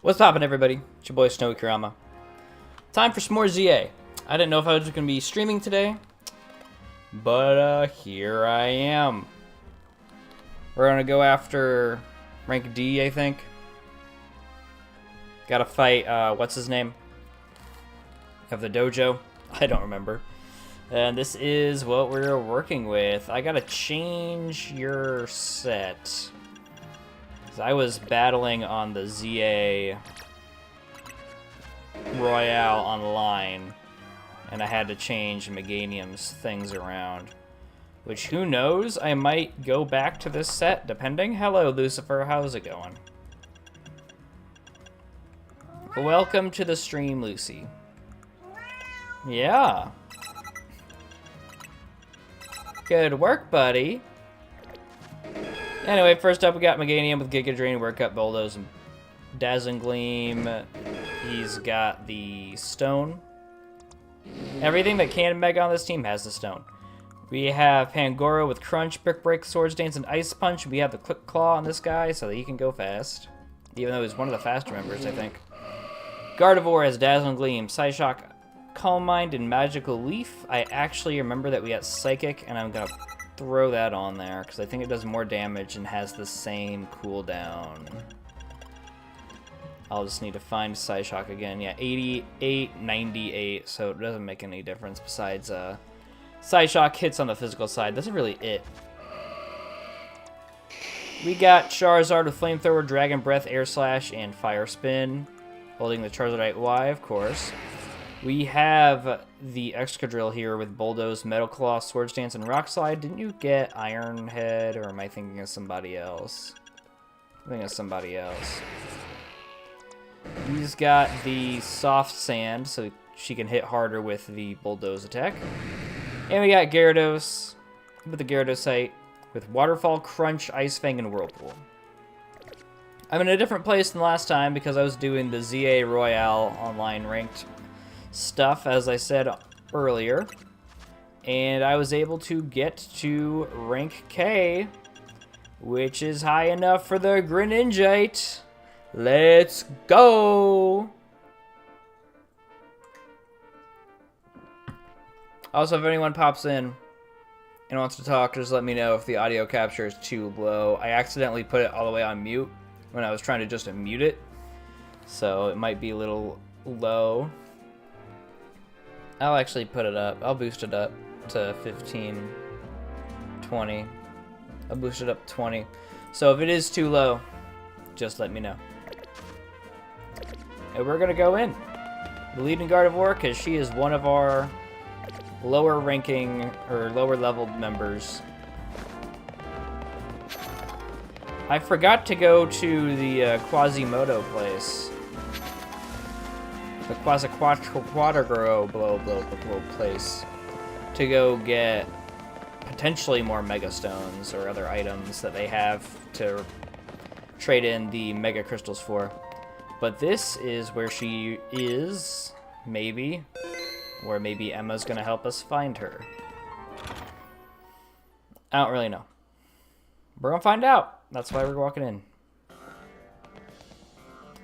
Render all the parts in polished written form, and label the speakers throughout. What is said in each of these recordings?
Speaker 1: What's poppin', everybody? It's your boy Snowy Kurama. Time for some more ZA. I didn't know if I was going to be streaming today, but here I am. We're going to go after rank D, I think. Gotta fight, what's his name? Of the dojo? I don't remember. And this is what we're working with. I gotta change your set. I was battling on the ZA Royale online, and I had to change Meganium's things around. Which, who knows, I might go back to this set, depending. Hello, Lucifer, how's it going? Welcome to the stream, Lucy. Yeah. Good work, buddy. Anyway, first up we got Meganium with Giga Drain, Workup, Bulldoze, and Dazzling Gleam. He's got the Stone. Everything that can Mega on this team has the Stone. We have Pangoro with Crunch, Brick Break, Swords Dance, and Ice Punch. We have the Quick Claw on this guy so that he can go fast. Even though he's one of the faster members, I think. Gardevoir has Dazzling Gleam, Psyshock, Calm Mind, and Magical Leaf. I actually remember that we got Psychic, and I'm going to throw that on there because I think it does more damage and has the same cooldown. I'll just need to find Psyshock again. Yeah, 88, 98, so it doesn't make any difference besides Psyshock hits on the physical side. That's really it. We got Charizard with Flamethrower, Dragon Breath, Air Slash, and Fire Spin. Holding the Charizardite Y, of course. We have the Excadrill here with Bulldoze, Metal Claw, Swords Dance, and Rock Slide. Didn't you get Iron Head, or am I thinking of somebody else? I think of somebody else. He's got the Soft Sand, so she can hit harder with the Bulldoze attack. And we got Gyarados with the Gyarados with Waterfall, Crunch, Ice Fang, and Whirlpool. I'm in a different place than last time because I was doing the ZA Royale online ranked stuff, as I said earlier. And I was able to get to rank K, which is high enough for the Greninjite. Let's go! Also, if anyone pops in and wants to talk, just let me know if the audio capture is too low. I accidentally put it all the way on mute when I was trying to just mute it, so it might be a little low. I'll actually put it up. I'll boost it up to 15, 20. I'll boost it up to 20. So if it is too low, just let me know. And we're gonna go in. The leading Gardevoir, because she is one of our lower ranking or lower leveled members. I forgot to go to the Quasimodo place. The Quadrigrow place. To go get potentially more Mega Stones or other items that they have to trade in the Mega Crystals for. But this is where she is, maybe. Or maybe Emma's gonna help us find her. I don't really know. We're gonna find out. That's why we're walking in.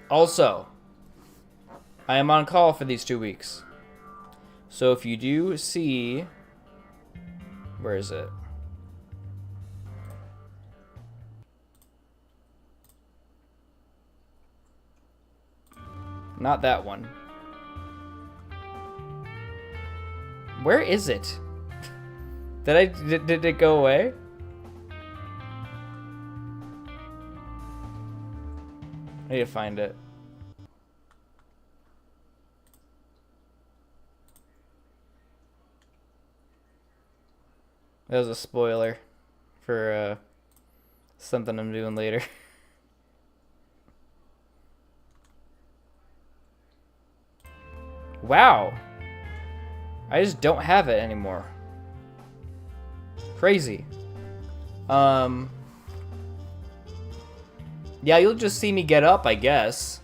Speaker 1: Also, I am on call for these 2 weeks. So if you do see... Where is it? Not that one. Where is it? Did it go away? I need to find it. That was a spoiler for something I'm doing later. Wow. I just don't have it anymore. Crazy. Yeah, you'll just see me get up, I guess.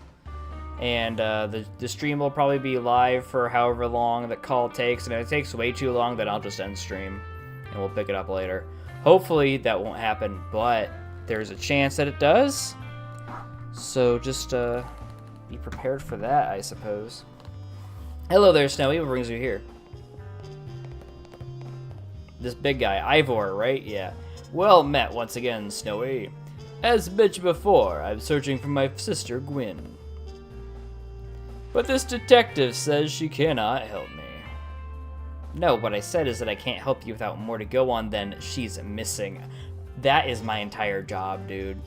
Speaker 1: And the stream will probably be live for however long that call takes. And if it takes way too long, then I'll just end stream. And we'll pick it up later. Hopefully that won't happen, but there's a chance that it does. So just Be prepared for that, I suppose. Hello there, Snowy. What brings you here? This big guy, Ivor, right? Yeah. Well met once again, Snowy. As mentioned before, I'm searching for my sister, Gwyn. But this detective says she cannot help me. No, what I said is that I can't help you without more to go on than she's missing. That is my entire job, dude.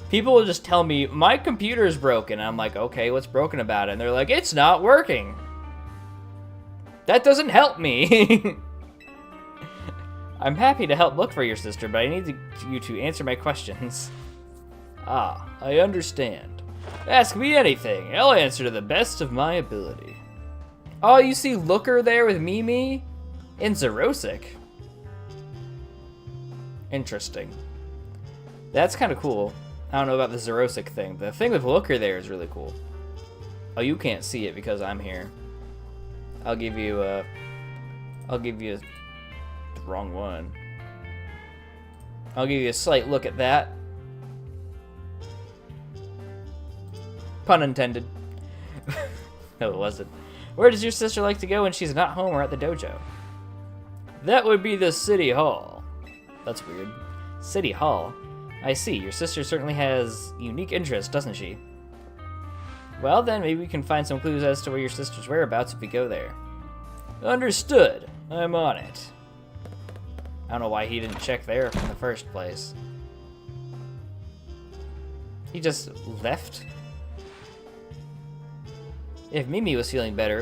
Speaker 1: People will just tell me, my computer's broken. And I'm like, okay, what's broken about it? And they're like, it's not working. That doesn't help me. I'm happy to help look for your sister, but I need you to answer my questions. Ah, I understand. Ask me anything. I'll answer to the best of my ability. Oh, you see Looker there with Mimi? In Zerosic. Interesting. That's kind of cool. I don't know about the Zerosic thing. The thing with Looker there is really cool. Oh, you can't see it because I'm here. I'll give you the wrong one. I'll give you a slight look at that. Pun intended. No, it wasn't. Where does your sister like to go when she's not home or at the dojo? That would be the City Hall. That's weird. City Hall? I see. Your sister certainly has unique interests, doesn't she? Well, then maybe we can find some clues as to where your sister's whereabouts if we go there. Understood. I'm on it. I don't know why he didn't check there in the first place. He just left? If Mimi was feeling better,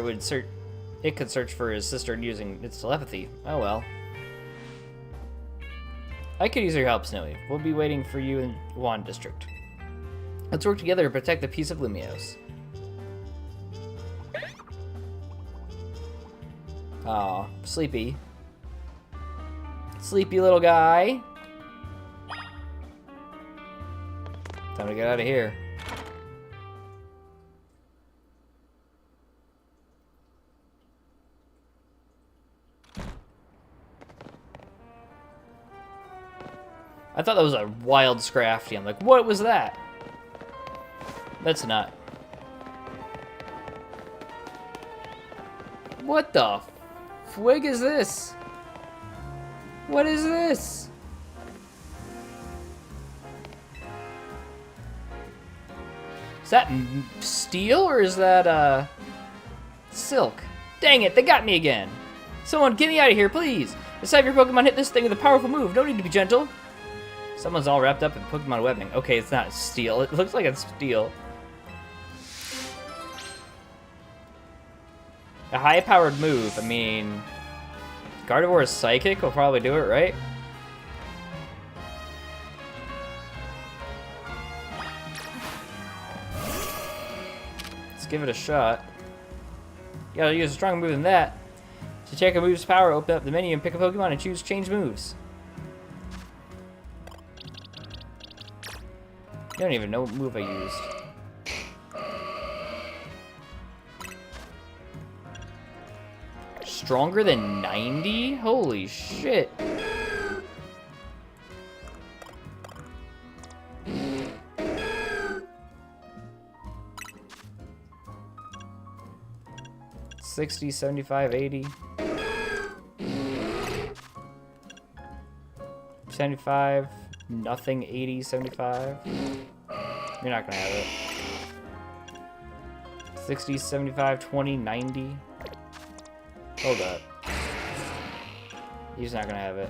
Speaker 1: it could search for his sister using its telepathy. Oh well. I could use your help, Snowy. We'll be waiting for you in Wand District. Let's work together to protect the peace of Lumiose. Aw, sleepy. Sleepy little guy. Time to get out of here. I thought that was a wild Scrafty. I'm like, what was that? That's not. What the fwig is this? What is this? Is that steel or is that silk? Dang it, they got me again. Someone get me out of here, please. Decide if your Pokemon hit this thing with a powerful move. No need to be gentle. Someone's all wrapped up in Pokemon webbing. Okay, it's not steel. It looks like it's steel. A high-powered move. I mean, Gardevoir's Psychic will probably do it, right? Let's give it a shot. You gotta use a stronger move than that. To check a move's power, open up the menu and pick a Pokemon and choose Change Moves. I don't even know what move I used. Stronger than 90? Holy shit. $60, $75, $80. $75, nothing, $80, $75. You're not gonna have it. 60, 75, 20, 90. Hold up. He's not gonna have it.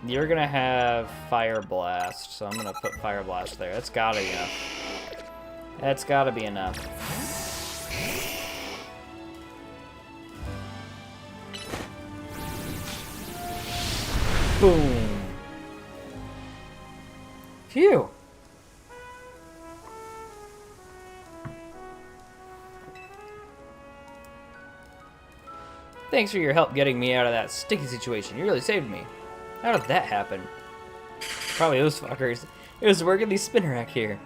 Speaker 1: You're gonna have Fire Blast, so I'm gonna put Fire Blast there. That's gotta be enough. That's gotta be enough. Boom. Phew. Thanks for your help getting me out of that sticky situation. You really saved me. How did that happen? Probably those fuckers. It was working these Spinnerack here.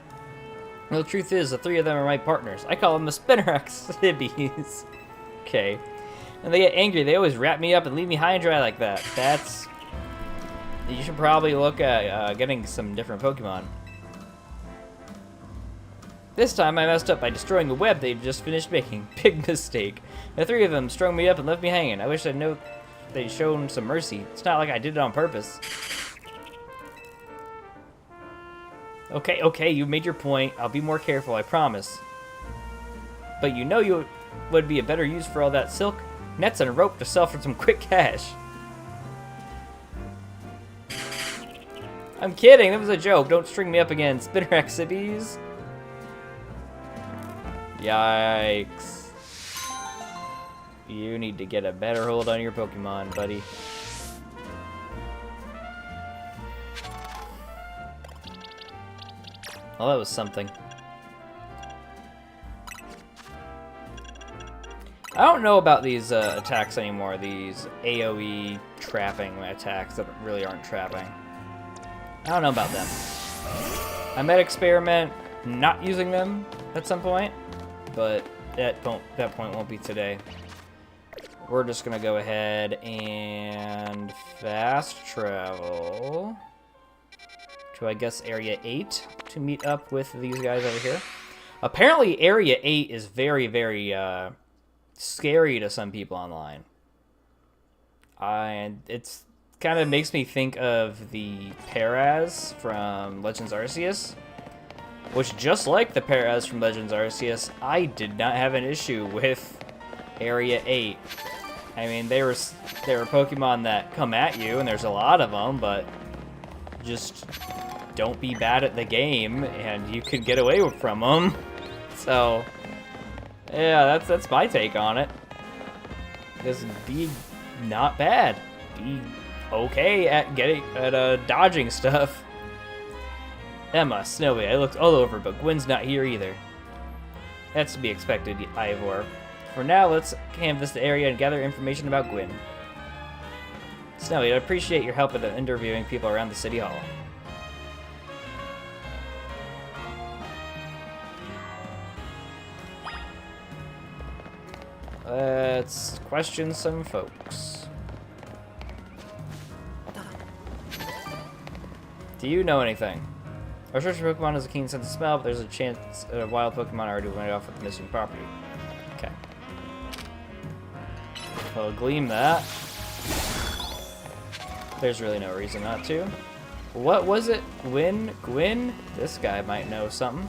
Speaker 1: Well, the truth is, the three of them are my partners. I call them the Spinnerack Sibbies. Okay. And they get angry. They always wrap me up and leave me high and dry like that. You should probably look at getting some different Pokemon. This time I messed up by destroying the web they'd just finished making. Big mistake. The three of them strung me up and left me hanging. I wish they'd shown some mercy. It's not like I did it on purpose. Okay, you made your point. I'll be more careful, I promise. But you know you would be a better use for all that silk? Nets and a rope to sell for some quick cash. I'm kidding, that was a joke. Don't string me up again. Spinner exhibits. Yikes. You need to get a better hold on your Pokemon, buddy. Well, that was something. I don't know about these attacks anymore, these AoE trapping attacks that really aren't trapping. I don't know about them. I might experiment not using them at some point, but that point won't be today. We're just gonna go ahead and fast travel to, I guess, Area 8 to meet up with these guys over here. Apparently, Area 8 is very, very scary to some people online. It's kind of makes me think of the Paraz from Legends Arceus, which, just like the Paraz from Legends Arceus, I did not have an issue with Area 8. I mean, they were Pokemon that come at you, and there's a lot of them, but just don't be bad at the game, and you could get away from them. So, yeah, that's my take on it. Just be not bad. Be okay at dodging stuff. Emma, Snowy, I looked all over, but Gwen's not here either. That's to be expected, Ivor. For now, let's canvass the area and gather information about Gwen. Snowy, I'd appreciate your help in interviewing people around the City Hall. Let's question some folks. Do you know anything? Our search for Pokemon has a keen sense of smell, but there's a chance a wild Pokemon already went off with the missing property. Okay. I'll gleam that. There's really no reason not to. What was it? Gwyn? This guy might know something.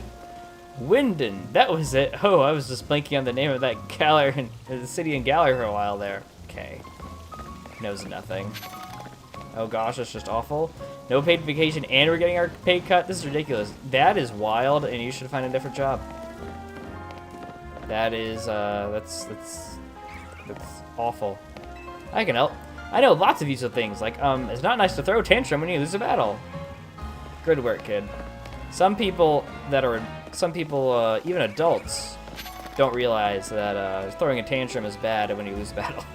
Speaker 1: Winden, that was it. Oh, I was just blanking on the name of that Galar, the city in Galar for a while there. Okay. Knows nothing. Oh gosh, that's just awful. No paid vacation and we're getting our pay cut? This is ridiculous. That is wild, and you should find a different job. That is, that's awful. I can help. I know lots of useful things, like, it's not nice to throw a tantrum when you lose a battle. Good work, kid. Some people, even adults, don't realize that throwing a tantrum is bad when you lose a battle.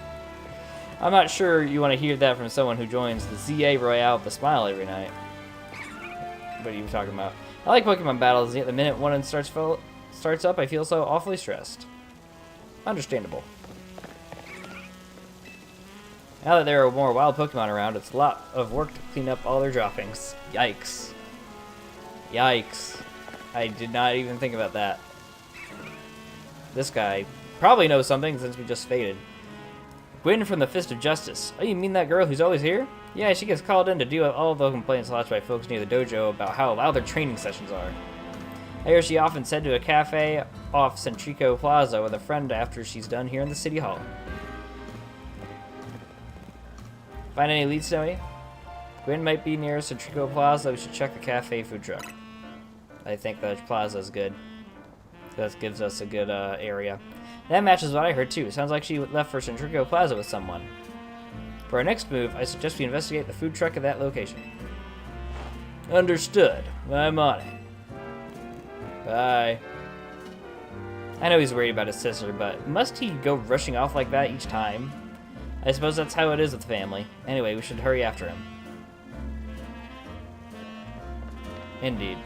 Speaker 1: I'm not sure you want to hear that from someone who joins the ZA Royale with a smile every night. What are you talking about? I like Pokemon battles, yet the minute one starts up, I feel so awfully stressed. Understandable. Now that there are more wild Pokemon around, it's a lot of work to clean up all their droppings. Yikes. Yikes. I did not even think about that. This guy probably knows something since we just faded. Gwen from the Fist of Justice. Oh, you mean that girl who's always here? Yeah, she gets called in to deal with all the complaints lodged by folks near the dojo about how loud their training sessions are. I hear she often said to a cafe off Centrico Plaza with a friend after she's done here in the City Hall. Find any leads, Snowy? Gwen might be near Centrico Plaza. We should check the cafe food truck. I think the plaza is good. That gives us a good area. That matches what I heard too. Sounds like she left for Centrico Plaza with someone. For our next move, I suggest we investigate the food truck at that location. Understood. I'm on it. Bye. I know he's worried about his sister, but must he go rushing off like that each time? I suppose that's how it is with family. Anyway, we should hurry after him. Indeed.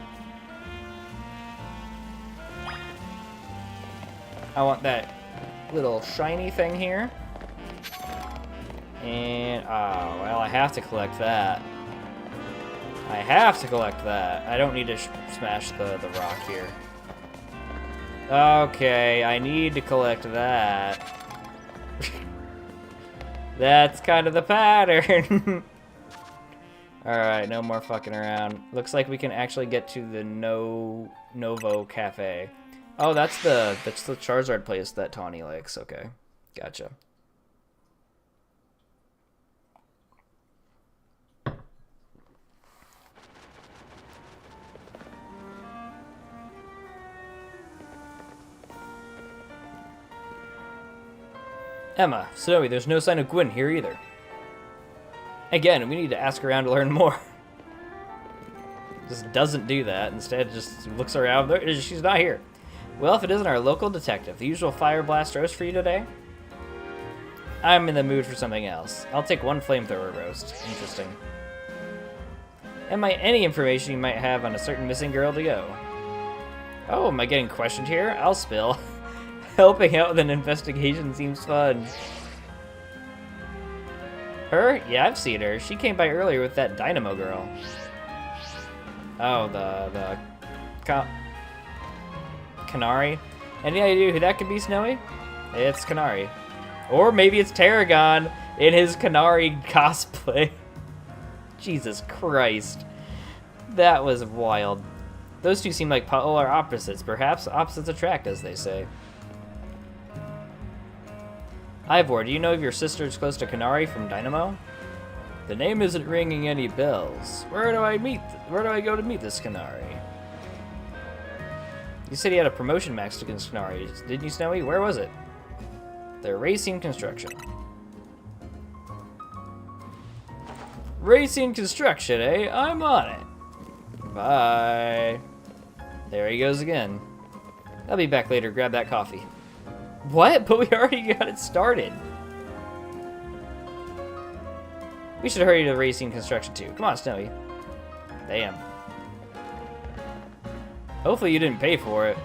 Speaker 1: I want that little shiny thing here. And, oh, well, I have to collect that. I have to collect that. I don't need to smash the rock here. Okay, I need to collect that. That's kind of the pattern. Alright, no more fucking around. Looks like we can actually get to the Novo Cafe. Oh, that's the Charizard place that Tawny likes. Okay, gotcha. Emma, Snowy, there's no sign of Gwen here either. Again, we need to ask around to learn more. Just doesn't do that. Instead, just looks around. She's not here. Well, if it isn't our local detective, the usual fire blast roast for you today? I'm in the mood for something else. I'll take one flamethrower roast. Interesting. And any information you might have on a certain missing girl to go. Oh, am I getting questioned here? I'll spill. Helping out with an investigation seems fun. Her? Yeah, I've seen her. She came by earlier with that Dynamo girl. Oh, the Canary? Any idea who that could be, Snowy? It's Canary. Or maybe it's Tarragon in his Canary cosplay. Jesus Christ. That was wild. Those two seem like polar opposites. Perhaps opposites attract, as they say. Ivor, do you know if your sister is close to Canary from Dynamo? The name isn't ringing any bells. Where do I go to meet this Canary? You said he had a promotion max to Canary, didn't you, Snowy? Where was it? The Racing Construction. Racing Construction, eh? I'm on it. Bye. There he goes again. I'll be back later. Grab that coffee. What? But we already got it started. We should hurry to Racing Construction too. Come on, Snowy. Damn. Hopefully you didn't pay for it.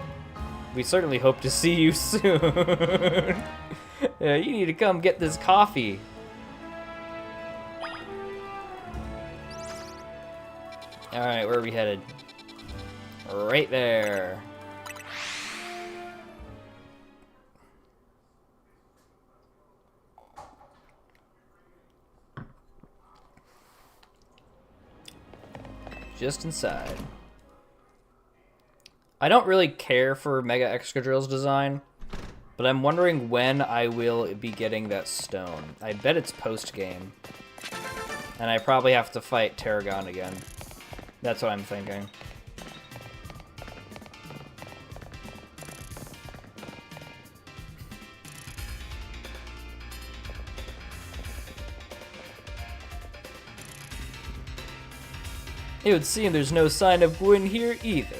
Speaker 1: We certainly hope to see you soon. Yeah, you need to come get this coffee. Alright, where are we headed? Right there. Just inside. I don't really care for Mega Excadrill's design, but I'm wondering when I will be getting that stone. I bet it's post-game. And I probably have to fight Tarragon again. That's what I'm thinking. It would seem there's no sign of Gwen here either.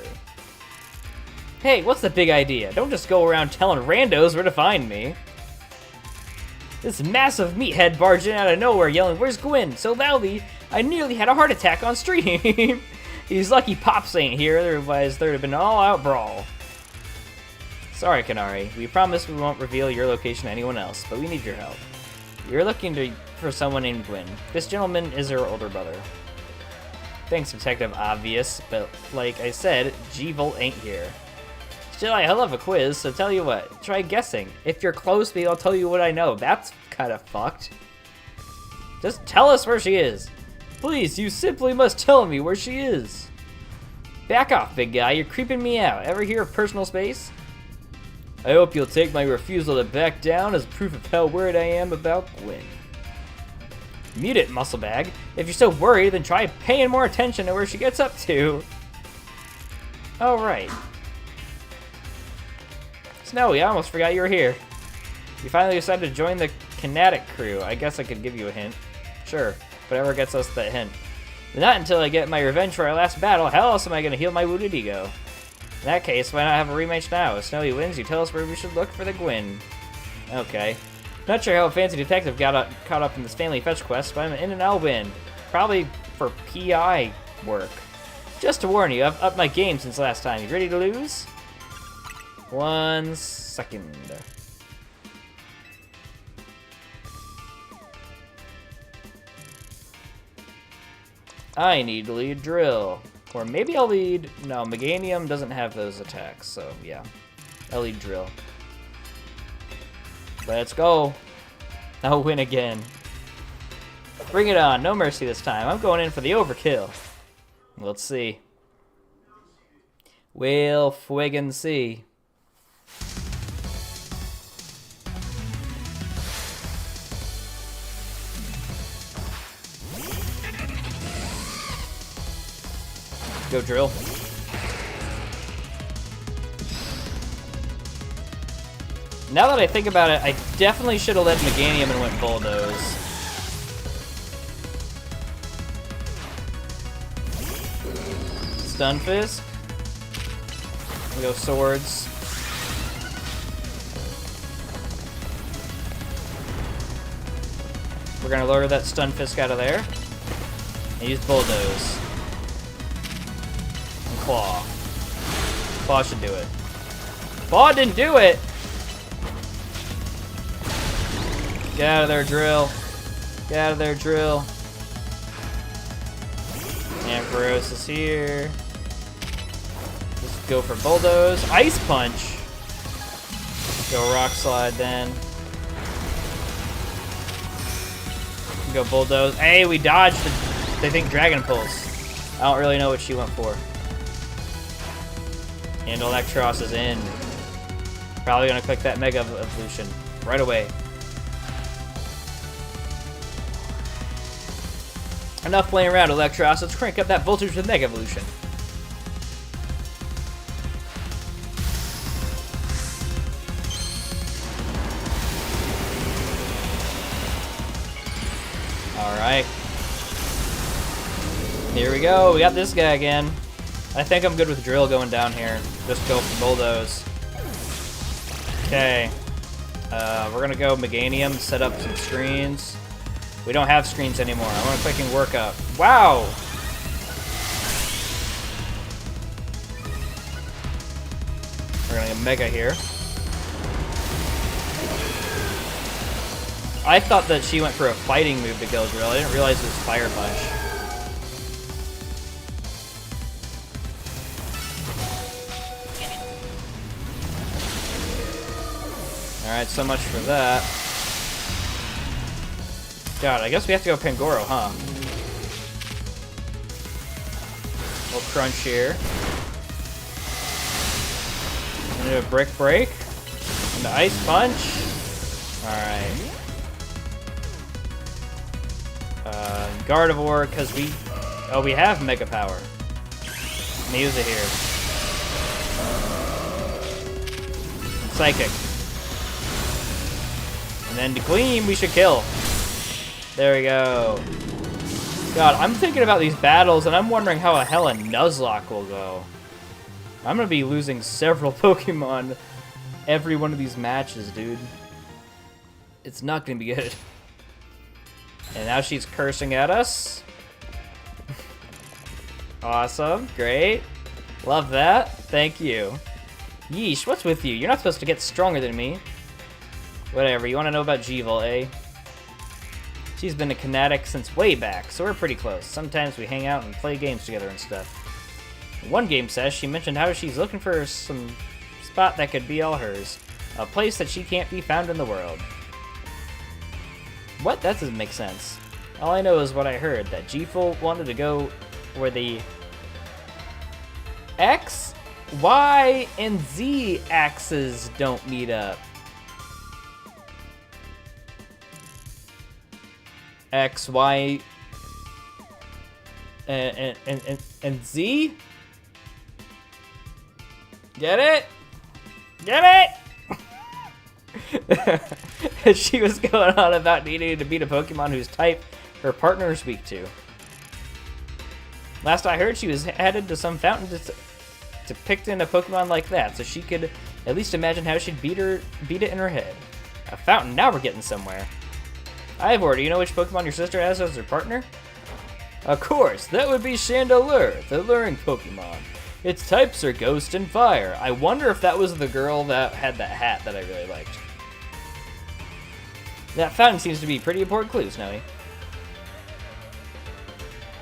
Speaker 1: Hey, what's the big idea? Don't just go around telling randos where to find me. This massive meathead barged in out of nowhere yelling, "Where's Gwen?" so loudly, I nearly had a heart attack on stream. He's lucky Pops ain't here, otherwise there'd have been an all-out brawl. Sorry, Canary. We promise we won't reveal your location to anyone else, but we need your help. You're looking for someone named Gwen. This gentleman is her older brother. Thanks, Detective Obvious, but like I said, G-Volt ain't here. Still, I love a quiz, so tell you what, try guessing. If you're close, maybe I'll tell you what I know. That's kind of fucked. Just tell us where she is. Please, you simply must tell me where she is. Back off, big guy, you're creeping me out. Ever hear of personal space? I hope you'll take my refusal to back down as proof of how worried I am about Gwen. Mute it, muscle bag. If you're so worried, then try paying more attention to where she gets up to. Oh, right. Snowy, I almost forgot you were here. You finally decided to join the Kinetic crew. I guess I could give you a hint. Sure, whatever gets us that hint. But not until I get my revenge for our last battle. How else am I going to heal my wounded ego? In that case, why not have a rematch now? If Snowy wins, you tell us where we should look for the Gwen. Okay. Not sure how a fancy detective got caught up in this family fetch quest, but I'm in and I'll win. Probably for PI work. Just to warn you, I've upped my game since last time. You ready to lose? 1 second. I need to lead Drill. Or maybe I'll lead... No, Meganium doesn't have those attacks, so yeah. Elite Drill. Let's go. I'll win again. Bring it on. No mercy this time. I'm going in for the overkill. Let's see. We'll friggin' see. Go drill. Now that I think about it, I definitely should have led Meganium and went Bulldoze. Stunfisk. We go Swords. We're gonna lure that Stunfisk out of there. And use Bulldoze. And Claw. Claw should do it. Claw didn't do it! Get out of there, Drill. Get out of there, Drill. Ampharos is here. Just go for Bulldoze. Ice Punch! Go Rock Slide then. Go Bulldoze. Hey, we dodged the, I think, Dragon Pulse. I don't really know what she went for. And Electros is in. Probably gonna click that Mega Evolution right away. Enough playing around, Electros. Let's crank up that voltage with Mega Evolution. Alright. Here we go. We got this guy again. I think I'm good with Drill going down here. Just go for Bulldoze. Okay. We're gonna go Meganium, set up some screens. We don't have screens anymore. I want to quick and work up. Wow! We're gonna get Mega here. I thought that she went for a fighting move to kill Drill. I didn't realize it was Fire Punch. Alright, so much for that. God, I guess we have to go Pangoro, huh? We'll crunch here. And do a Brick Break. And the Ice Punch. Alright. Gardevoir, because we... Oh, we have Mega Power. Use it here. Psychic. And then to Gleam, we should kill. There we go. God, I'm thinking about these battles, and I'm wondering how the hell a Nuzlocke will go. I'm gonna be losing several Pokemon every one of these matches, dude. It's not gonna be good. And now she's cursing at us. Awesome, great. Love that, thank you. Yeesh, what's with you? You're not supposed to get stronger than me. Whatever, you wanna know about Jeevil, eh? She's been a Kinetic since way back, so we're pretty close. Sometimes we hang out and play games together and stuff. In one game session, she mentioned how she's looking for some spot that could be all hers. A place that she can't be found in the world. What? That doesn't make sense. All I know is what I heard, that Jeevil wanted to go where the X, Y, and Z axes don't meet up. X, Y, and Z? Get it? Get it? She was going on about needing to beat a Pokemon whose type her partner is weak to. Last I heard, she was headed to some fountain to pick in a Pokemon like that, so she could at least imagine how she'd beat it in her head. A fountain, now we're getting somewhere. Ivor, do you know which Pokemon your sister has as her partner? Of course, that would be Chandelure, the luring Pokemon. Its types are Ghost and Fire. I wonder if that was the girl that had that hat that I really liked. That fountain seems to be pretty important clue, Snowy.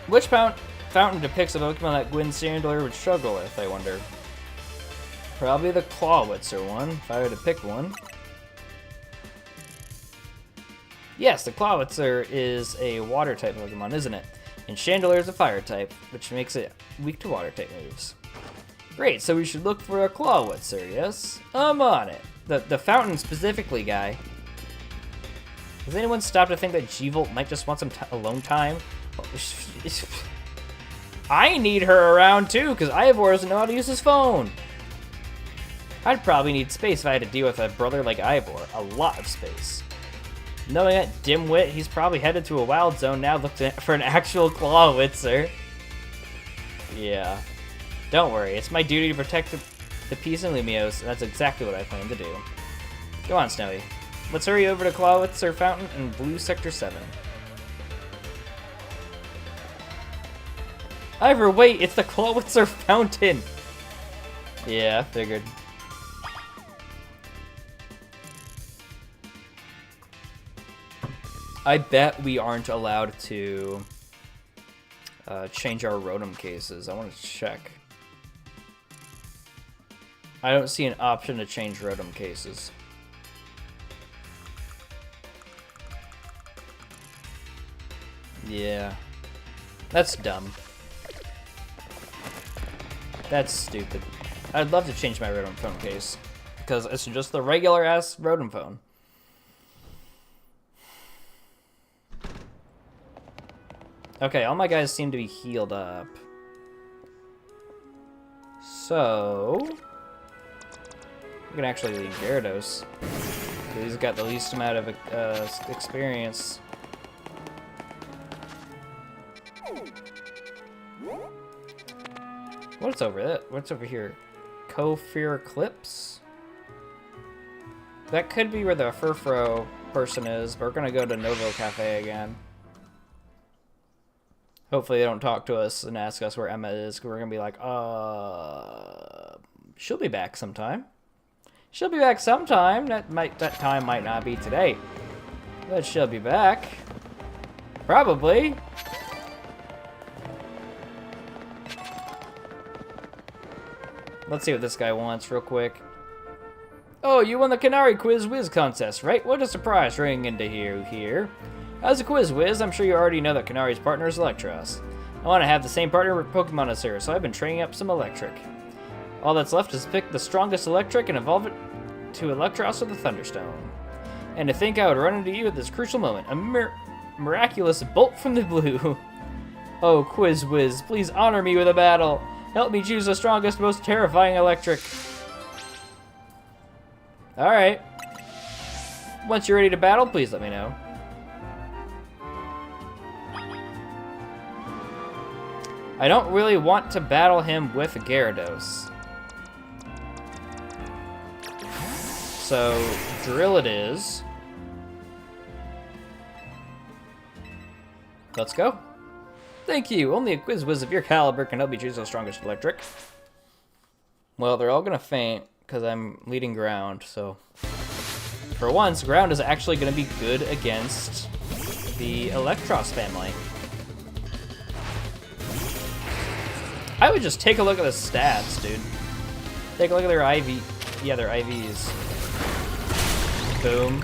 Speaker 1: Which fountain depicts a Pokemon that Gwen Chandelure would struggle with, I wonder? Probably the Clawitzer one, if I were to pick one. Yes, the Clawitzer is a water type Pokemon, isn't it? And Chandelure is a fire type, which makes it weak to water type moves. Great, so we should look for a Clawitzer, yes? I'm on it. The fountain specifically guy. Has anyone stopped to think that G-Volt might just want some alone time? I need her around too, because Ivor doesn't know how to use his phone. I'd probably need space if I had to deal with a brother like Ivor. A lot of space. Knowing that dimwit, he's probably headed to a wild zone now looking for an actual Clawitzer. Yeah. Don't worry, it's my duty to protect the peace in Lumiose, and that's exactly what I plan to do. Go on, Snowy. Let's hurry over to Clawitzer Fountain in Blue Sector 7. Ivor, wait, it's the Clawitzer Fountain! Yeah, figured. I bet we aren't allowed to change our Rotom cases. I want to check. I don't see an option to change Rotom cases. Yeah. That's dumb. That's stupid. I'd love to change my Rotom phone case, because it's just the regular-ass Rotom phone. Okay, all my guys seem to be healed up. So... we can actually leave Gyarados. He's got the least amount of experience. What's over that? What's over here? Kofir Eclipse? That could be where the Furfro person is, but we're gonna go to Novo Cafe again. Hopefully they don't talk to us and ask us where Emma is, because we're gonna be like, she'll be back sometime. She'll be back sometime. That time might not be today, but she'll be back. Probably. Let's see what this guy wants real quick. Oh, you won the Canary Quiz Whiz contest, right? What a surprise ringing into here. As a Quiz Whiz, I'm sure you already know that Canary's partner is Electros. I want to have the same partner with Pokemon as her, so I've been training up some Electric. All that's left is to pick the strongest Electric and evolve it to Electros with the Thunderstone. And to think I would run into you at this crucial moment, a miraculous bolt from the blue. Oh, Quiz Whiz, please honor me with a battle. Help me choose the strongest, most terrifying Electric. Alright. Once you're ready to battle, please let me know. I don't really want to battle him with Gyarados. So, Drill it is. Let's go. Thank you. Only a Quiz Whiz of your caliber can help me choose the strongest Electric. Well, they're all gonna faint because I'm leading Ground, so... for once, Ground is actually gonna be good against the Electros family. I would just take a look at the stats, dude. Take a look at their IV. Yeah, their IVs. Boom.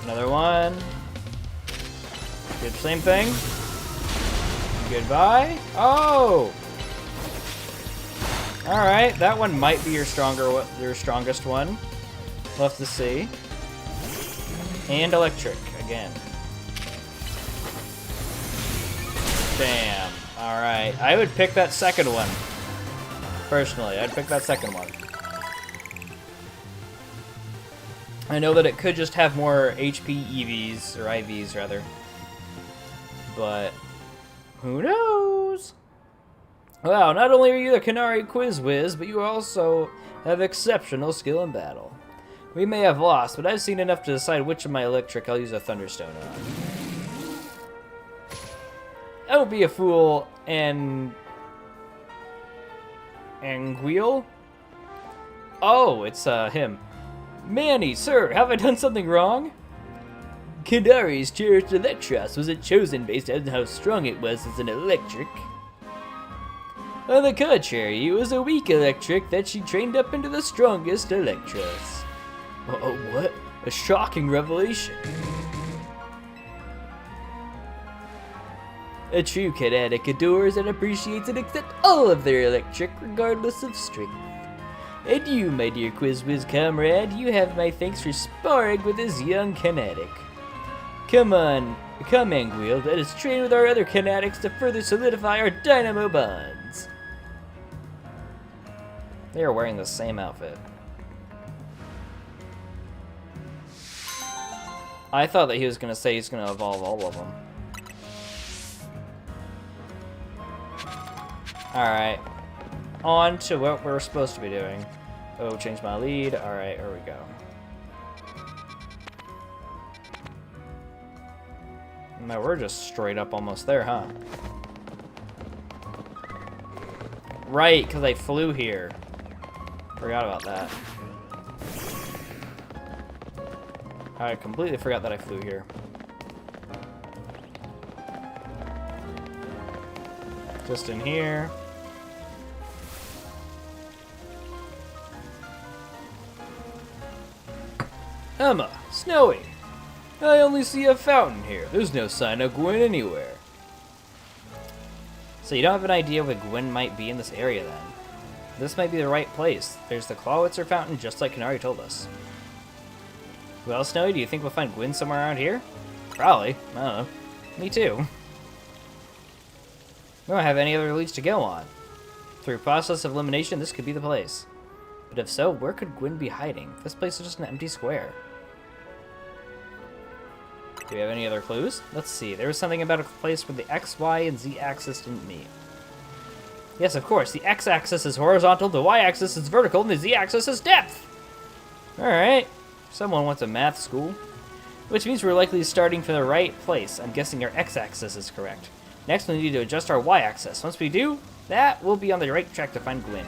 Speaker 1: Another one. Good, same thing. Goodbye. Oh! Alright, that one might be your strongest one. We'll have to see. And Electric, again. Damn. Alright, I would pick that second one. Personally, I'd pick that second one. I know that it could just have more HP EVs, or IVs rather. But who knows? Wow, not only are you the Canary Quiz Whiz, but you also have exceptional skill in battle. We may have lost, but I've seen enough to decide which of my Electric I'll use a Thunderstone on. Don't be a fool, and Anguille? Oh, it's him. Manny, sir, have I done something wrong? Kandari's cherished Electros wasn't chosen based on how strong it was as an electric. On the contrary, it was a weak electric that she trained up into the strongest Electros. What? A shocking revelation. A true kinetic adores and appreciates and accepts all of their electric, regardless of strength. And you, my dear Quiz-Wiz comrade, you have my thanks for sparring with this young kinetic. Come on, Anguil, let us train with our other kinetics to further solidify our dynamo bonds. They are wearing the same outfit. I thought that he was going to say he's going to evolve all of them. Alright, on to what we're supposed to be doing. Oh, change my lead. Alright, here we go. No, we're just straight up almost there, huh? Right, because I flew here. Forgot about that. I completely forgot that I flew here. Just in here. Emma, Snowy. I only see a fountain here. There's no sign of Gwyn anywhere. So you don't have an idea where Gwyn might be in this area then. This might be the right place. There's the Clawitzer fountain just like Kandari told us. Well, Snowy, do you think we'll find Gwyn somewhere around here? Probably. I don't know. Me too. We don't have any other leads to go on. Through process of elimination, this could be the place. But if so, where could Gwyn be hiding? This place is just an empty square. Do we have any other clues? Let's see. There was something about a place where the X, Y, and Z axis didn't meet. Yes, of course. The X axis is horizontal, the Y axis is vertical, and the Z axis is depth. Alright. Someone went to math school. Which means we're likely starting from the right place. I'm guessing our X axis is correct. Next, we need to adjust our Y axis. Once we do that, we'll be on the right track to find Gwyn.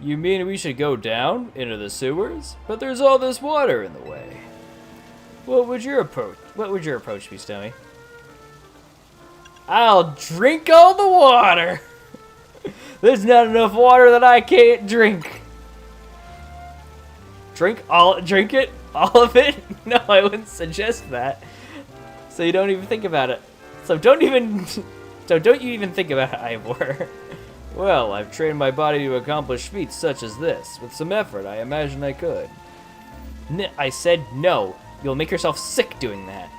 Speaker 1: You mean we should go down into the sewers? But there's all this water in the way. What would your approach be, Snowy? I'll drink all the water. There's not enough water that I can't drink. Drink it? All of it? No, I wouldn't suggest that. So you don't even think about it. So don't you even think about it, Ivor. Well, I've trained my body to accomplish feats such as this. With some effort, I imagine I could. I said no. You'll make yourself sick doing that.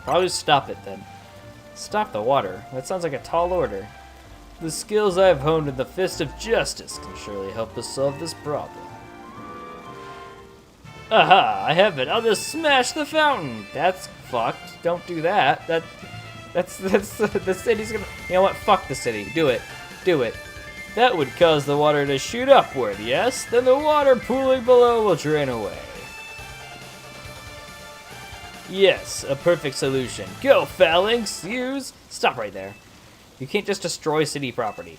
Speaker 1: Probably stop it then. Stop the water. That sounds like a tall order. The skills I've honed in the Fist of Justice can surely help us solve this problem. Aha! I have it. I'll just smash the fountain. That's fucked. Don't do that. That's the city's gonna. You know what? Fuck the city. Do it. Do it. That would cause the water to shoot upward, yes? Then the water pooling below will drain away. Yes, a perfect solution. Go, Phalanx! Use... Stop right there. You can't just destroy city property.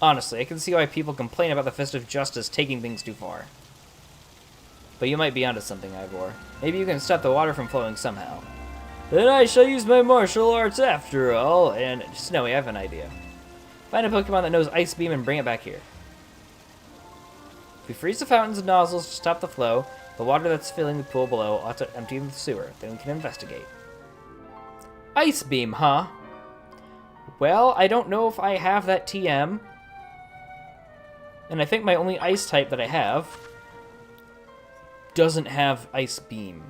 Speaker 1: Honestly, I can see why people complain about the Fist of Justice taking things too far. But you might be onto something, Ivor. Maybe you can stop the water from flowing somehow. Then I shall use my martial arts after all, and... Snowy, I have an idea. Find a Pokemon that knows Ice Beam and bring it back here. If we freeze the fountains and nozzles to stop the flow, the water that's filling the pool below ought to empty the sewer. Then we can investigate. Ice Beam, huh? Well, I don't know if I have that TM. And I think my only Ice type that I have doesn't have Ice Beam.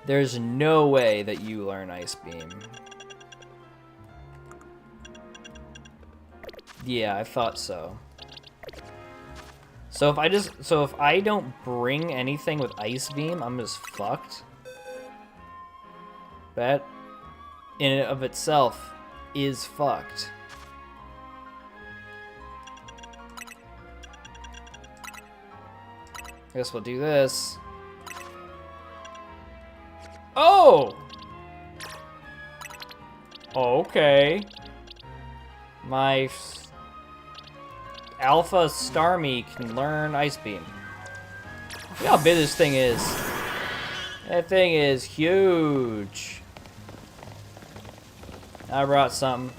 Speaker 1: There's no way that you learn Ice Beam. Yeah, I thought so. So if I don't bring anything with Ice Beam, I'm just fucked. That in and of itself is fucked. I guess we'll do this. Oh! Okay. My Alpha Starmie can learn Ice Beam. Look how big this thing is. That thing is huge. I brought something.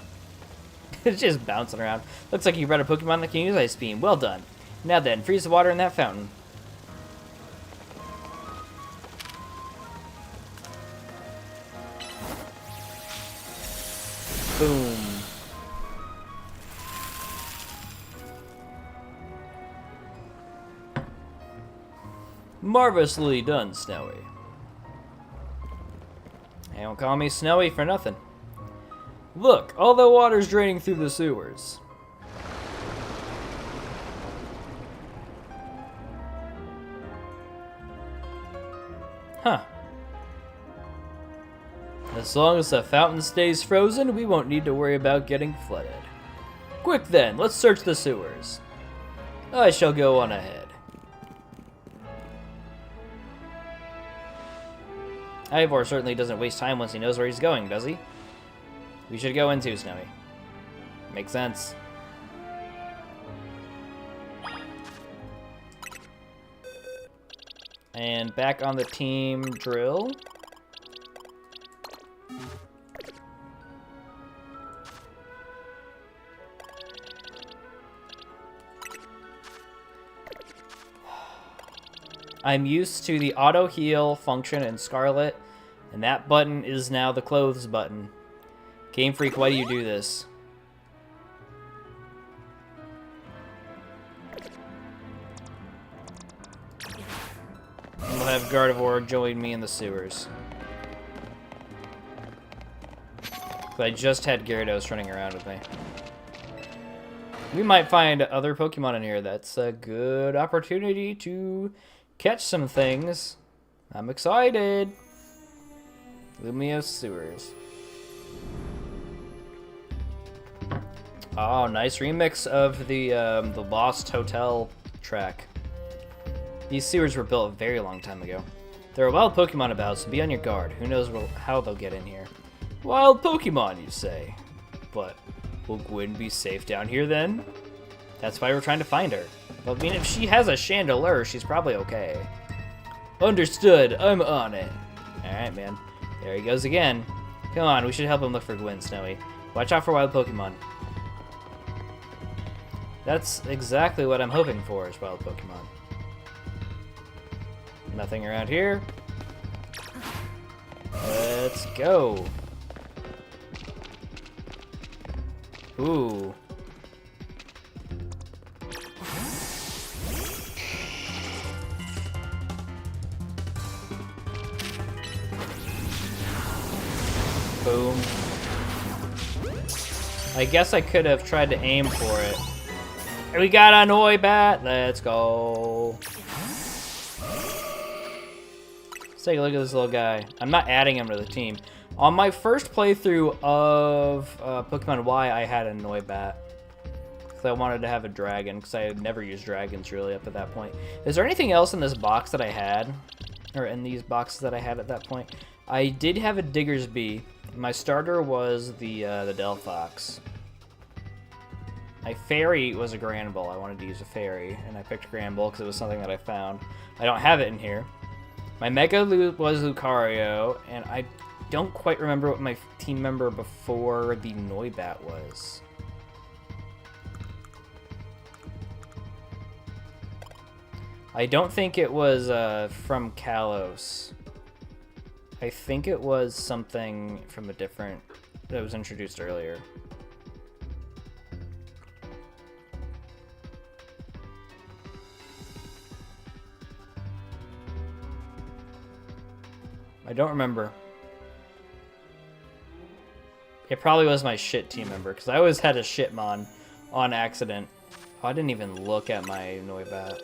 Speaker 1: It's just bouncing around. Looks like you brought a Pokemon that can use Ice Beam. Well done. Now then, freeze the water in that fountain. Boom. Marvelously done, Snowy. They don't call me Snowy for nothing. Look, all the water's draining through the sewers. Huh. As long as the fountain stays frozen, we won't need to worry about getting flooded. Quick then, let's search the sewers. I shall go on ahead. Ivor certainly doesn't waste time once he knows where he's going, does he? We should go in too, Snowy. Makes sense. And back on the team drill. I'm used to the auto heal function in Scarlet, and that button is now the clothes button. Game Freak, why do you do this? We'll have Gardevoir join me in the sewers. I just had Gyarados running around with me. We might find other Pokemon in here. That's a good opportunity to catch some things. I'm excited. Lumiose sewers. Oh, nice remix of the Lost Hotel track. These sewers were built a very long time ago. There are wild Pokemon about, so be on your guard. Who knows how they'll get in here. Wild Pokemon, you say? But will Gwen be safe down here then? That's why we're trying to find her. But I mean, if she has a Chandelure, she's probably okay. Understood. I'm on it. Alright, man. There he goes again. Come on, we should help him look for Gwen, Snowy. Watch out for wild Pokemon. That's exactly what I'm hoping for, is wild Pokemon. Nothing around here. Let's go. Ooh. Boom. I guess I could have tried to aim for it. We got a Noibat. Let's go. Let's take a look at this little guy. I'm not adding him to the team. On my first playthrough of Pokemon Y, I had a Noibat. Because I wanted to have a dragon, because I had never used dragons really up at that point. Is there anything else in this box that I had? Or in these boxes that I had at that point? I did have a Diggersby. My starter was the Delphox. My fairy was a Granbull. I wanted to use a fairy, and I picked Granbull because it was something that I found. I don't have it in here. My Mega was Lucario, and I don't quite remember what my team member before the Noibat was. I don't think it was from Kalos. I think it was something from a different that was introduced earlier. I don't remember. It probably was my shit team member, because I always had a Shitmon on accident. Oh, I didn't even look at my Noibat.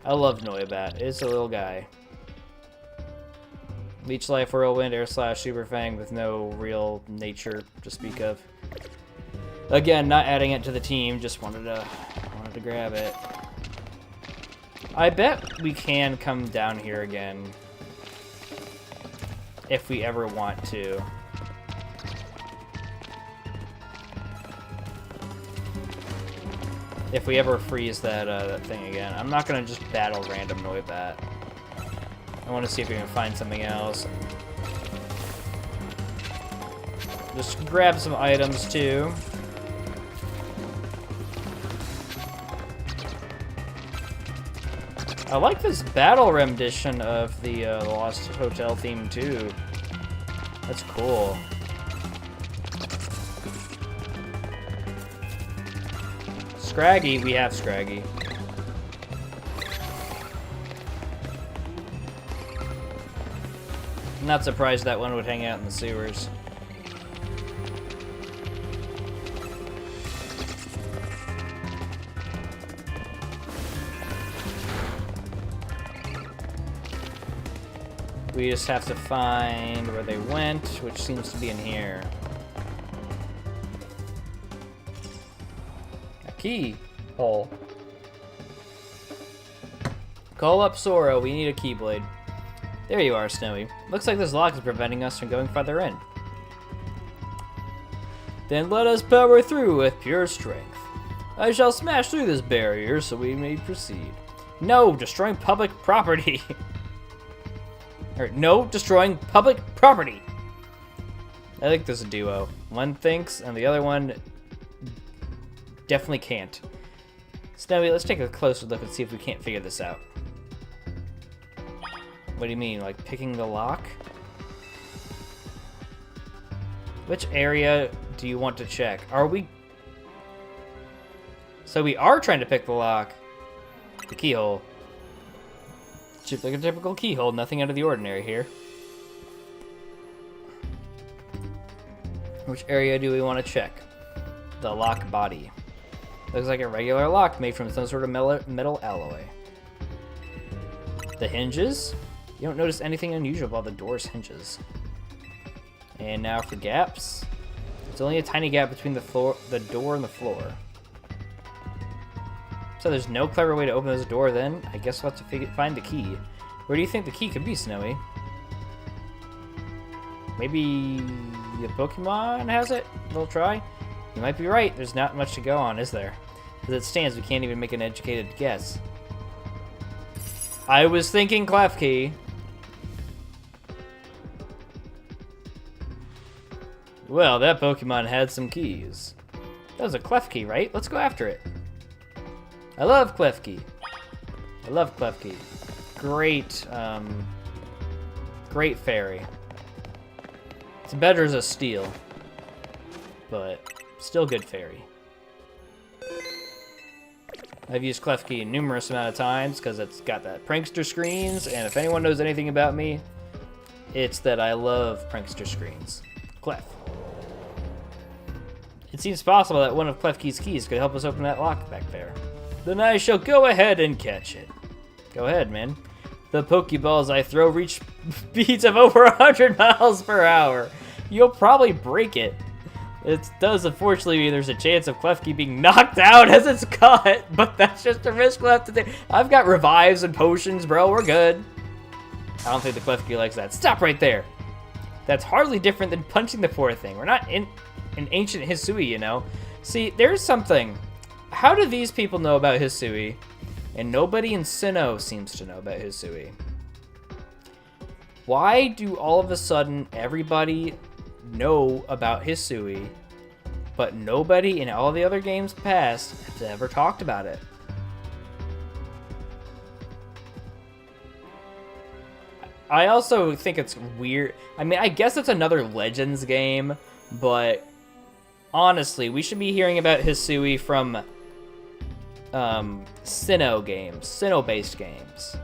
Speaker 1: I love Noibat. It's a little guy. Leech Life, Whirlwind, Air Slash, Super Fang with no real nature to speak of. Again, not adding it to the team, just wanted to grab it. I bet we can come down here again. If we ever want to. If we ever freeze that thing again. I'm not gonna just battle random Noibat. I want to see if we can find something else. Just grab some items too. I like this battle rendition of the Lost Hotel theme too. That's cool. Scraggy, we have Scraggy. I'm not surprised that one would hang out in the sewers. We just have to find where they went, which seems to be in here. A key hole. Call up Sora, we need a Keyblade. There you are, Snowy. Looks like this lock is preventing us from going farther in. Then let us power through with pure strength. I shall smash through this barrier so we may proceed. No, destroying public property. No, destroying public property. I think there's a duo. One thinks, and the other one definitely can't. Snowy, let's take a closer look and see if we can't figure this out. What do you mean, like picking the lock? Which area do you want to check? Are we... So we are trying to pick the lock. The keyhole. Shaped like a typical keyhole, nothing out of the ordinary here. Which area do we want to check? The lock body. Looks like a regular lock made from some sort of metal alloy. The hinges? You don't notice anything unusual about the door's hinges. And now for gaps. It's only a tiny gap between the door and the floor. So there's no clever way to open this door then? I guess we'll have to find the key. Where do you think the key could be, Snowy? Maybe the Pokemon has it? They'll try? You might be right. There's not much to go on, is there? As it stands, we can't even make an educated guess. I was thinking Klefki. Well, that Pokemon had some keys. That was a Klefki, right? Let's go after it. I love Klefki. I love Klefki. Great, great fairy. It's better as a steel, but still good fairy. I've used Klefki a numerous amount of times because it's got that prankster screens, and if anyone knows anything about me, it's that I love prankster screens. Clef. It seems possible that one of Klefki's keys could help us open that lock back there. Then I shall go ahead and catch it. Go ahead, man. The Pokeballs I throw reach speeds of over 100 miles per hour. You'll probably break it. It does, unfortunately, mean there's a chance of Klefki being knocked out as it's caught, but that's just a risk we'll have to take. I've got revives and potions, bro. We're good. I don't think the Klefki likes that. Stop right there. That's hardly different than punching the poor thing. We're not in an ancient Hisui, you know. See, there's something. How do these people know about Hisui? And nobody in Sinnoh seems to know about Hisui. Why do all of a sudden everybody know about Hisui, but nobody in all the other games past has ever talked about it? I also think it's weird. I mean, I guess it's another Legends game, but honestly, we should be hearing about Hisui from Sinnoh games, Sinnoh-based games.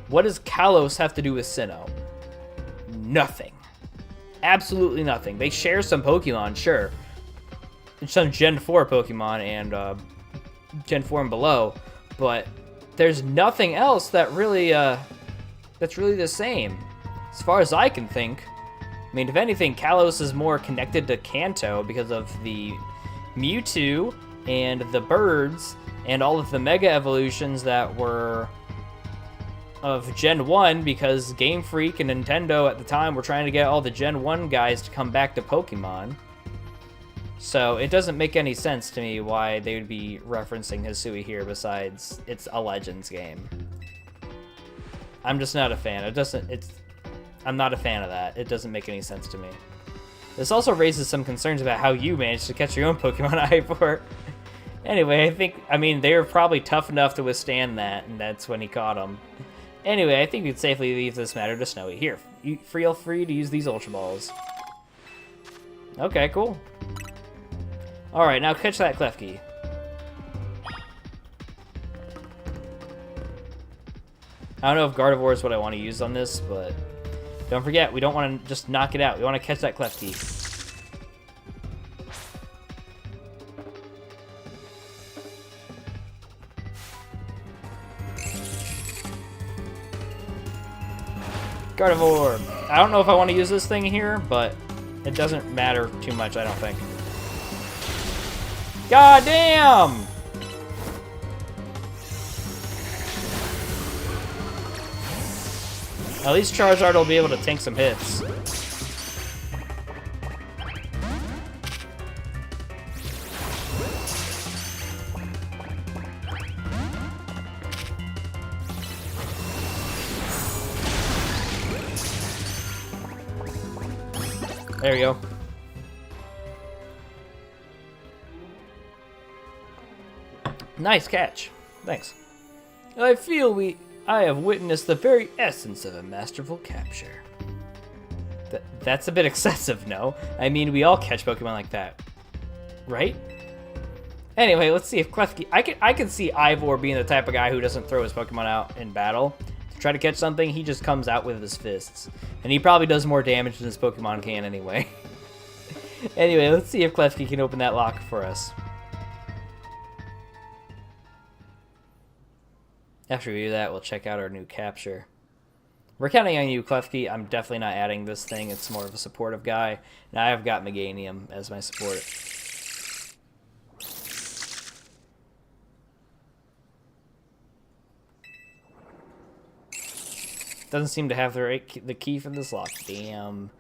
Speaker 1: What does Kalos have to do with Sinnoh? Nothing. Absolutely nothing. They share some Pokemon, sure. Some Gen 4 Pokemon and Gen 4 and below, but there's nothing else that really that's really the same, as far as I can think. I mean, if anything, Kalos is more connected to Kanto because of the Mewtwo and the birds and all of the Mega Evolutions that were of Gen 1, because Game Freak and Nintendo at the time were trying to get all the Gen 1 guys to come back to Pokemon. So it doesn't make any sense to me why they would be referencing Hisui here besides it's a Legends game. I'm just not a fan. I'm not a fan of that. It doesn't make any sense to me. This also raises some concerns about how you managed to catch your own Pokemon Ivor. Anyway, I mean, they were probably tough enough to withstand that, and that's when he caught them. Anyway, I think we could safely leave this matter to Snowy. Here, feel free to use these Ultra Balls. Okay, cool. Alright, now catch that Klefki. I don't know if Gardevoir is what I want to use on this, but don't forget, we don't want to just knock it out. We want to catch that Klefki. Gardevoir! I don't know if I want to use this thing here, but it doesn't matter too much, I don't think. God damn! At least Charizard will be able to tank some hits. There we go. Nice catch. Thanks. I feel I have witnessed the very essence of a masterful capture. That's a bit excessive, no? I mean, we all catch Pokemon like that. Right? Anyway, let's see if Klefki... I can see Ivor being the type of guy who doesn't throw his Pokemon out in battle. To try to catch something, he just comes out with his fists. And he probably does more damage than his Pokemon can anyway. Anyway, let's see if Klefki can open that lock for us. After we do that, we'll check out our new capture. We're counting on you, Klefki. I'm definitely not adding this thing. It's more of a supportive guy. And I've got Meganium as my support. Doesn't seem to have the key for this lock. Damn.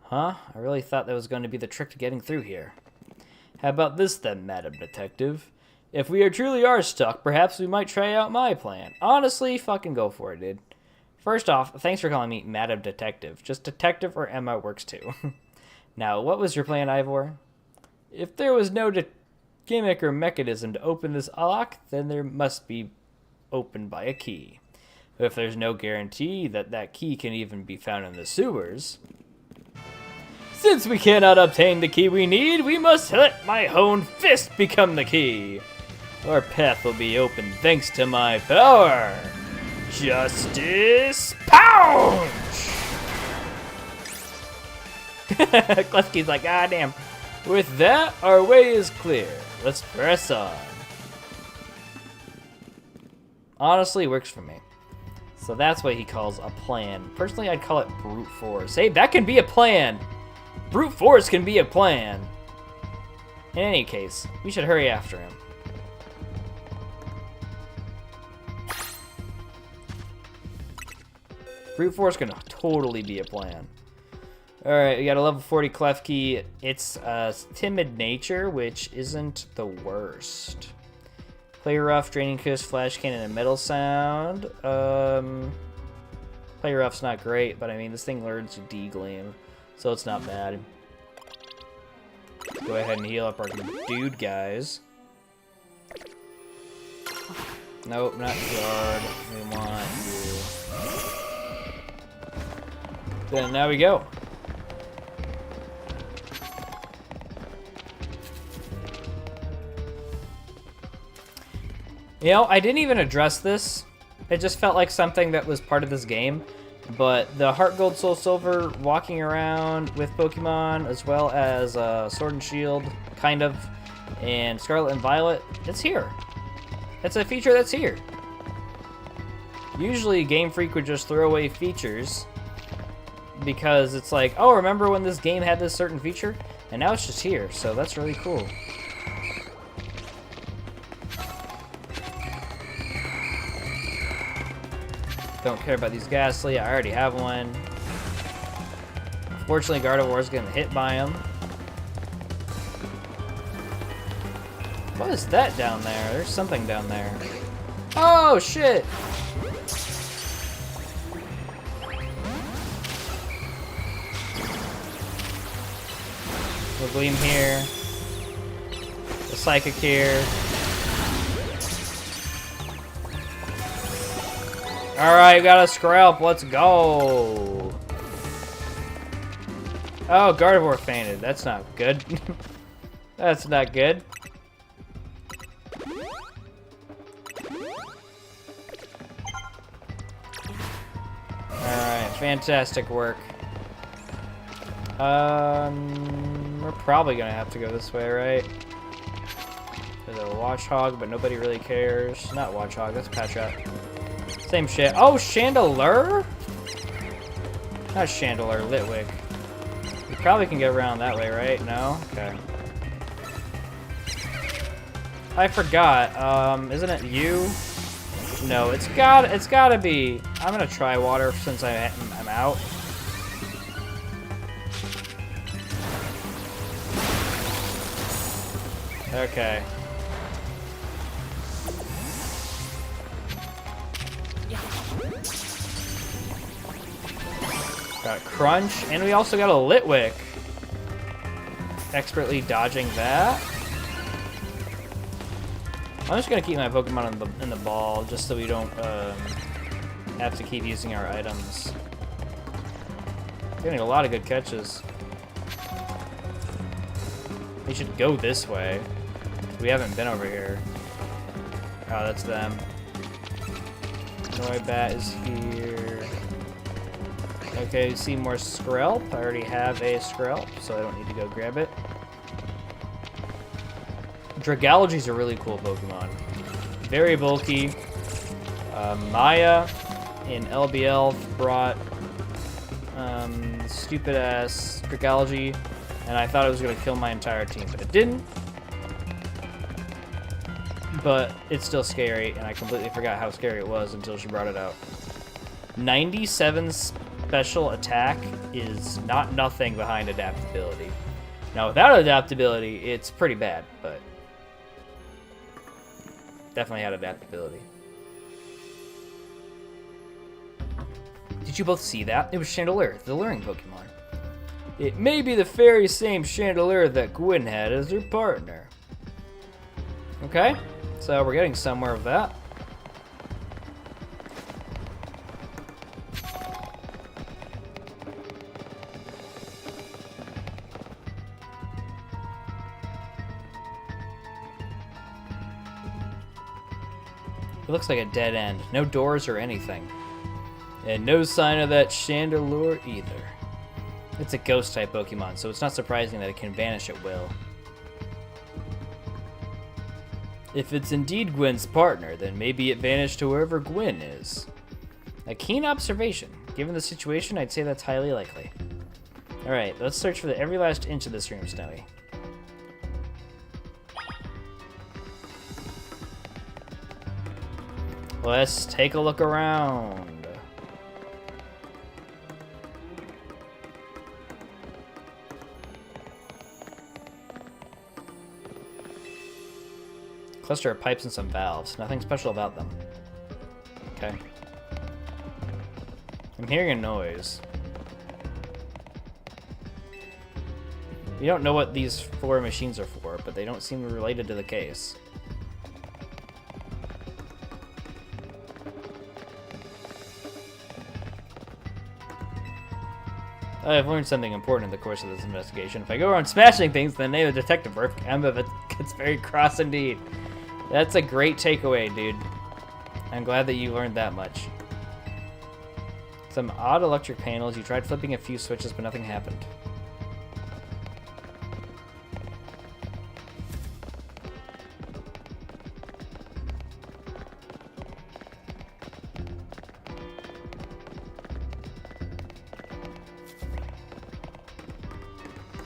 Speaker 1: Huh? I really thought that was going to be the trick to getting through here. How about this then, Madam Detective? If we truly are stuck, perhaps we might try out my plan. Honestly, fucking go for it, dude. First off, thanks for calling me Madam Detective. Just Detective or Emma works too. Now, what was your plan, Ivor? If there was no gimmick or mechanism to open this lock, then there must be opened by a key. But if there's no guarantee that that key can even be found in the sewers... Since we cannot obtain the key we need, we must let my own fist become the key. Our path will be open thanks to my power. Justice Punch! Klefki's like, ah, damn. With that, our way is clear. Let's press on. Honestly, works for me. So that's what he calls a plan. Personally, I'd call it brute force. Hey, that can be a plan. Brute force can be a plan. In any case, we should hurry after him. Brute force can totally be a plan. Alright, we got a level 40 Klefki. It's timid nature, which isn't the worst. Play rough, draining kiss, flash cannon, and metal sound. Play rough's not great, but I mean, this thing learns D-Gleam. So it's not bad. Go ahead and heal up our dude guys. Nope, not guard. We want you. Then now we go. You know, I didn't even address this. It just felt like something that was part of this game. But the Heart Gold Soul Silver walking around with Pokemon, as well as Sword and Shield, kind of, and Scarlet and Violet, it's here. It's a feature that's here. Usually Game Freak would just throw away features because it's like, oh, remember when this game had this certain feature? And now it's just here, so that's really cool. Don't care about these Ghastly. I already have one. Fortunately, Gardevoir is getting hit by him. What is that down there? There's something down there. Oh, shit! The Gleam here. The Psychic here. Alright, we got a Skrelp. Let's go. Oh, Gardevoir fainted. That's not good. That's not good. Alright, fantastic work. We're probably gonna have to go this way, right? There's a Watchog, but nobody really cares. Not Watchog, that's Patrat. Same shit. Oh, Chandelure? Not Chandelure, Litwick. You probably can get around that way, right? No? Okay. I forgot. Isn't it you? No, it's gotta be. I'm gonna try water since I'm out. Okay. Got a Crunch, and we also got a Litwick. Expertly dodging that. I'm just gonna keep my Pokemon in the ball, just so we don't have to keep using our items. Getting a lot of good catches. We should go this way. We haven't been over here. Oh, that's them. Noibat is here. Okay, see more Skrelp. I already have a Skrelp, so I don't need to go grab it. Dragalge's a really cool Pokemon. Very bulky. Maya in LBL brought stupid ass Dragalge, and I thought it was gonna kill my entire team, but it didn't. But it's still scary, and I completely forgot how scary it was until she brought it out. 97 special attack is not nothing behind adaptability. Now, without adaptability, it's pretty bad, but definitely had adaptability. Did you both see that? It was Chandelure, the luring Pokemon. It may be the very same Chandelure that Gwen had as her partner. Okay, so we're getting somewhere with that. It looks like a dead end. No doors or anything. And no sign of that Chandelure either. It's a ghost-type Pokemon, so it's not surprising that it can vanish at will. If it's indeed Gwen's partner, then maybe it vanished to wherever Gwen is. A keen observation. Given the situation, I'd say that's highly likely. Alright, let's search for every last inch of this room, Snowy. Let's take a look around. Cluster of pipes and some valves. Nothing special about them. Okay. I'm hearing a noise. We don't know what these 4 machines are for, but they don't seem related to the case. I've learned something important in the course of this investigation. If I go around smashing things, the name of detective work gets very cross indeed. That's a great takeaway, dude. I'm glad that you learned that much. Some odd electric panels. You tried flipping a few switches, but nothing happened.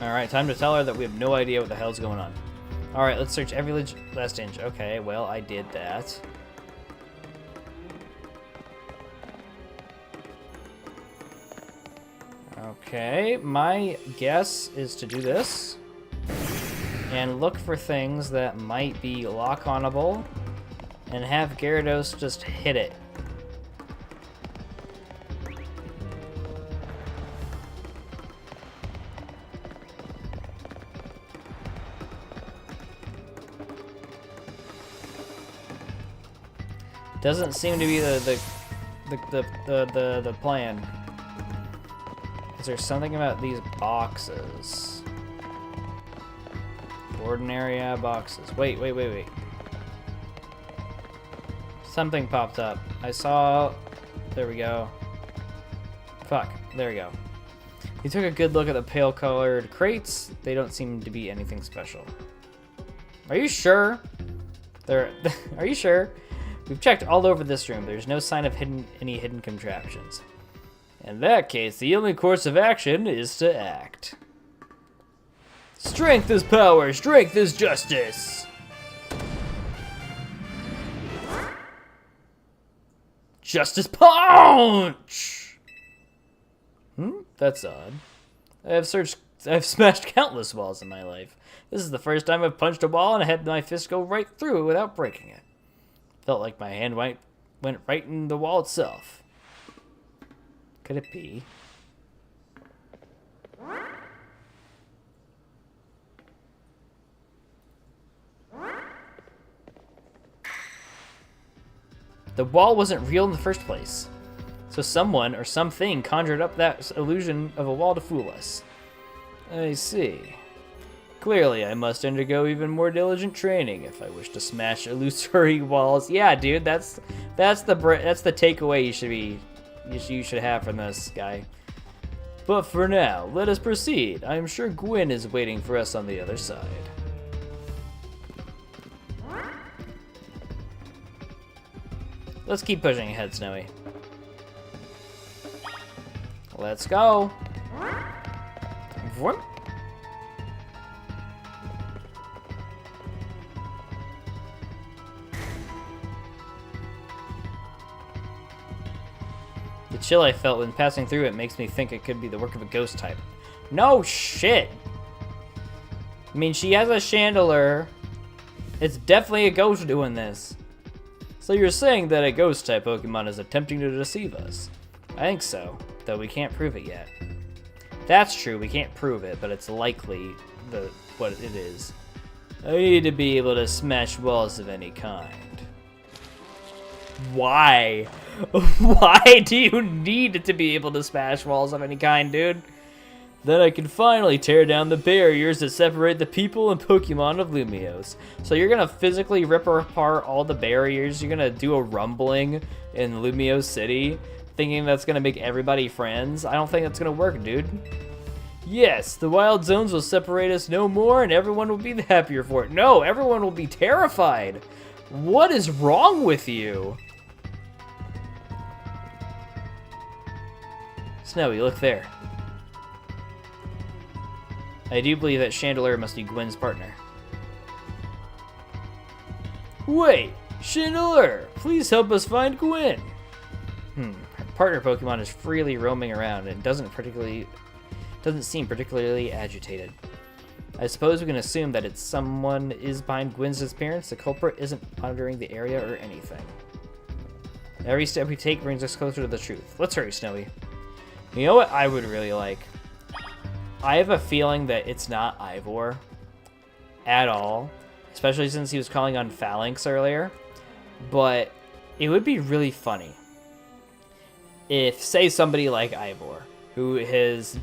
Speaker 1: Alright, time to tell her that we have no idea what the hell's going on. Alright, let's search every last inch. Okay, well, I did that. Okay, my guess is to do this. and look for things that might be lock-onable and have Gyarados just hit it. Doesn't seem to be the plan. Is there something about these boxes? Ordinary boxes. Wait. Something popped up. I saw... There we go. Fuck. There we go. You took a good look at the pale-colored crates. They don't seem to be anything special. Are you sure? Are you sure? We've checked all over this room. There's no sign of any hidden contraptions. In that case, the only course of action is to act. Strength is power. Strength is justice. Justice punch! That's odd. I've smashed countless walls in my life. This is the first time I've punched a wall and I had my fist go right through it without breaking it. Felt like my hand went right in the wall itself. Could it be? The wall wasn't real in the first place. So someone or something conjured up that illusion of a wall to fool us. I see. Clearly, I must undergo even more diligent training if I wish to smash illusory walls. Yeah, dude, that's the takeaway you should have from this guy. But for now, let us proceed. I am sure Gwyn is waiting for us on the other side. Let's keep pushing ahead, Snowy. Let's go. Vroom. The chill I felt when passing through it makes me think it could be the work of a ghost type. No shit! I mean, she has a Chandelure. It's definitely a ghost doing this. So you're saying that a ghost type Pokemon is attempting to deceive us? I think so, though we can't prove it yet. That's true, we can't prove it, but it's likely what it is. I need to be able to smash walls of any kind. Why? Why do you need to be able to smash walls of any kind, dude? Then I can finally tear down the barriers that separate the people and Pokemon of Lumiose. So you're gonna physically rip apart all the barriers? You're gonna do a rumbling in Lumiose City, thinking that's gonna make everybody friends? I don't think that's gonna work, dude. Yes, the wild zones will separate us no more and everyone will be the happier for it. No, everyone will be terrified. What is wrong with you? Snowy, look there. I do believe that Chandelure must be Gwyn's partner. Wait! Chandelure! Please help us find Gwyn! Her partner Pokemon is freely roaming around and doesn't seem particularly agitated. I suppose we can assume that someone is behind Gwyn's disappearance. The culprit isn't monitoring the area or anything. Every step we take brings us closer to the truth. Let's hurry, Snowy. You know what I would really like? I have a feeling that it's not Ivor at all, especially since he was calling on Phalanx earlier, but it would be really funny if, say, somebody like Ivor, who is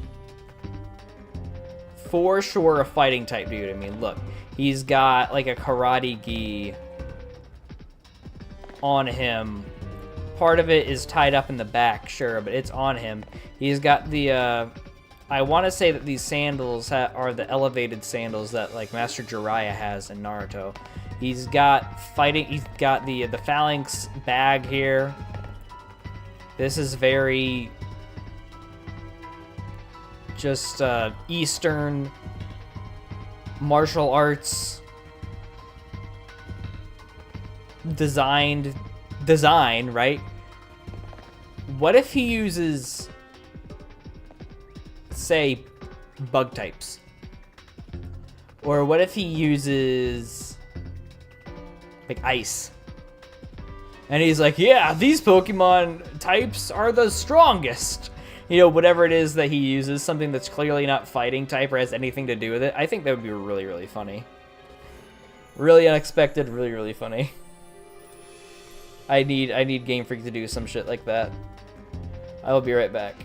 Speaker 1: for sure a fighting type dude. I mean, look, he's got like a karate gi on him. Part of it is tied up in the back, sure, but it's on him. He's got the, I want to say that these sandals are the elevated sandals that like Master Jiraiya has in Naruto. He's got the Phalanx bag here. This is very just Eastern martial arts design, right? What if he uses, say, bug types? Or what if he uses like ice? And he's like, yeah, these Pokemon types are the strongest. You know, whatever it is that he uses, something that's clearly not fighting type or has anything to do with it. I think that would be really, really funny. Really unexpected, really, really funny. I need Game Freak to do some shit like that. I will be right back.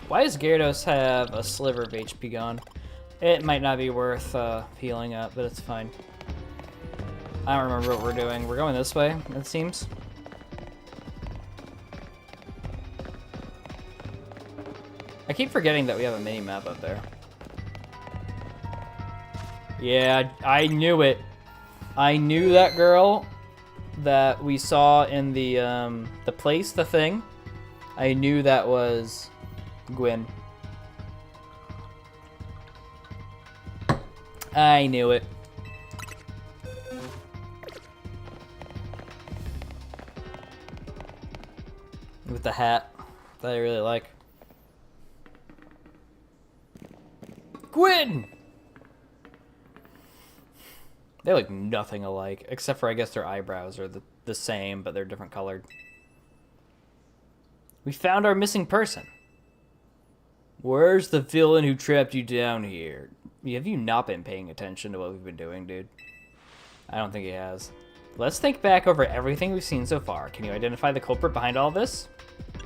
Speaker 1: Why does Gyarados have a sliver of HP gone? It might not be worth healing up, but it's fine. I don't remember what we're doing. We're going this way, it seems. I keep forgetting that we have a mini-map up there. Yeah, I knew it. I knew that girl that we saw in the place, the thing. I knew that was Gwen. I knew it. With the hat that I really like. Gwen! They look nothing alike, except for I guess their eyebrows are the same, but they're different colored. We found our missing person. Where's the villain who trapped you down here? Have you not been paying attention to what we've been doing, dude? I don't think he has. Let's think back over everything we've seen so far. Can you identify the culprit behind all this?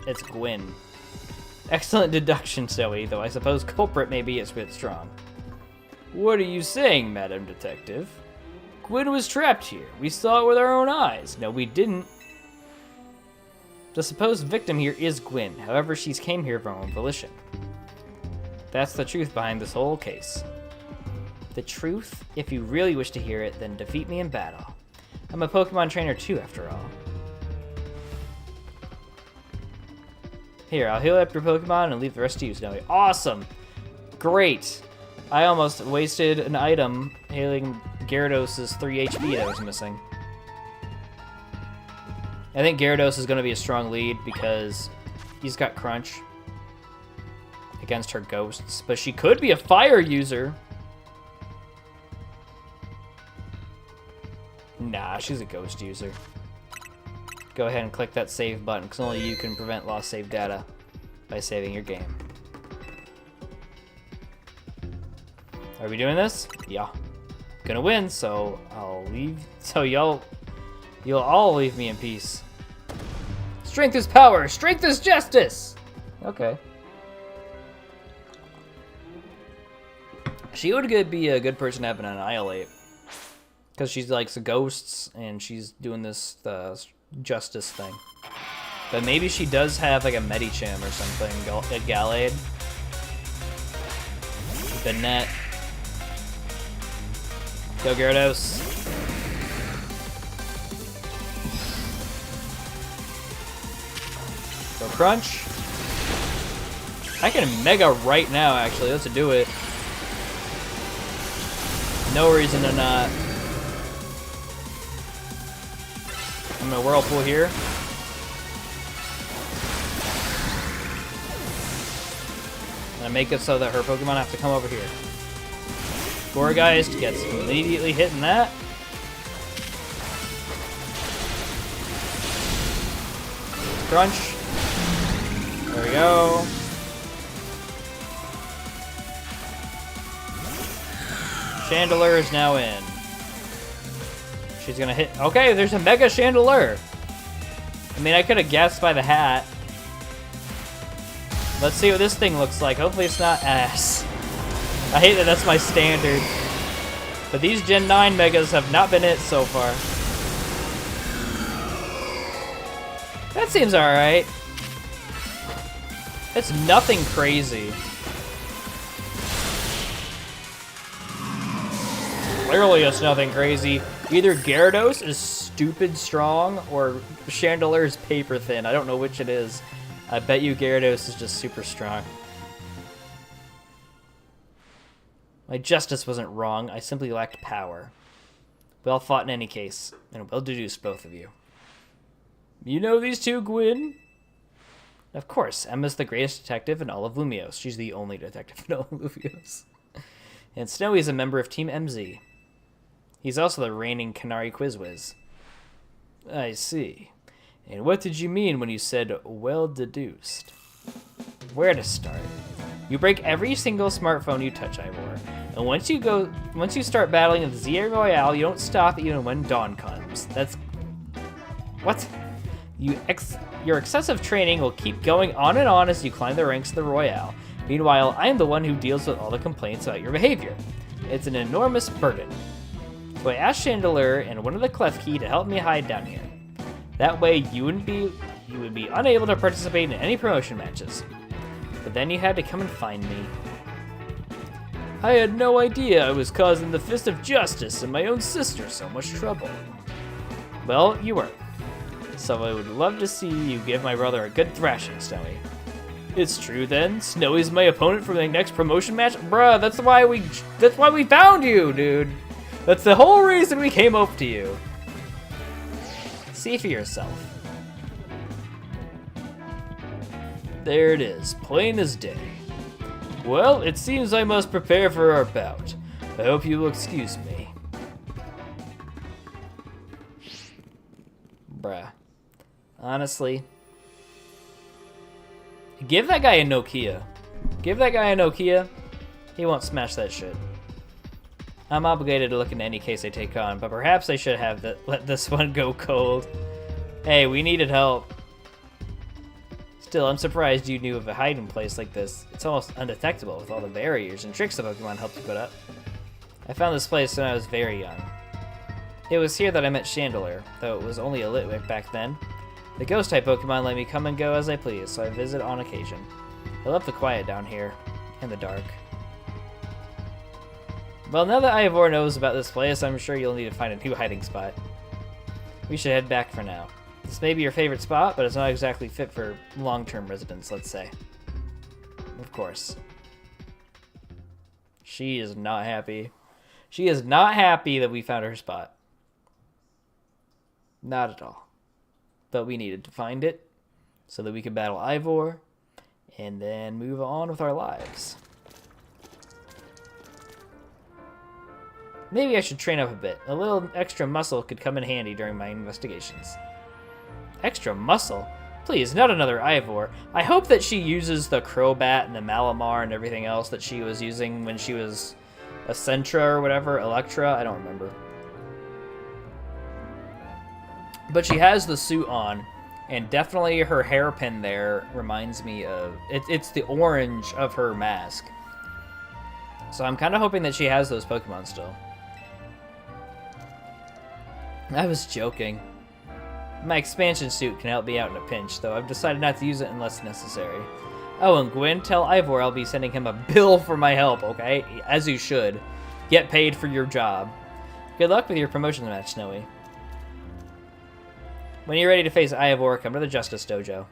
Speaker 1: It's Gwen. Excellent deduction, Zoe, though I suppose culprit may be a bit strong. What are you saying, Madam Detective? Gwen was trapped here. We saw it with our own eyes. No, we didn't. The supposed victim here is Gwen. However, she's came here of her own volition. That's the truth behind this whole case. The truth? If you really wish to hear it, then defeat me in battle. I'm a Pokemon trainer too, after all. Here, I'll heal up your Pokemon and leave the rest to you, Snowy. Awesome! Great! I almost wasted an item healing Gyarados' 3 HP that was missing. I think Gyarados is going to be a strong lead because he's got Crunch against her ghosts, but she could be a fire user. Nah, she's a ghost user. Go ahead and click that save button, because only you can prevent lost save data. by saving your game. Are we doing this? Yeah. Gonna win, so I'll leave. So you'll all leave me in peace. Strength is power. Strength is justice. Okay. She would be a good person to have an annihilate, because she likes ghosts and she's doing this justice thing. But maybe she does have like a Medicham or something, a Gallade. Banette. Go Gyarados. Go Crunch. I can Mega right now, actually. Let's do it. No reason to not. I'm gonna Whirlpool here. And make it so that her Pokemon have to come over here. Gourgeist gets immediately hit in that. Crunch. There we go. Chandelure is now in. She's gonna hit. Okay, there's a Mega Chandelure. I mean, I could have guessed by the hat. Let's see what this thing looks like. Hopefully it's not ass. I hate that that's my standard. But these Gen 9 Megas have not been it so far. That seems alright. It's nothing crazy. Clearly it's nothing crazy. Either Gyarados is stupid strong or Chandelure is paper thin. I don't know which it is. I bet you Gyarados is just super strong. My justice wasn't wrong. I simply lacked power. Well fought in any case, and well deduced both of you. You know these two, Gwyn? Of course, Emma's the greatest detective in all of Lumiose. She's the only detective in all of Lumiose. And Snowy's a member of Team MZ. He's also the reigning Canary Quizwiz. I see. And what did you mean when you said well deduced? Where to start? You break every single smartphone you touch, Ivor. And once you start battling with ZA Royale, you don't stop even when dawn comes. That's... What? Your excessive training will keep going on and on as you climb the ranks of the Royale. Meanwhile, I am the one who deals with all the complaints about your behavior. It's an enormous burden. So I asked Chandelure and one of the Klefki to help me hide down here. That way, you would be unable to participate in any promotion matches. But then you had to come and find me. I had no idea I was causing the Fist of Justice and my own sister so much trouble. Well, you were. So I would love to see you give my brother a good thrashing, Snowy. It's true then? Snowy's my opponent for the next promotion match? Bruh, that's why we found you, dude. That's the whole reason we came up to you. See for yourself. There it is, plain as day. Well, it seems I must prepare for our bout. I hope you will excuse me. Bruh. Honestly. Give that guy a Nokia. Give that guy a Nokia. He won't smash that shit. I'm obligated to look into any case I take on, but perhaps I should have let this one go cold. Hey, we needed help. Still, I'm surprised you knew of a hiding place like this. It's almost undetectable with all the barriers and tricks the Pokemon helped you put up. I found this place when I was very young. It was here that I met Chandelure, though it was only a Litwick back then. The Ghost-type Pokemon let me come and go as I please, so I visit on occasion. I love the quiet down here, and the dark. Well, now that Ivor knows about this place, I'm sure you'll need to find a new hiding spot. We should head back for now. This may be your favorite spot, but it's not exactly fit for long-term residents, let's say. Of course. She is not happy. She is not happy that we found her spot. Not at all. But we needed to find it so that we could battle Ivor and then move on with our lives. Maybe I should train up a bit. A little extra muscle could come in handy during my investigations. Extra muscle? Please, not another Ivor. I hope that she uses the Crobat and the Malamar and everything else that she was using when she was a Sentra or whatever. Electra? I don't remember. But she has the suit on, and definitely her hairpin there reminds me of... It's the orange of her mask. So I'm kind of hoping that she has those Pokemon still. I was joking. My expansion suit can help me out in a pinch, though I've decided not to use it unless necessary. Oh, and Gwen, tell Ivor I'll be sending him a bill for my help, okay? As you should. Get paid for your job. Good luck with your promotion match, Snowy. When you're ready to face Ivor, come to the Justice Dojo.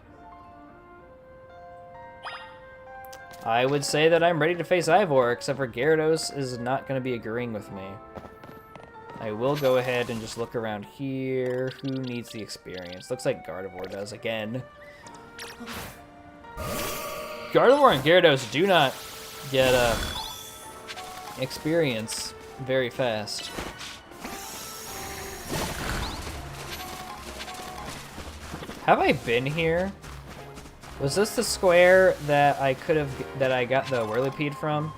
Speaker 1: I would say that I'm ready to face Ivor, except for Gyarados is not going to be agreeing with me. I will go ahead and just look around here. Who needs the experience? Looks like Gardevoir does again. Gardevoir and Gyarados do not get experience very fast. Have I been here? Was this the square that I got the Whirlipede from?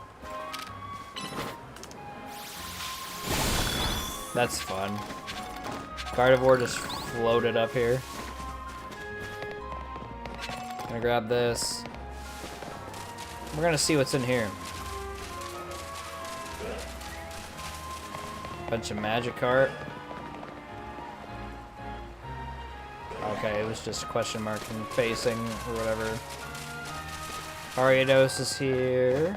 Speaker 1: That's fun. Gardevoir just floated up here. Gonna grab this. We're gonna see what's in here. Bunch of Magikarp. Okay, it was just question mark and facing or whatever. Ariados is here.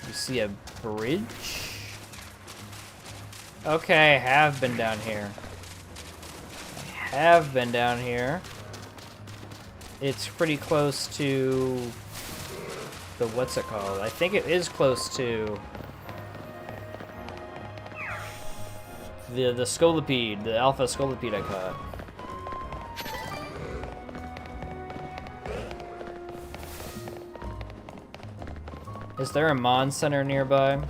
Speaker 1: You see a bridge? Okay, I have been down here. It's pretty close to the, what's it called? I think it is close to the Scolipede, the Alpha Scolipede I caught. Is there a Mon Center nearby?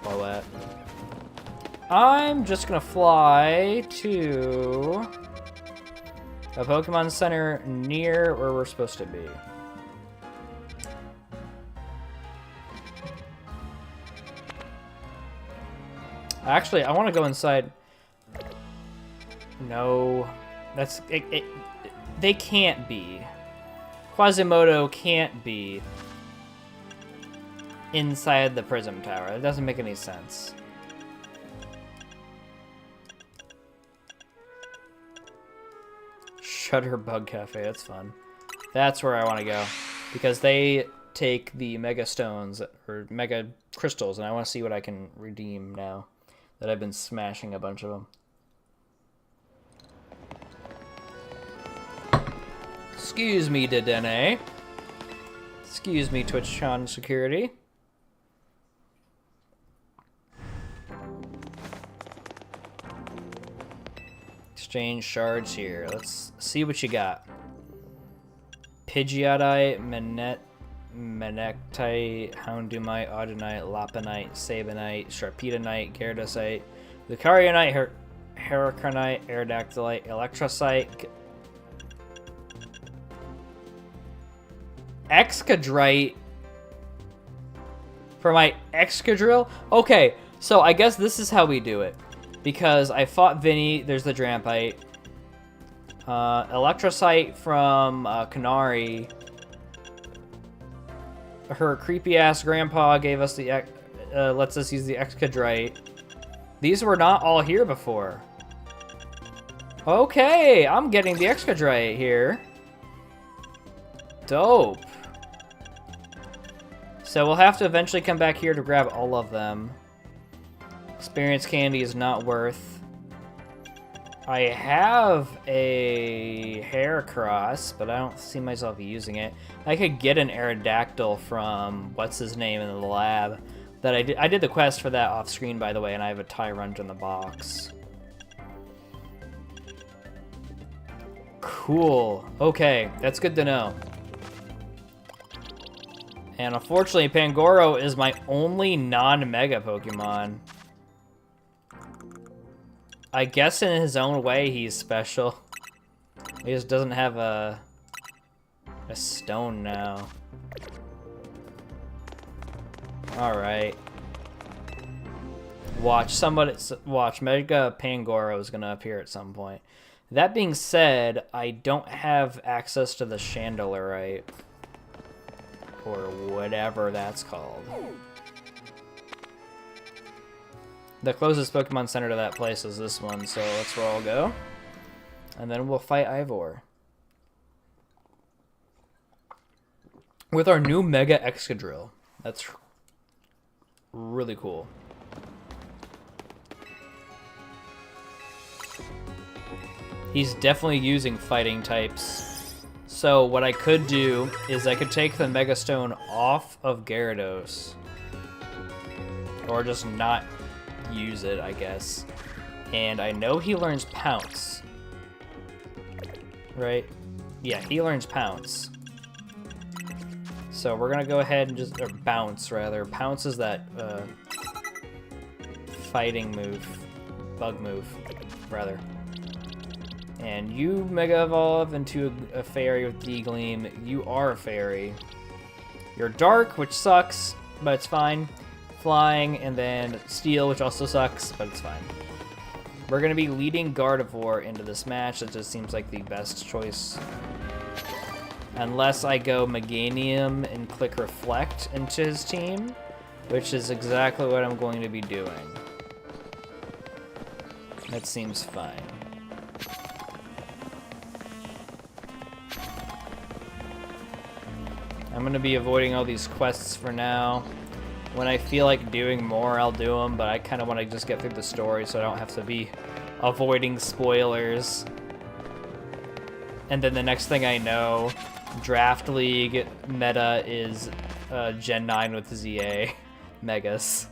Speaker 1: Floette. I'm just gonna fly to a Pokemon Center near where we're supposed to be. Actually, I want to go inside. No, that's they can't be. Quasimodo can't be inside the Prism Tower. It doesn't make any sense. Shutterbug Cafe, that's fun. That's where I want to go because they take the Mega Stones or Mega Crystals, and I want to see what I can redeem now that I've been smashing a bunch of them. Excuse me, Dedenne. Excuse me, TwitchCon security. Exchange shards here. Let's see what you got. Pidgeotite, Manectite, Houndumite, Audinite, Lopunite, Sabanite, Sharpedomite, Gyarados, Lucarionite, Hurricanite, Aerodactylite, Electrocyte, Excadrill for my Excadrill? Okay, so I guess this is how we do it. Because I fought Vinny, there's the Drampite. Electrocyte from Canary. Her creepy-ass grandpa gave us the... lets us use the Excadrill. These were not all here before. Okay, I'm getting the Excadrill here. Dope. So we'll have to eventually come back here to grab all of them. Experience candy is not worth. I have a Heracross, but I don't see myself using it. I could get an Aerodactyl from what's his name in the lab. That I did the quest for that off screen, by the way, and I have a Tyrant in the box. Cool. Okay, that's good to know. And unfortunately, Pangoro is my only non-Mega Pokemon. I guess in his own way, he's special. He just doesn't have a stone now. Alright. Watch, Mega Pangoro is gonna appear at some point. That being said, I don't have access to the Chandelerite. Or whatever that's called. The closest Pokemon Center to that place is this one, so that's where I'll go. And then we'll fight Ivor. With our new Mega Excadrill. That's really cool. He's definitely using fighting types. So what I could do is I could take the Mega Stone off of Gyarados. Or just not use it, I guess. And I know he learns Pounce. Right? Yeah, he learns Pounce. So we're gonna go ahead and just, or Bounce rather. Pounce is that fighting move. Bug move, rather. And you Mega Evolve into a Fairy with D-Gleam. You are a Fairy. You're Dark, which sucks, but it's fine. Flying, and then Steel, which also sucks, but it's fine. We're going to be leading Gardevoir into this match. That just seems like the best choice. Unless I go Meganium and click Reflect into his team, which is exactly what I'm going to be doing. That seems fine. I'm going to be avoiding all these quests for now. When I feel like doing more, I'll do them, but I kind of want to just get through the story so I don't have to be avoiding spoilers. And then the next thing I know, Draft League meta is Gen 9 with ZA Megas.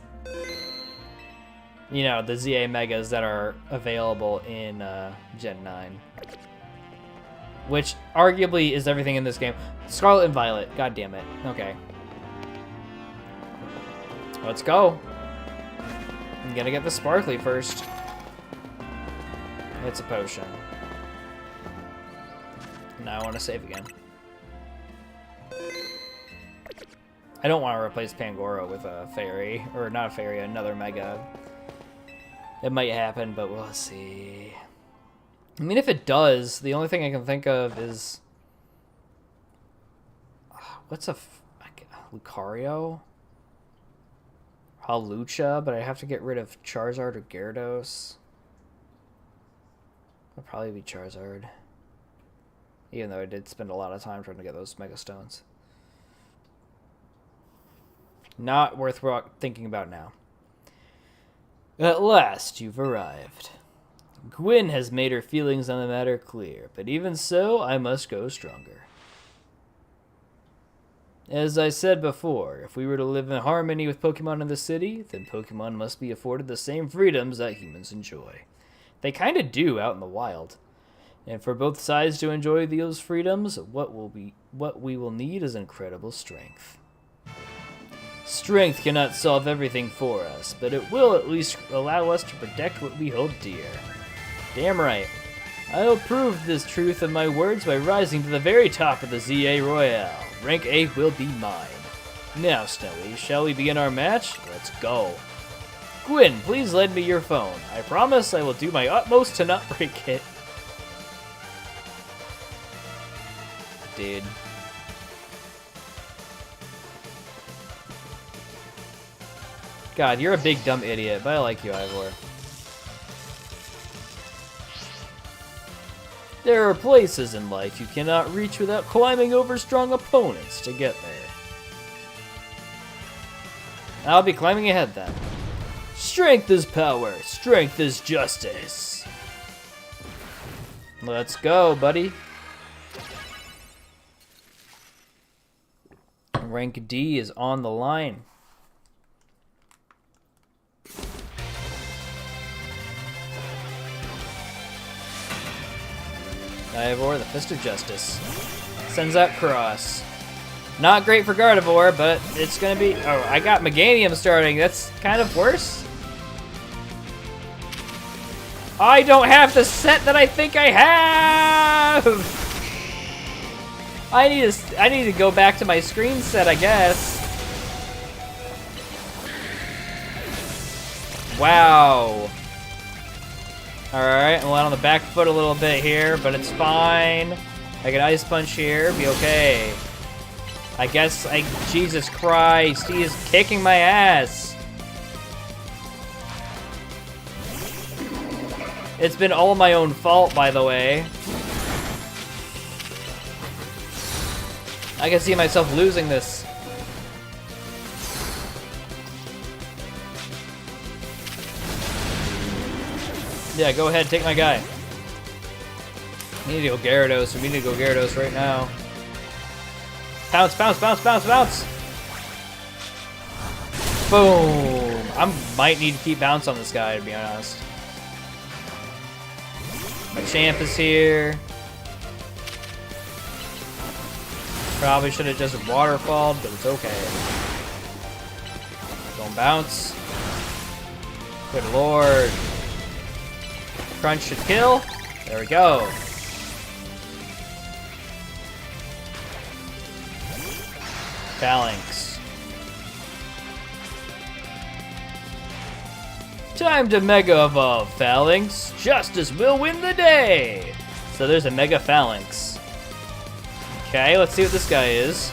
Speaker 1: You know, the ZA Megas that are available in Gen 9. Which arguably is everything in this game. Scarlet and Violet, god damn it. Okay. Let's go. I'm gonna get the Sparkly first. It's a potion. Now I want to save again. I don't want to replace Pangoro with a Fairy. Or not a Fairy, another Mega. It might happen, but we'll see. I mean, if it does, the only thing I can think of is... What's a... Lucario? Hawlucha, but I have to get rid of Charizard or Gyarados. It'll probably be Charizard. Even though I did spend a lot of time trying to get those Mega Stones. Not worth thinking about now. At last, you've arrived. Gwyn has made her feelings on the matter clear, but even so, I must go stronger. As I said before, if we were to live in harmony with Pokemon in the city, then Pokemon must be afforded the same freedoms that humans enjoy. They kind of do out in the wild. And for both sides to enjoy those freedoms, what we will need is incredible strength. Strength cannot solve everything for us, but it will at least allow us to protect what we hold dear. Damn right. I'll prove this truth of my words by rising to the very top of the ZA Royale. Rank A will be mine. Now, Snowy, shall we begin our match? Let's go. Gwyn, please lend me your phone. I promise I will do my utmost to not break it. Dude. God, you're a big dumb idiot, but I like you, Ivor. There are places in life you cannot reach without climbing over strong opponents to get there. I'll be climbing ahead then. Strength is power. Strength is justice. Let's go, buddy. Rank D is on the line. Ivor, the Fist of Justice. Sends out Cross. Not great for Gardevoir, but it's gonna be... Oh, I got Meganium starting. That's kind of worse. I don't have the set that I think I have! I need to go back to my screen set, I guess. Wow. Alright, I'm on the back foot a little bit here, but it's fine. I can Ice Punch here, be okay. I guess Jesus Christ, he is kicking my ass. It's been all my own fault, by the way. I can see myself losing this. Yeah, go ahead, take my guy. We need to go Gyarados. We need to go Gyarados right now. Bounce, bounce, bounce, bounce, bounce! Boom! I might need to keep bounce on this guy, to be honest. My champ is here. Probably should have just waterfalled, but it's okay. Don't bounce. Good lord. Crunch should kill. There we go. Phalanx. Time to Mega Evolve, Phalanx. Justice will win the day. So there's a Mega Phalanx. Okay, let's see what this guy is.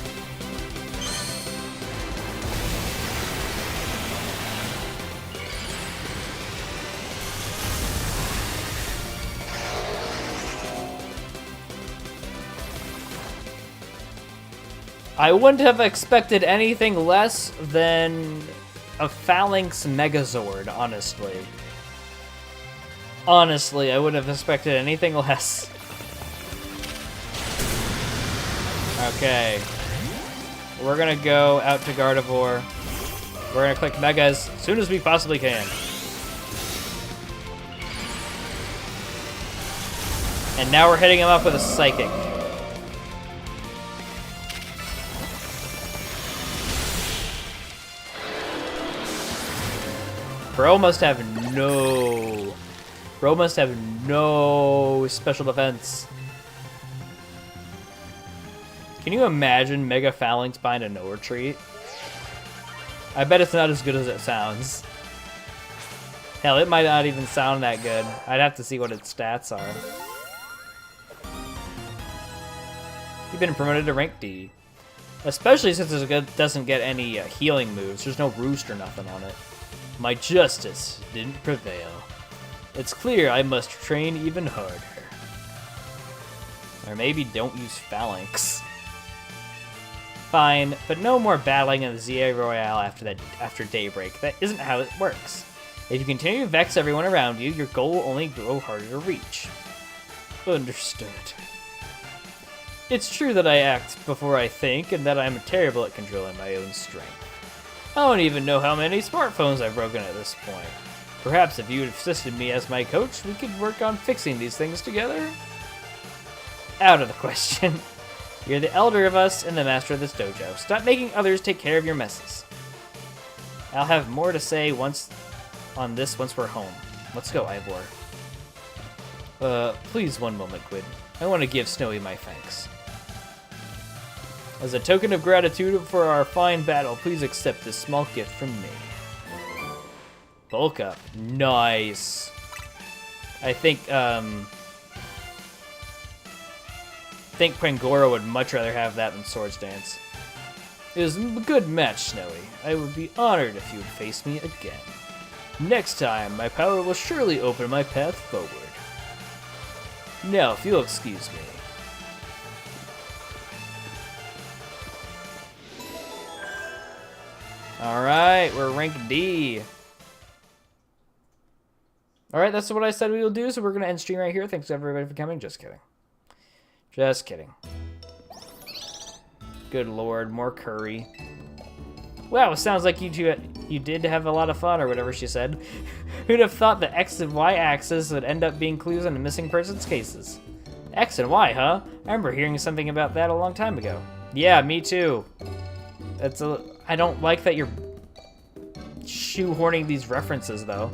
Speaker 1: I wouldn't have expected anything less than a Phalanx Megazord, honestly. Honestly, I wouldn't have expected anything less. Okay. We're gonna go out to Gardevoir. We're gonna click Mega as soon as we possibly can. And now we're hitting him up with a Psychic. Bro must have no special defense. Can you imagine Mega Phalanx behind a no retreat? I bet it's not as good as it sounds. Hell, it might not even sound that good. I'd have to see what its stats are. You've been promoted to rank D. Especially since it doesn't get any healing moves. There's no roost or nothing on it. My justice didn't prevail. It's clear I must train even harder. Or maybe don't use Phalanx. Fine, but no more battling in the ZA Royale after daybreak. That isn't how it works. If you continue to vex everyone around you, your goal will only grow harder to reach. Understood. It's true that I act before I think, and that I'm terrible at controlling my own strength. I don't even know how many smartphones I've broken at this point. Perhaps if you had assisted me as my coach, we could work on fixing these things together? Out of the question. You're the elder of us and the master of this dojo. Stop making others take care of your messes. I'll have more to say once we're home. Let's go, Ivor. Please one moment, Quid. I want to give Snowy my thanks. As a token of gratitude for our fine battle, please accept this small gift from me. Bulk up. Nice. I think Pangoro would much rather have that than Swords Dance. It was a good match, Snowy. I would be honored if you would face me again. Next time, my power will surely open my path forward. Now, if you'll excuse me. Alright, we're rank D. Alright, that's what I said we will do, so we're going to end stream right here. Thanks everybody for coming. Just kidding. Just kidding. Good lord, more curry. Wow, it sounds like you did have a lot of fun, or whatever she said. Who'd have thought the X and Y axis would end up being clues on the missing persons cases? X and Y, huh? I remember hearing something about that a long time ago. Yeah, me too. I don't like that you're shoehorning these references, though.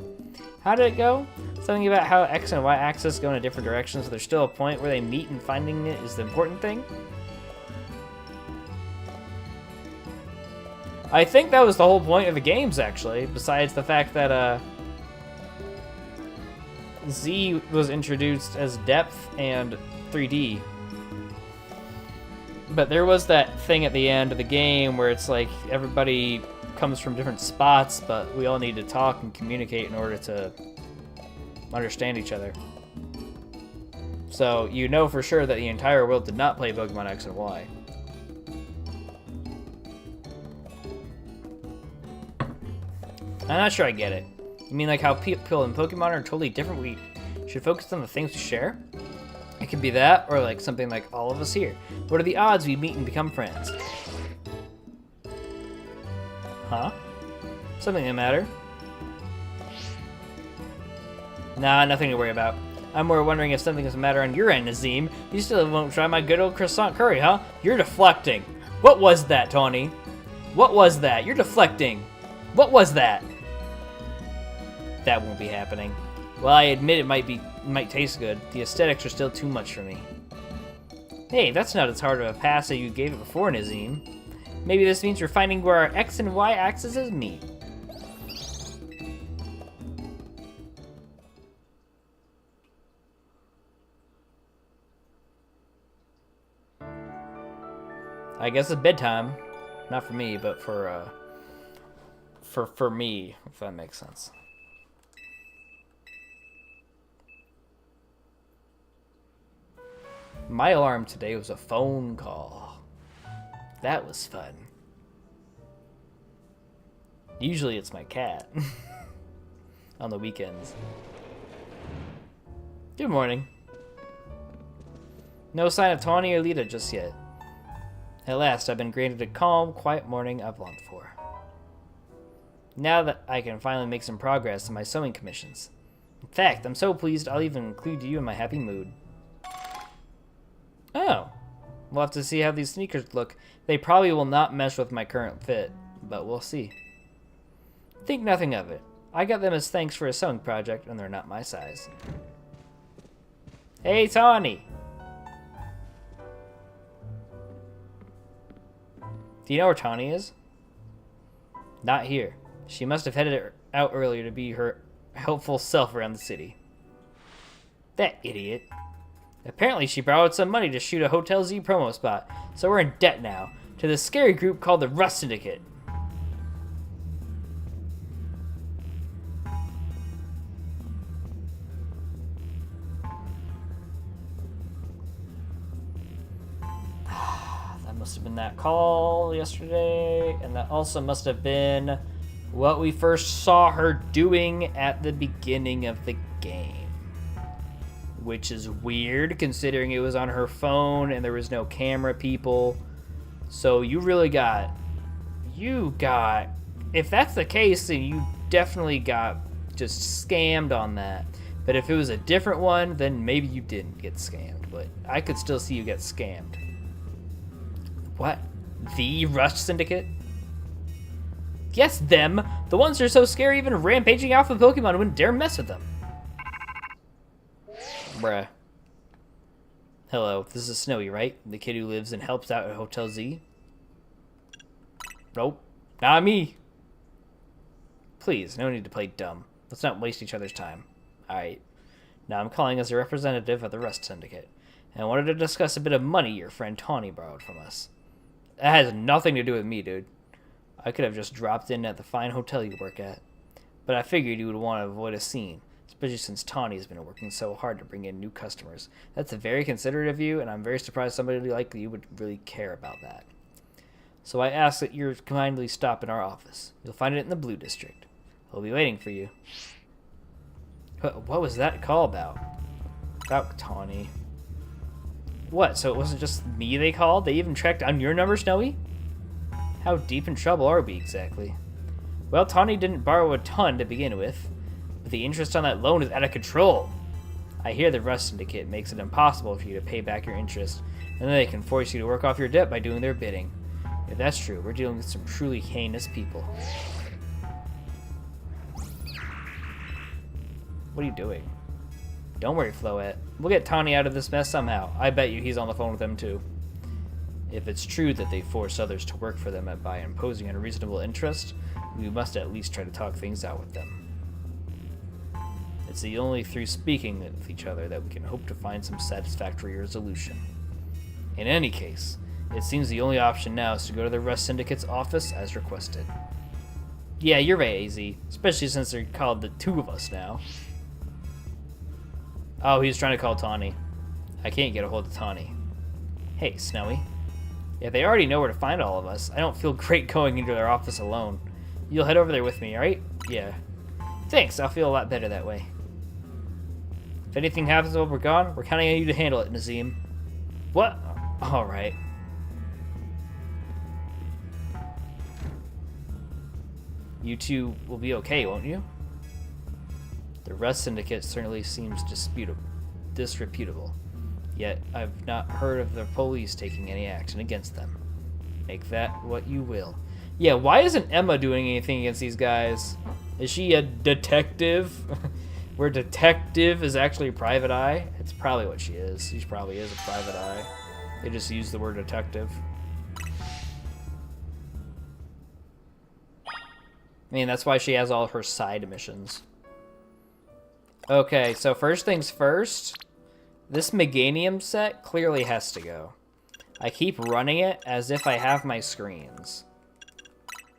Speaker 1: How did it go? Something about how X and Y axis go in different directions, so there's still a point where they meet and finding it is the important thing? I think that was the whole point of the games, actually, besides the fact that, Z was introduced as depth and 3D. But there was that thing at the end of the game where it's like everybody comes from different spots, but we all need to talk and communicate in order to understand each other. So you know for sure that the entire world did not play Pokemon X and Y. I'm not sure I get it. You mean like how people in Pokemon are totally different? We should focus on the things we share? It could be that, or like something like all of us here. What are the odds we meet and become friends? Huh? Something that matter? Nah, nothing to worry about. I'm more wondering if something doesn't matter on your end, Nazim. You still won't try my good old croissant curry, huh? You're deflecting. What was that, Tawny? What was that? You're deflecting. What was that? That won't be happening. Well, I admit it might taste good. The aesthetics are still too much for me. Hey, that's not as hard of a pass as you gave it before, Nazim. Maybe this means we're finding where our X and Y axes meet. I guess it's bedtime. Not for me, but for me, if that makes sense. My alarm today was a phone call. That was fun. Usually it's my cat. On the weekends. Good morning. No sign of Tawny or Lita just yet. At last, I've been granted a calm, quiet morning I've longed for. Now that I can finally make some progress in my sewing commissions. In fact, I'm so pleased I'll even include you in my happy mood. Oh. We'll have to see how these sneakers look. They probably will not mesh with my current fit, but we'll see. Think nothing of it. I got them as thanks for a sewing project, and they're not my size. Hey, Tawny! Do you know where Tawny is? Not here. She must have headed out earlier to be her helpful self around the city. That idiot. Apparently she borrowed some money to shoot a Hotel Z promo spot, so we're in debt now, to this scary group called the Rust Syndicate. That must have been that call yesterday, and that also must have been what we first saw her doing at the beginning of the game. Which is weird, considering it was on her phone and there was no camera people. So you got, if that's the case, then you definitely got just scammed on that. But if it was a different one, then maybe you didn't get scammed. But I could still see you get scammed. What? The Rust Syndicate? Yes, them. The ones who are so scary even rampaging alpha Pokemon wouldn't dare mess with them. Bruh. Hello, this is Snowy, right? The kid who lives and helps out at Hotel Z? Nope. Not me. Please, no need to play dumb. Let's not waste each other's time. Alright. Now I'm calling as a representative of the Rust Syndicate, and I wanted to discuss a bit of money your friend Tawny borrowed from us. That has nothing to do with me, dude. I could have just dropped in at the fine hotel you work at, but I figured you would want to avoid a scene. Especially since Tawny has been working so hard to bring in new customers. That's very considerate of you, and I'm very surprised somebody like you would really care about that. So I ask that you kindly stop in our office. You'll find it in the Blue District. I'll be waiting for you. What was that call about? About Tawny. What, so it wasn't just me they called? They even tracked down your number, Snowy? How deep in trouble are we exactly? Well, Tawny didn't borrow a ton to begin with. But the interest on that loan is out of control. I hear the Rust Syndicate makes it impossible for you to pay back your interest, and then they can force you to work off your debt by doing their bidding. If that's true, we're dealing with some truly heinous people. What are you doing? Don't worry, Floette. We'll get Tawny out of this mess somehow. I bet you he's on the phone with them too. If it's true that they force others to work for them by imposing unreasonable interest, we must at least try to talk things out with them. It's the only through speaking with each other that we can hope to find some satisfactory resolution. In any case, it seems the only option now is to go to the Rust Syndicate's office as requested. Yeah, you're right, AZ. Especially since they're called the two of us now. Oh, he's trying to call Tawny. I can't get a hold of Tawny. Hey, Snowy. If they already know where to find all of us, I don't feel great going into their office alone. You'll head over there with me, alright? Yeah. Thanks, I'll feel a lot better that way. If anything happens while we're gone, we're counting on you to handle it, Nazim. What? Alright. You two will be okay, won't you? The Rust Syndicate certainly seems disreputable. Yet, I've not heard of the police taking any action against them. Make that what you will. Yeah, why isn't Emma doing anything against these guys? Is she a detective? Where detective is actually Private Eye? It's probably what she is. She probably is a Private Eye. They just use the word detective. I mean, that's why she has all of her side missions. Okay, so first things first. This Meganium set clearly has to go. I keep running it as if I have my screens.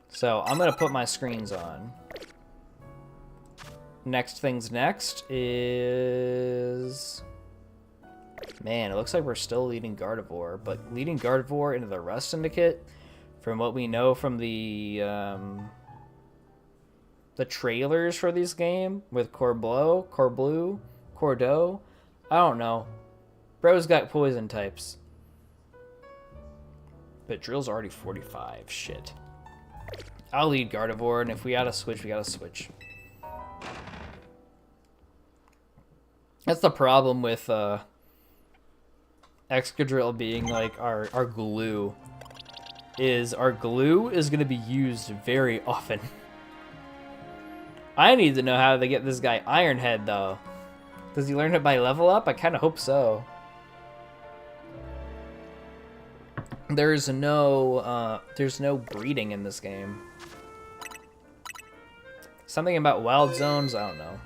Speaker 1: So I'm going to put my screens on. Next things next is... Man, it looks like we're still leading Gardevoir, but leading Gardevoir into the Rust Syndicate, from what we know from the trailers for this game, with Corbleu, I don't know. Bro's got poison types. But Drill's already 45. Shit. I'll lead Gardevoir, and if we gotta switch, we gotta switch. That's the problem with Excadrill being like our glue. Our glue is gonna be used very often. I need to know how they get this guy Ironhead though. Does he learn it by level up? I kind of hope so. There's no breeding in this game. Something about wild zones, I don't know.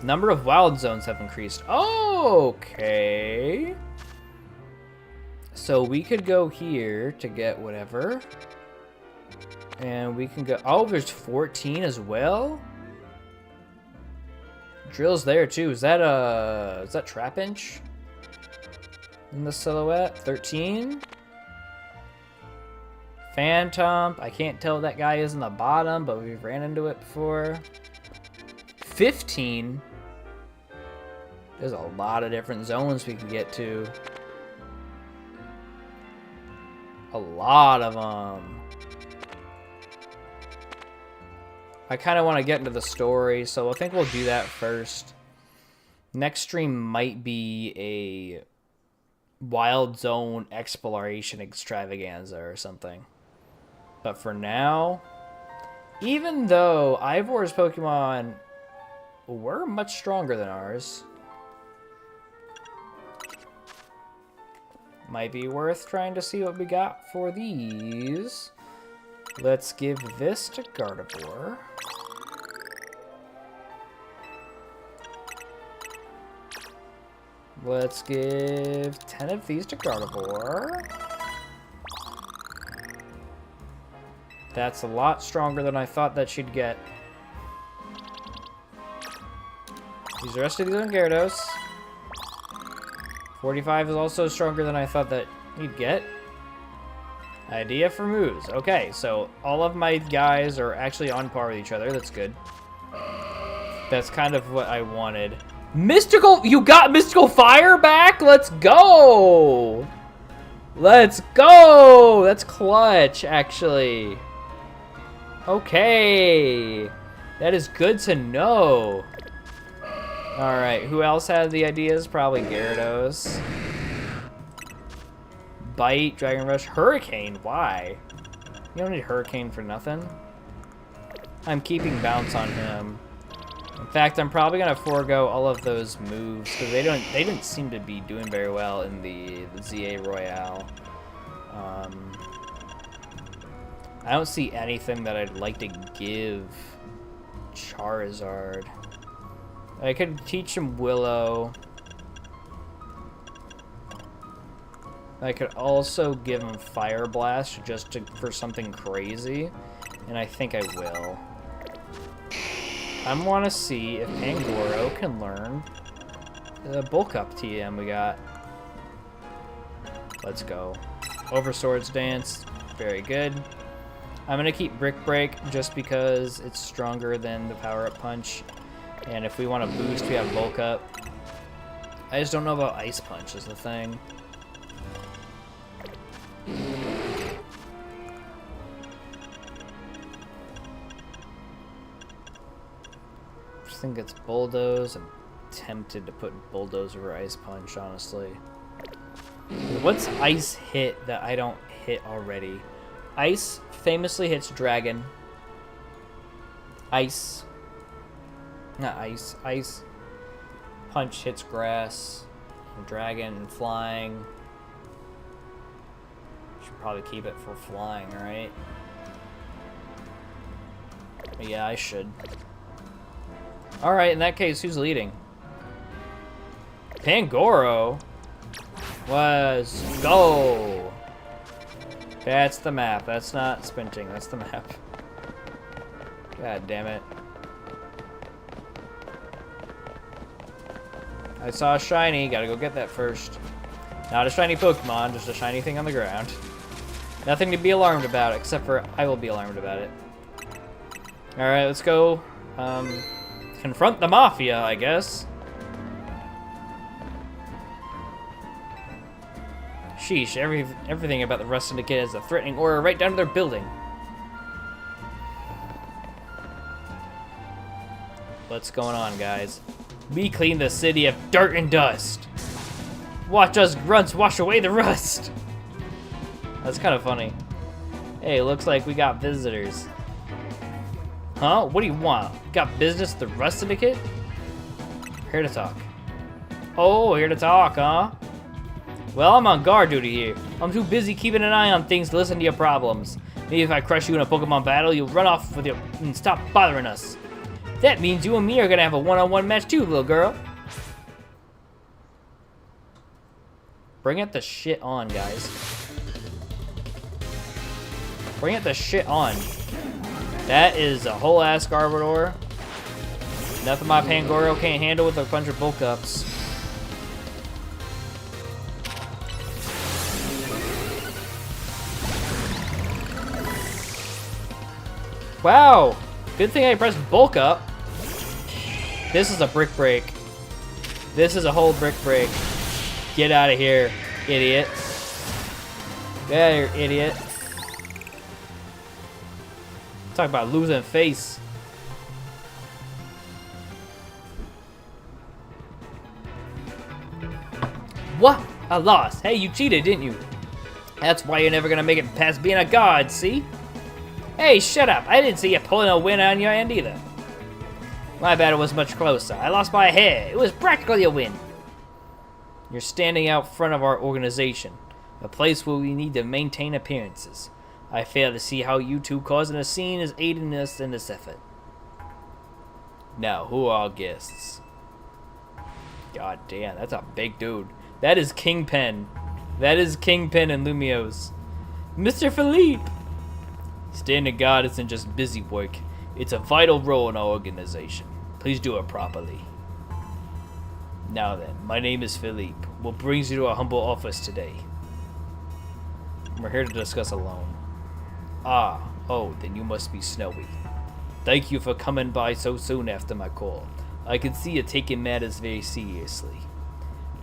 Speaker 1: Number of wild zones have increased. Okay. So we could go here to get whatever. And we can go, oh, there's 14 as well? Drill's there too. Is that Trapinch? In the silhouette? 13? Phantom. I can't tell that guy is in the bottom, but we've ran into it before. 15? There's a lot of different zones we can get to. A lot of them. I kind of want to get into the story, so I think we'll do that first. Next stream might be a wild zone exploration extravaganza or something. But for now, even though Ivor's Pokemon were much stronger than ours, might be worth trying to see what we got for these. Let's give this to Gardevoir. Let's give 10 of these to Gardevoir. That's a lot stronger than I thought that she'd get. Use the rest of these on Gyarados. 45 is also stronger than I thought that he'd get. Idea for moves. Okay, so all of my guys are actually on par with each other. That's good. That's kind of what I wanted. Mystical, you got Mystical Fire back? Let's go! Let's go! That's clutch, actually. Okay. That is good to know. Alright, who else had the ideas? Probably Gyarados. Bite, Dragon Rush, Hurricane. Why? You don't need Hurricane for nothing. I'm keeping Bounce on him. In fact, I'm probably gonna forego all of those moves because they didn't seem to be doing very well in the ZA Royale. I don't see anything that I'd like to give Charizard. I could teach him Willow. I could also give him Fire Blast just for something crazy, and I think I will. I want to see if Pangoro can learn the Bulk Up TM we got. Let's go. Over Swords Dance. Very good. I'm going to keep Brick Break just because it's stronger than the Power Up Punch. And if we want to boost, we have Bulk Up. I just don't know about Ice Punch is the thing. I think it's Bulldoze. I'm tempted to put Bulldoze over Ice Punch, honestly. What's Ice hit that I don't hit already? Ice famously hits Dragon. Ice. Not Ice. Ice Punch hits Grass. And Dragon and Flying. Should probably keep it for Flying, right? Yeah, I should. Alright, in that case, who's leading? Pangoro? Let's go! That's the map. That's not sprinting. That's the map. God damn it. I saw a shiny. Gotta go get that first. Not a shiny Pokemon, just a shiny thing on the ground. Nothing to be alarmed about, except for I will be alarmed about it. Alright, let's go. Confront the Mafia, I guess. Sheesh, everything about the Rust Syndicate has a threatening aura right down to their building. What's going on, guys? We clean the city of dirt and dust. Watch us grunts wash away the rust. That's kind of funny. Hey, looks like we got visitors. Huh? What do you want? Got business with the Rust Syndicate? Here to talk. Oh, here to talk, huh? Well, I'm on guard duty here. I'm too busy keeping an eye on things to listen to your problems. Maybe if I crush you in a Pokemon battle, you'll run off with your and stop bothering us. That means you and me are gonna have a one-on-one match too, little girl. Bring it the shit on, guys. Bring it the shit on. That is a whole ass Garbodor. Nothing my Pangoro can't handle with a bunch of Bulk Ups. Wow! Good thing I pressed Bulk Up. This is a Brick Break. This is a whole Brick Break. Get out of here, idiot. Get out of here, idiot. Talk about losing face. What? I lost. Hey, you cheated, didn't you? That's why you're never gonna make it past being a god, see? Hey, shut up. I didn't see you pulling a win on your end either. My battle was much closer. I lost by a hair. It was practically a win. You're standing out front of our organization, a place where we need to maintain appearances. I fail to see how you two causing a scene is aiding us in this effort. Now, who are our guests? God damn, that's a big dude. That is Kingpin. That is Kingpin and Lumiose. Mr. Philippe! Standing guard isn't just busy work. It's a vital role in our organization. Please do it properly. Now then, my name is Philippe. What brings you to our humble office today? We're here to discuss a loan. Ah, oh, then you must be Snowy. Thank you for coming by so soon after my call. I can see you're taking matters very seriously.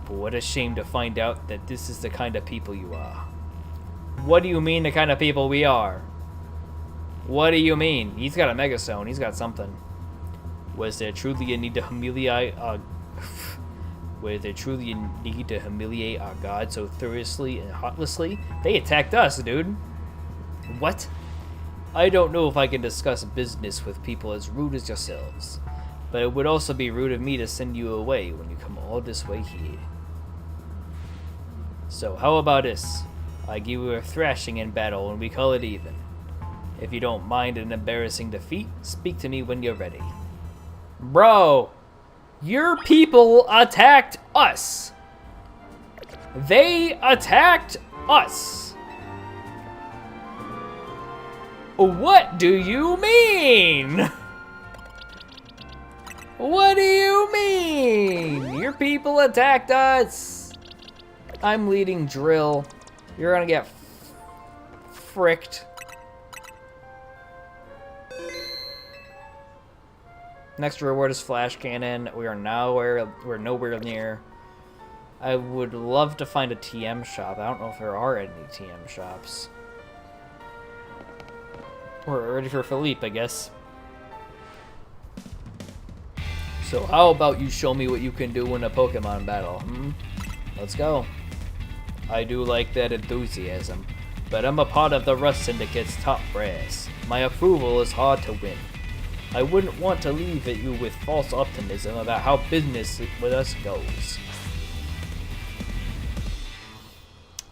Speaker 1: But what a shame to find out that this is the kind of people you are. What do you mean the kind of people we are? What do you mean? He's got a Mega Stone. He's got something. Was there truly a need to humiliate Were they truly in need to humiliate our god so thuriously and heartlessly? They attacked us, dude. What? I don't know if I can discuss business with people as rude as yourselves, but it would also be rude of me to send you away when you come all this way here. So how about this? I give you a thrashing in battle and we call it even. If you don't mind an embarrassing defeat, speak to me when you're ready. Bro, your people attacked us. They attacked us. What do you mean? What do you mean? Your people attacked us. I'm leading drill. You're gonna get fricked. Next reward is flash cannon. We're nowhere near. I would love to find a TM shop. I don't know if there are any TM shops. We're ready for Philippe, I guess. So how about you show me what you can do in a Pokemon battle, Let's go. I do like that enthusiasm, but I'm a part of the Rust Syndicate's top brass. My approval is hard to win. I wouldn't want to leave you with false optimism about how business with us goes.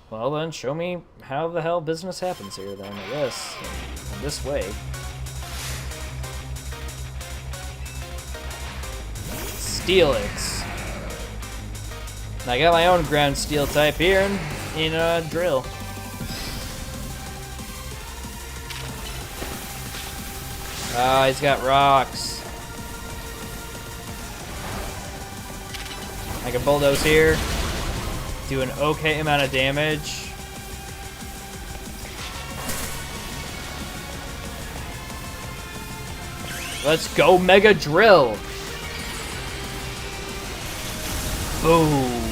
Speaker 1: Well then, show me how the hell business happens here then, I guess. This way. Steelix. I got my own ground steel type here in drill. Ah, he's got rocks. I can bulldoze here. Do an okay amount of damage. Let's go Mega Drill. Boom.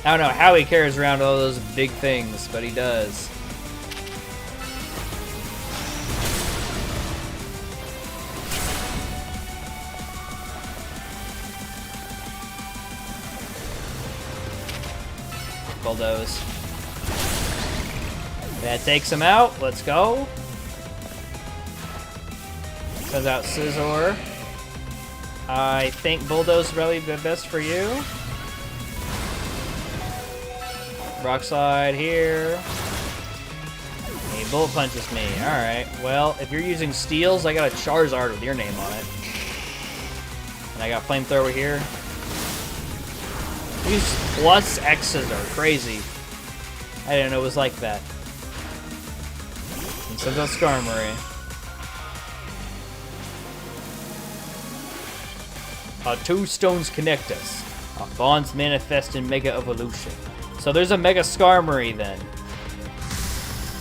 Speaker 1: I don't know how he carries around all those big things, but he does. Bulldoze. That takes him out. Let's go. Sends out Scizor. I think Bulldoze is probably the best for you. Rock Slide here. He Bullet Punches me. Alright. Well, if you're using Steels, I got a Charizard with your name on it. And I got Flamethrower here. These plus X's are crazy. I didn't know it was like that. And sends out Skarmory. Our two stones connect us. Our bonds manifest in Mega Evolution. So there's a Mega Skarmory then.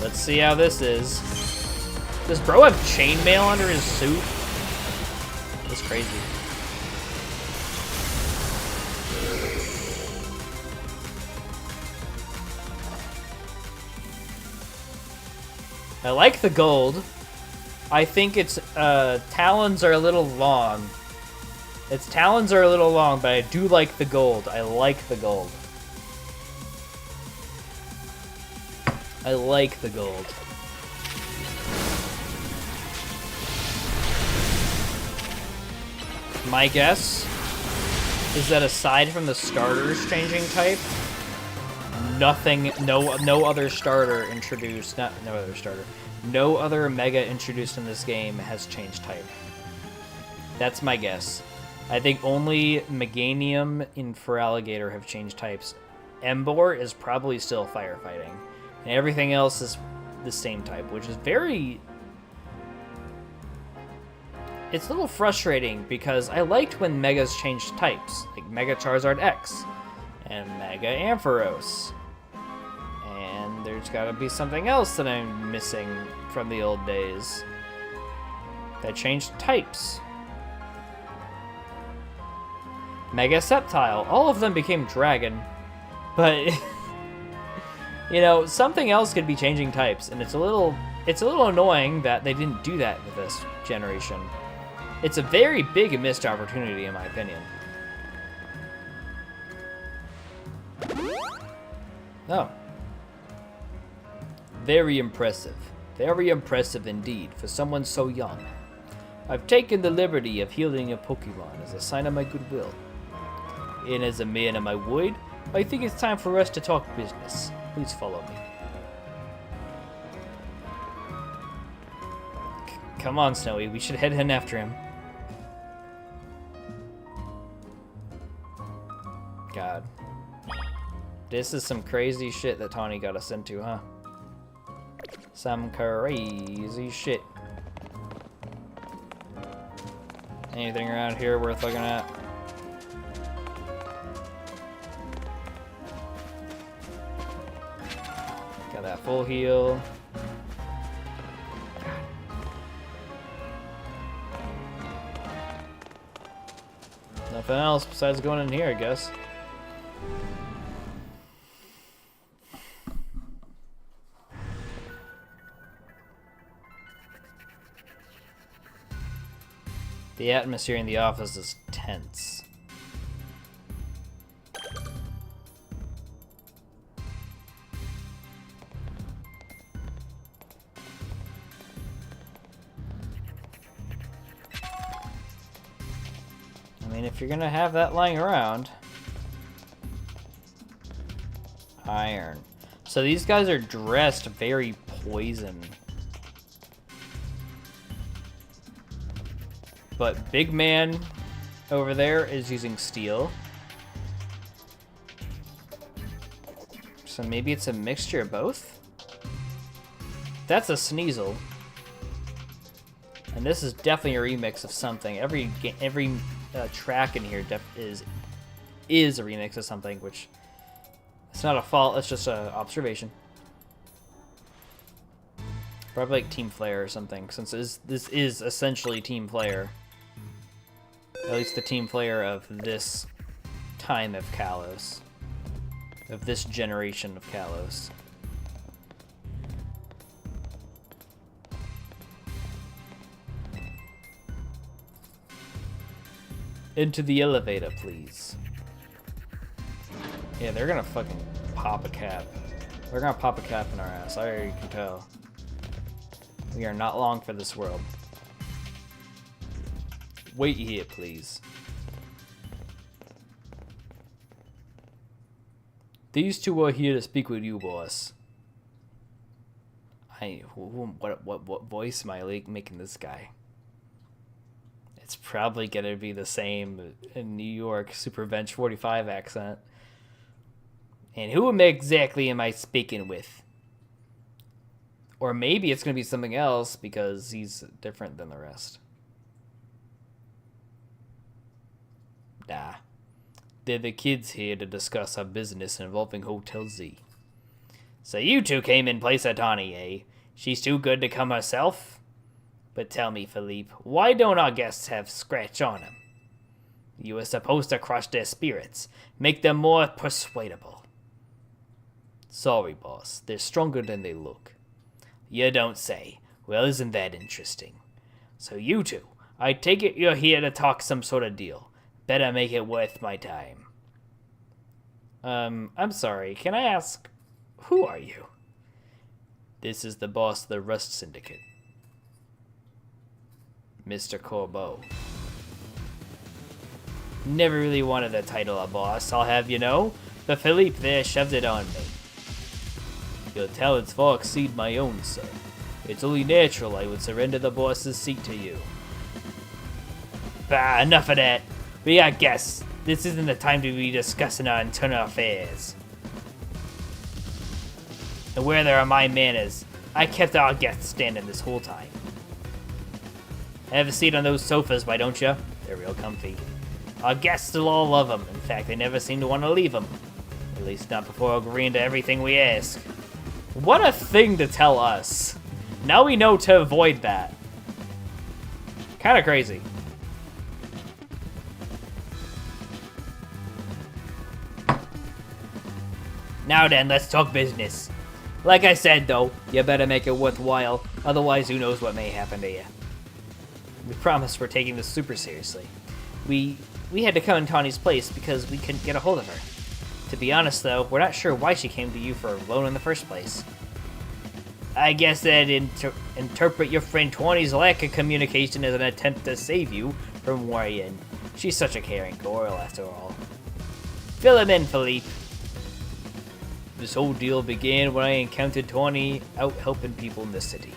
Speaker 1: Let's see how this is. Does bro have chainmail under his suit? That's crazy. I like the gold. I think its talons are a little long. Its talons are a little long, but I do like the gold. I like the gold. I like the gold. My guess is that aside from the starters changing type, nothing, no other starter introduced, no other Mega introduced in this game has changed type. That's my guess. I think only Meganium and Feraligatr have changed types. Emboar is probably still firefighting. And everything else is the same type, which is very... It's a little frustrating because I liked when Megas changed types. Like Mega Charizard X and Mega Ampharos. And there's gotta be something else that I'm missing from the old days that changed types. Mega Sceptile. All of them became Dragon. But, you know, something else could be changing types, and it's a little annoying that they didn't do that with this generation. It's a very big missed opportunity, in my opinion. Oh. Very impressive. Very impressive indeed for someone so young. I've taken the liberty of healing a Pokemon as a sign of my goodwill. And as a man of my word, I think it's time for us to talk business. Please follow me. Come on, Snowy. We should head in after him. God. This is some crazy shit that Tawny got us into, huh? Some crazy shit. Anything around here worth looking at? Got that full heal. Nothing else besides going in here, I guess. The atmosphere in the office is tense. I mean, if you're gonna have that lying around... Iron. So these guys are dressed very poison. But Big Man over there is using steel. So maybe it's a mixture of both? That's a Sneasel. And this is definitely a remix of something. Every track in here is a remix of something, which it's not a fault, it's just an observation. Probably like Team Flare or something, since this is essentially Team Flare. At least the Team Flare of this time of Kalos. Of this generation of Kalos. Into the elevator, please. Yeah, they're gonna fucking pop a cap. They're gonna pop a cap in our ass, I already can tell. We are not long for this world. Wait here, please. These two are here to speak with you, boss. What voice am I making this guy? It's probably gonna be the same in New York Superbench 45 accent. And who exactly am I speaking with? Or maybe it's gonna be something else because he's different than the rest. Nah. They're the kids here to discuss our business involving Hotel Z. So you two came in place of Tawny, eh? She's too good to come herself? But tell me, Philippe, why don't our guests have scratch on them? You were supposed to crush their spirits, make them more persuadable. Sorry, boss. They're stronger than they look. You don't say. Well, isn't that interesting? So you two, I take it you're here to talk some sort of deal. Better make it worth my time. I'm sorry, can I ask, who are you? This is the boss of the Rust Syndicate. Mr. Corbeau. Never really wanted the title of boss, I'll have you know, but Philippe there shoved it on me. Your talents far exceed my own, sir. It's only natural I would surrender the boss's seat to you. Bah, enough of that. We got guests. This isn't the time to be discussing our internal affairs. And where there are my manners, I kept our guests standing this whole time. Have a seat on those sofas, why don't you? They're real comfy. Our guests still all love them. In fact, they never seem to want to leave them. At least not before agreeing to everything we ask. What a thing to tell us. Now we know to avoid that. Kind of crazy. Now then, let's talk business. Like I said, though, you better make it worthwhile, otherwise who knows what may happen to you. We promise we're taking this super seriously. We had to come in Tawny's place because we couldn't get a hold of her. To be honest, though, we're not sure why she came to you for a loan in the first place. I guess I'd interpret your friend 20's lack of communication as an attempt to save you from worrying. She's such a caring girl, after all. Fill him in, Philippe. This whole deal began when I encountered 20 out helping people in the city.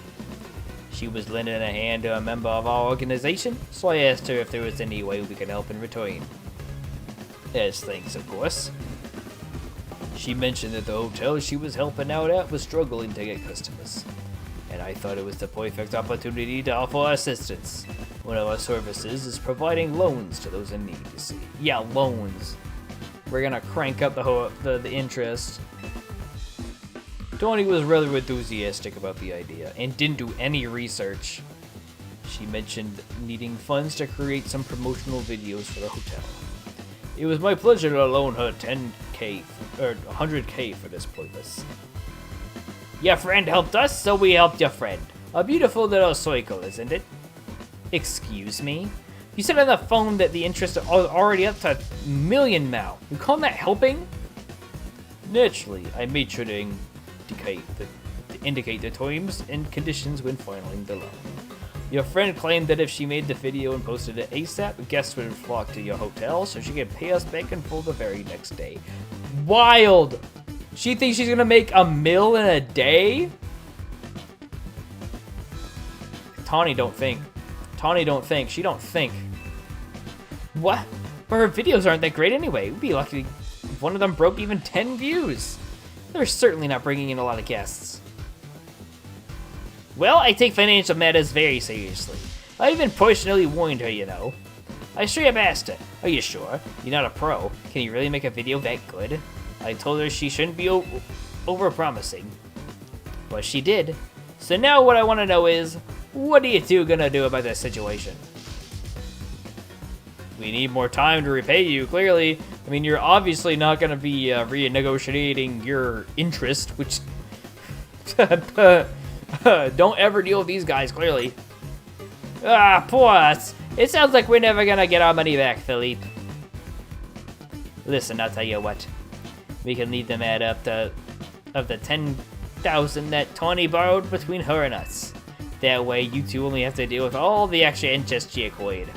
Speaker 1: She was lending a hand to a member of our organization, so I asked her if there was any way we could help in return. As thanks, of course. She mentioned that the hotel she was helping out at was struggling to get customers, and I thought it was the perfect opportunity to offer assistance. One of our services is providing loans to those in need, you see. Yeah, loans. We're gonna crank up the interest. Tony was rather enthusiastic about the idea and didn't do any research. She mentioned needing funds to create some promotional videos for the hotel. It was my pleasure to loan her 10K or 100K for this purpose. Your friend helped us, so we helped your friend. A beautiful little cycle, isn't it? Excuse me? You said on the phone that the interest is already up to $1 million now. You call that helping? Naturally, I made sure to indicate the terms and conditions when filing the loan. Your friend claimed that if she made the video and posted it ASAP, guests would flock to your hotel so she could pay us back in full the very next day. Wild! She thinks she's gonna make $1 million in a day? Tawny don't think. Tawny don't think. She don't think. What? But her videos aren't that great anyway. We'd be lucky if one of them broke even 10 views. They're certainly not bringing in a lot of guests. Well, I take financial matters very seriously. I even personally warned her, you know. I straight up asked her, are you sure? You're not a pro. Can you really make a video that good? I told her she shouldn't be over-promising. But she did. So now what I want to know is, what are you two gonna do about this situation? We need more time to repay you, clearly. I mean, you're obviously not gonna be renegotiating your interest, which... Don't ever deal with these guys, clearly. Ah, poor us. It sounds like we're never gonna get our money back, Philippe. Listen, I'll tell you what. We can leave the add up of the 10,000 that Tawny borrowed between her and us. That way, you two only have to deal with all the extra interest she acquired.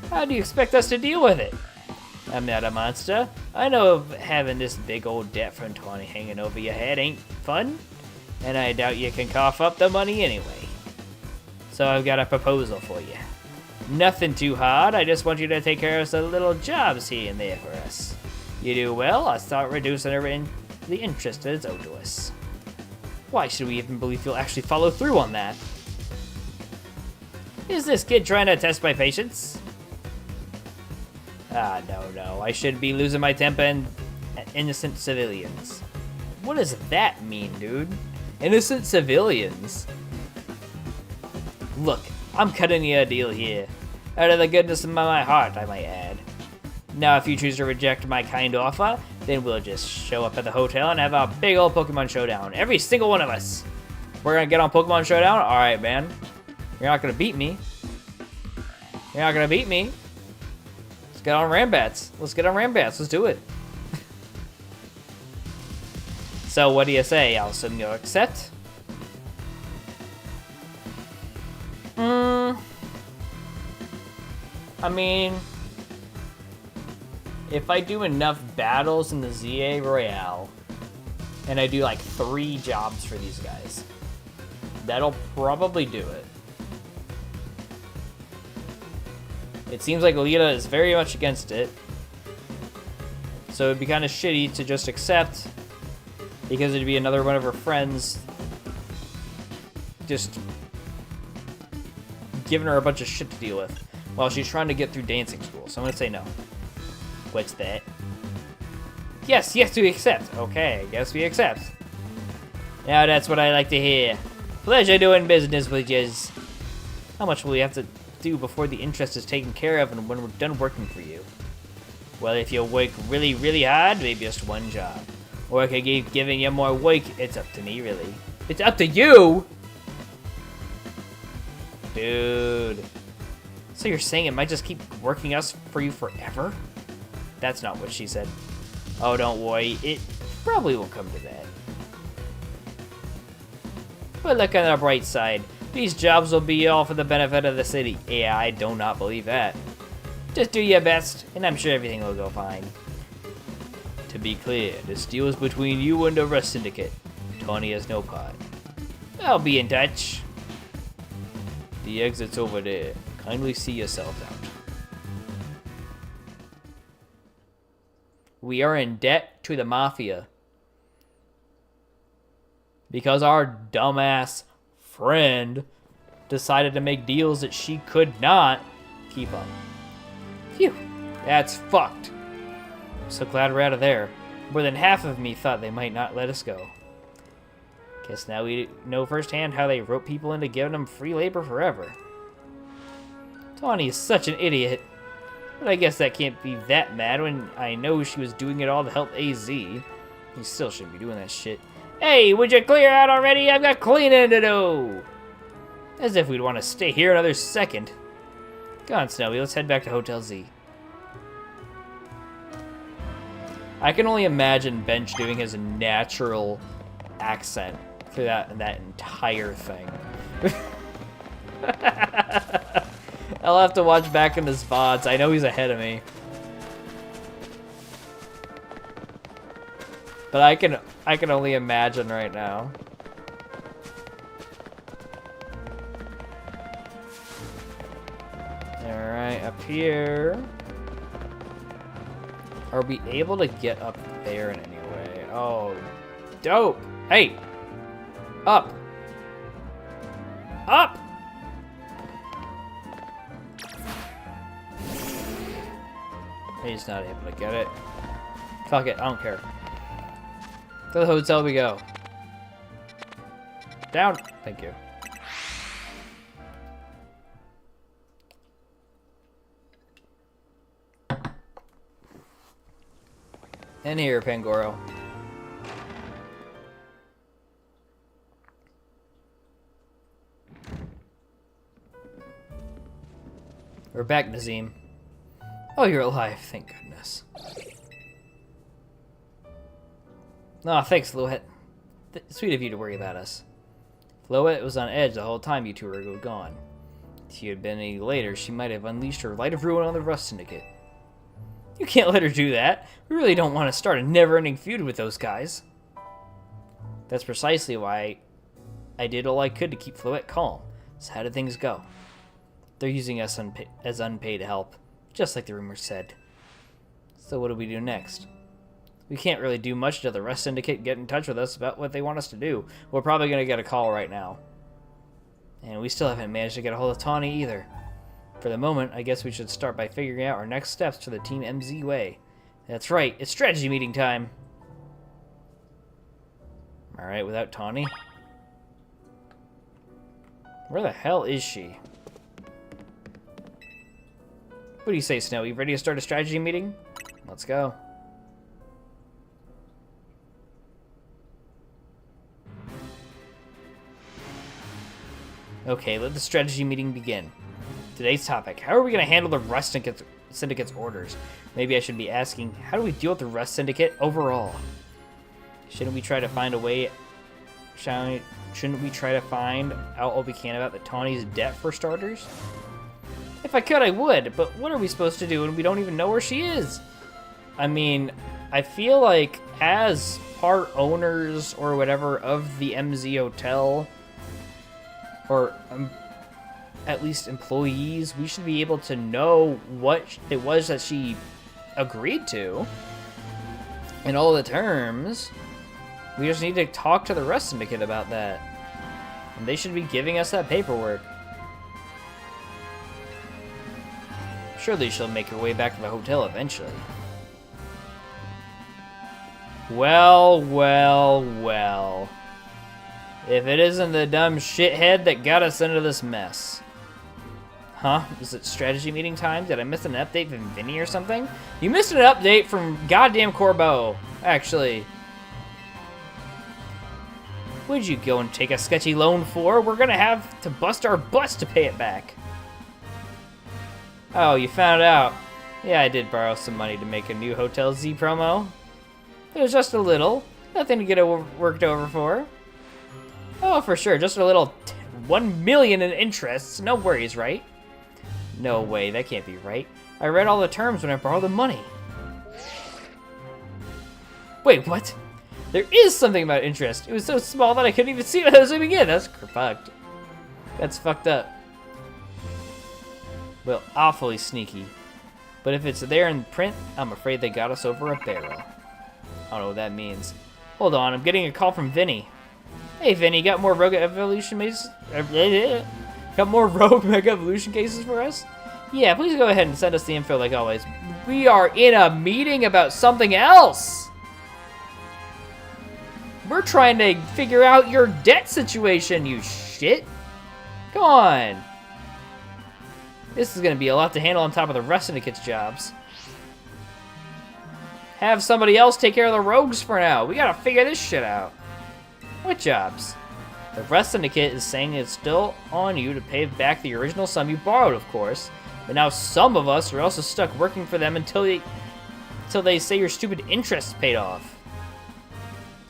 Speaker 1: How do you expect us to deal with it? I'm not a monster. I know having this big old debt from Tawny hanging over your head ain't fun. And I doubt you can cough up the money anyway. So I've got a proposal for you. Nothing too hard, I just want you to take care of some little jobs here and there for us. You do well, I'll start reducing the interest that is owed to us. Why should we even believe you'll actually follow through on that? Is this kid trying to test my patience? Ah, no, I should be losing my temper at innocent civilians. What does that mean, dude? Innocent civilians? Look, I'm cutting you a deal here. Out of the goodness of my heart, I might add. Now, if you choose to reject my kind offer, then we'll just show up at the hotel and have a big old Pokemon Showdown. Every single one of us. We're gonna get on Pokemon Showdown? Alright, man. You're not gonna beat me. You're not gonna beat me. Let's get on Rambats. Let's get on Rambats. Let's do it. So, what do you say? I'll assume you'll accept? I mean, if I do enough battles in the ZA Royale, and I do like 3 jobs for these guys, that'll probably do it. It seems like Lita is very much against it, so it'd be kind of shitty to just accept, because it'd be another one of her friends just giving her a bunch of shit to deal with while she's trying to get through dancing school. So I'm gonna say no. What's that? Yes, we accept. Okay, I guess we accept. Now that's what I like to hear. Pleasure doing business with yous. How much will we have to do before the interest is taken care of and when we're done working for you? Well, if you work really, really hard, maybe just 1 job. Or I could keep giving you more work. It's up to me, really. It's up to you? Dude. So you're saying it might just keep working us for you forever? That's not what she said. Oh, don't worry. It probably won't come to that. But look on the bright side. These jobs will be all for the benefit of the city. Yeah, I do not believe that. Just do your best, and I'm sure everything will go fine. To be clear, this deal is between you and the Rust Syndicate. Tawny has no part. I'll be in touch. The exit's over there. Kindly see yourselves out. We are in debt to the Mafia. Because our dumbass friend decided to make deals that she could not keep up. Phew, that's fucked. I'm so glad we're out of there. More than half of me thought they might not let us go. Guess now we know firsthand how they rope people into giving them free labor forever. Tawny is such an idiot. But I guess that can't be that mad when I know she was doing it all to help AZ. You still shouldn't be doing that shit. Hey, would you clear out already? I've got cleaning to do! As if we'd want to stay here another second. Go on, Snowy, let's head back to Hotel Z. I can only imagine Bench doing his natural accent through that entire thing. I'll have to watch back in his VODs. I know he's ahead of me. But I can only imagine right now. Alright, up here. Are we able to get up there in any way? Oh, dope! Hey! Up! Up! He's not able to get it. Fuck it, I don't care. To the hotel we go. Down! Thank you. In here, Pangoro. We're back, Nazim. Oh, you're alive, thank goodness. Aw, thanks, Floette. Sweet of you to worry about us. Floette was on edge the whole time you two were gone. If you had been any later, she might have unleashed her light of ruin on the Rust Syndicate. You can't let her do that. We really don't want to start a never-ending feud with those guys. That's precisely why I did all I could to keep Floette calm. So how did things go? They're using us as unpaid help, just like the rumors said. So what do we do next? We can't really do much until the Rust Syndicate get in touch with us about what they want us to do. We're probably going to get a call right now. And we still haven't managed to get a hold of Tawny either. For the moment, I guess we should start by figuring out our next steps to the Team MZ way. That's right, it's strategy meeting time. Alright, without Tawny. Where the hell is she? What do you say, Snowy? Ready to start a strategy meeting? Let's go. Okay, let the strategy meeting begin. Today's topic: how are we going to handle the Rust Syndicate's orders? Maybe I should be asking, how do we deal with the Rust Syndicate overall? Shouldn't we try to find a way... Shouldn't we try to find out all we can about the Tawny's debt, for starters? If I could, I would, but what are we supposed to do when we don't even know where she is? I mean, I feel like as part owners or whatever of the MZ Hotel, or at least employees, we should be able to know what it was that she agreed to and all the terms. We just need to talk to the Rust Syndicate about that, and they should be giving us that paperwork. Surely she'll make her way back to the hotel eventually. Well, well, well. If it isn't the dumb shithead that got us into this mess. Huh? Is it strategy meeting time? Did I miss an update from Vinny or something? You missed an update from goddamn Corbeau, actually. What'd you go and take a sketchy loan for? We're gonna have to bust our butts to pay it back. Oh, you found out. Yeah, I did borrow some money to make a new Hotel Z promo. It was just a little. Nothing to get worked over for. Oh, for sure. Just a little 1 million in interest. No worries, right? No way. That can't be right. I read all the terms when I borrowed the money. Wait, what? There is something about interest. It was so small that I couldn't even see what I was zooming in. That's fucked. That's fucked up. Well, awfully sneaky. But if it's there in print, I'm afraid they got us over a barrel. I don't know what that means. Hold on, I'm getting a call from Vinny. Hey, Vinny, got more Rogue Evolution cases? Got more Rogue Mega Evolution cases for us? Yeah, please go ahead and send us the info like always. We are in a meeting about something else. We're trying to figure out your debt situation, you shit. Come on. This is going to be a lot to handle on top of the rest of the kids' jobs. Have somebody else take care of the rogues for now. We got to figure this shit out. What jobs? The rest syndicate is saying it's still on you to pay back the original sum you borrowed, of course. But now some of us are also stuck working for them until they say your stupid interest paid off.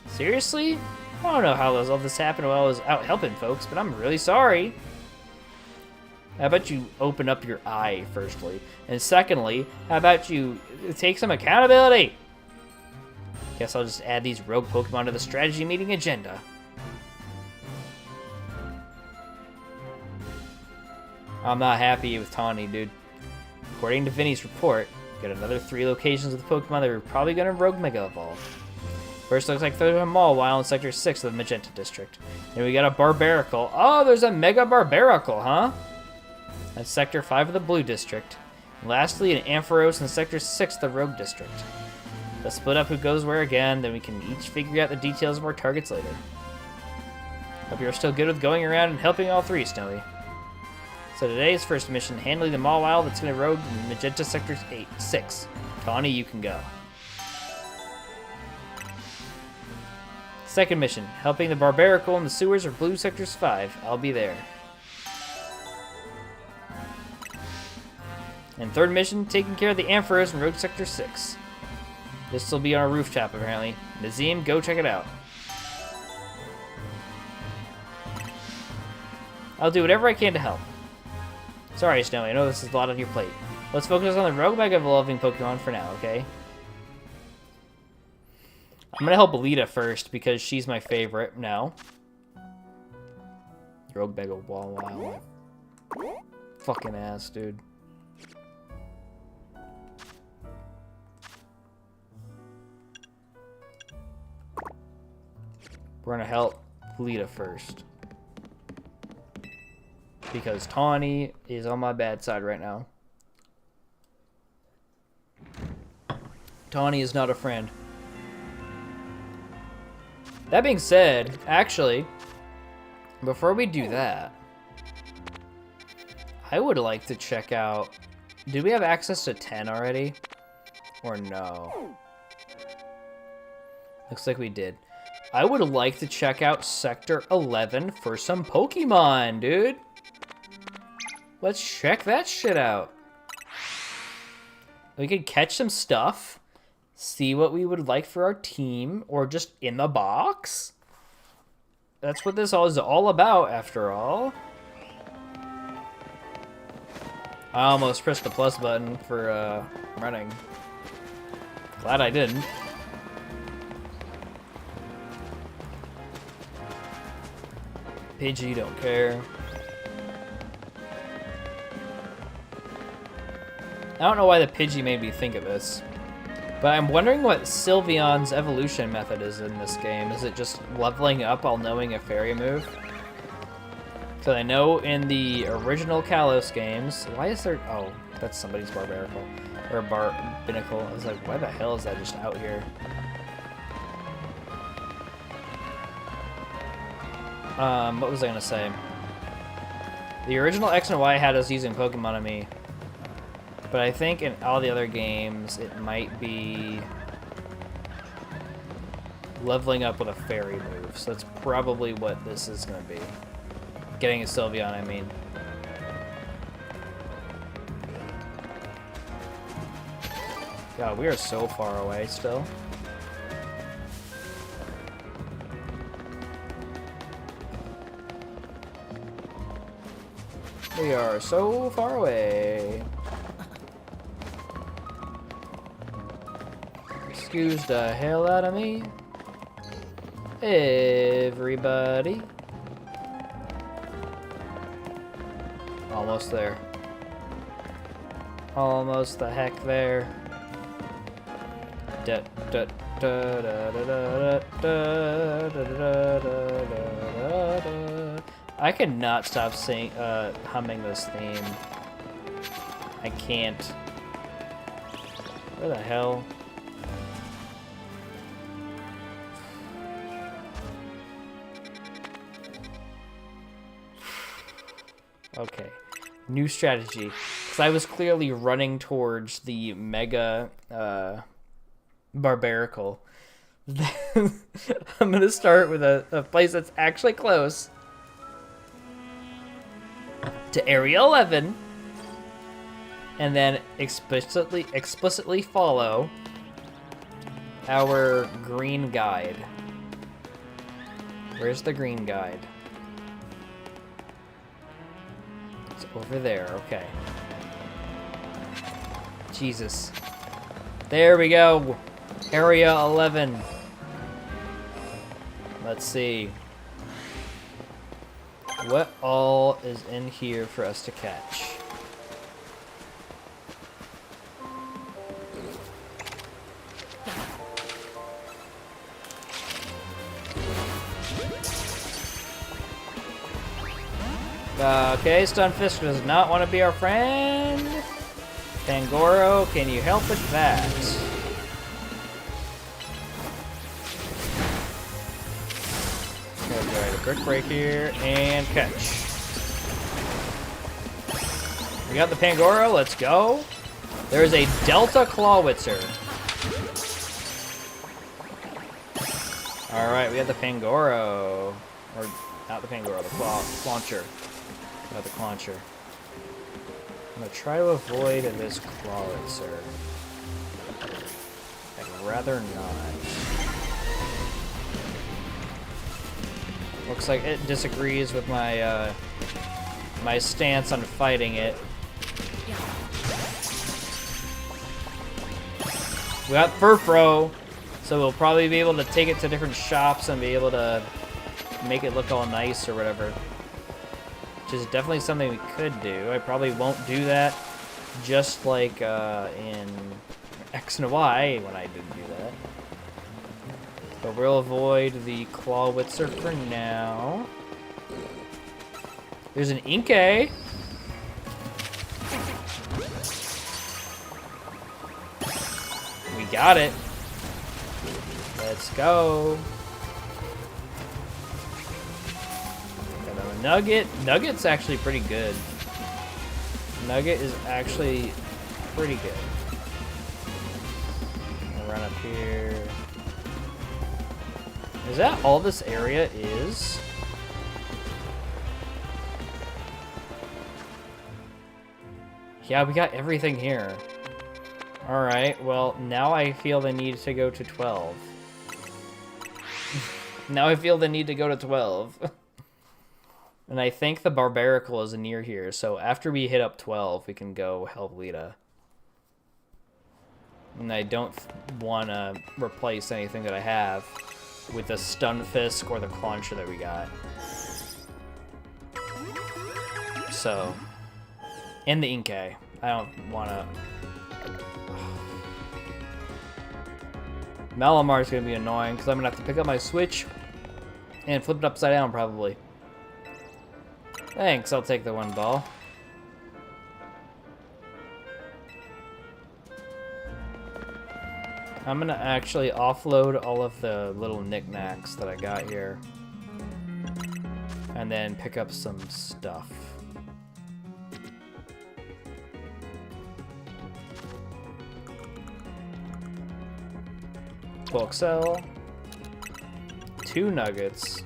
Speaker 1: Seriously? I don't know how all this happened while I was out helping folks, but I'm really sorry. How about you open up your eye, firstly? And secondly, how about you take some accountability? Guess I'll just add these rogue Pokemon to the strategy meeting agenda. I'm not happy with Tawny, dude. According to Vinny's report, we got another 3 locations with Pokemon that are probably going to Rogue Mega Evolve. First looks like there's a Mawile in Sector 6 of the Magenta District. And we got a Barbaracle. Oh, there's a Mega Barbaracle, huh? That's Sector 5 of the Blue District. And lastly, an Ampharos in Sector 6 of the Rogue District. Let's split up who goes where again, then we can each figure out the details of our targets later. Hope you're still good with going around and helping all 3, Snowy. So today's first mission, handling the Mawile that's going to rogue in Magenta Sector 6. Tawny, you can go. Second mission, helping the Barbaracle in the sewers of Blue Sectors 5. I'll be there. And third mission, taking care of the Ampharos in Rogue Sector 6. This will be on a rooftop, apparently. Nazim, go check it out. I'll do whatever I can to help. Sorry, Snowy, I know this is a lot on your plate. Let's focus on the Rogue Mega Evolving Pokemon for now, okay? I'm gonna help Alita first, because she's my favorite now. Rogue Mega Wild. Fucking ass, dude. We're gonna help Alita first. Because Tawny is on my bad side right now. Tawny is not a friend. That being said, actually, before we do that, I would like to check out... Do we have access to 10 already? Or no? Looks like we did. I would like to check out Sector 11 for some Pokemon, dude. Let's check that shit out. We could catch some stuff, see what we would like for our team, or just in the box. That's what this all is all about, after all. I almost pressed the plus button for running. Glad I didn't. Pidgey, don't care. I don't know why the Pidgey made me think of this, but I'm wondering what Sylveon's evolution method is in this game. Is it just leveling up while knowing a fairy move? Because I know in the original Kalos games, why is there... Oh, that's somebody's Barbaracle. Or Binacle. I was like, why the hell is that just out here? What was I going to say? The original X and Y had us using Pokemon on me. But I think in all the other games, it might be leveling up with a fairy move. So that's probably what this is going to be. Getting a Sylveon, I mean. God, we are so far away still. We are so far away. Excuse the hell out of me. Everybody. Almost there. Almost the heck there. Da, da, da, da, da, da, da, da, da, da, da. I cannot stop humming this theme. I can't. Where the hell? Okay. New strategy. Because I was clearly running towards the mega barbarical. I'm going to start with a place that's actually close to Area 11. And then explicitly follow our green guide. Where's the green guide? It's over there, okay. Jesus. There we go. Area 11. Let's see. What all is in here for us to catch? Okay, Stunfisk does not want to be our friend. Pangoro, can you help with that? Okay, a brick break here and catch. We got the Pangoro, let's go. There's a Delta Clawitzer. Alright, we got the Pangoro. Or not the Pangoro, the Launcher. Got the Clauncher. I'm gonna try to avoid this Clawitzer. I'd rather not. Looks like it disagrees with my my stance on fighting it. We got Furfro, so we'll probably be able to take it to different shops and be able to make it look all nice or whatever. Which is definitely something we could do. I probably won't do that just like in X and Y when I didn't do that. But we'll avoid the Clawitzer for now. There's an Inkay. We got it. Let's go. Got a Nugget. Nugget's actually pretty good. Nugget is actually pretty good. I'll run up here. Is that all this area is? Yeah, we got everything here. Alright, well, now I feel the need to go to 12. Now I feel the need to go to 12. And I think the Barbarical is near here, so after we hit up 12, we can go help Lita. And I don't want to replace anything that I have with the Stunfisk or the Clauncher that we got. So, and the Inkay. I don't want to... Malamar's going to be annoying because I'm going to have to pick up my Switch and flip it upside down probably. Thanks, I'll take the one ball. I'm going to actually offload all of the little knickknacks that I got here. And then pick up some stuff. Bulk sell. 2 nuggets.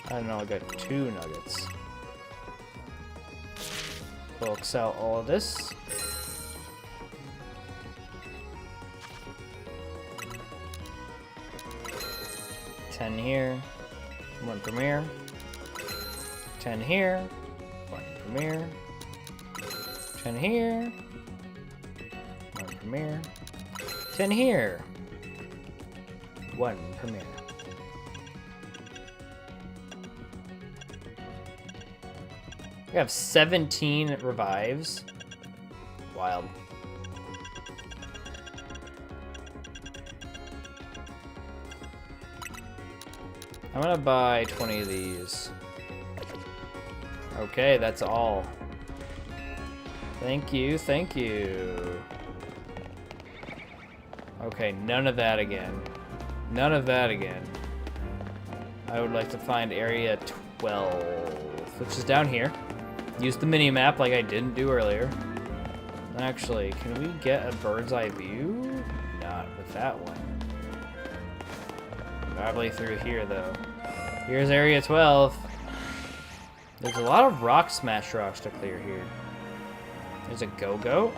Speaker 1: I don't know, I got 2 nuggets. Bulk sell all of this. $10 here. 1 Premier. 10 here. 1 Premier. 10 here. 1 Premier. 10 here. 1 Premier. We have 17 revives. Wild. I'm gonna buy 20 of these. Okay, that's all. Thank you, thank you. Okay, none of that again. None of that again. I would like to find area 12, which is down here. Use the mini-map like I didn't do earlier. Actually, can we get a bird's eye view? Not with that one. Probably through here, though. Here's area 12. There's a lot of rock smash rocks to clear here. There's a go-go.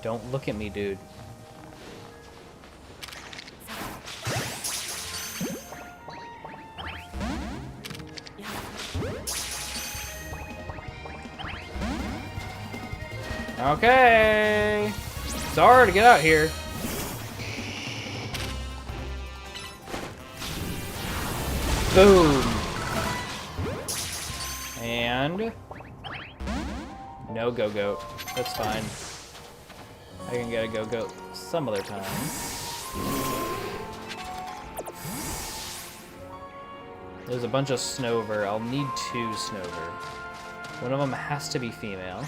Speaker 1: Don't look at me, dude. Okay. It's hard to get out here. Boom. And no go-go. That's fine. I can get a go-go some other time. There's a bunch of Snover. I'll need 2 Snover. One of them has to be female.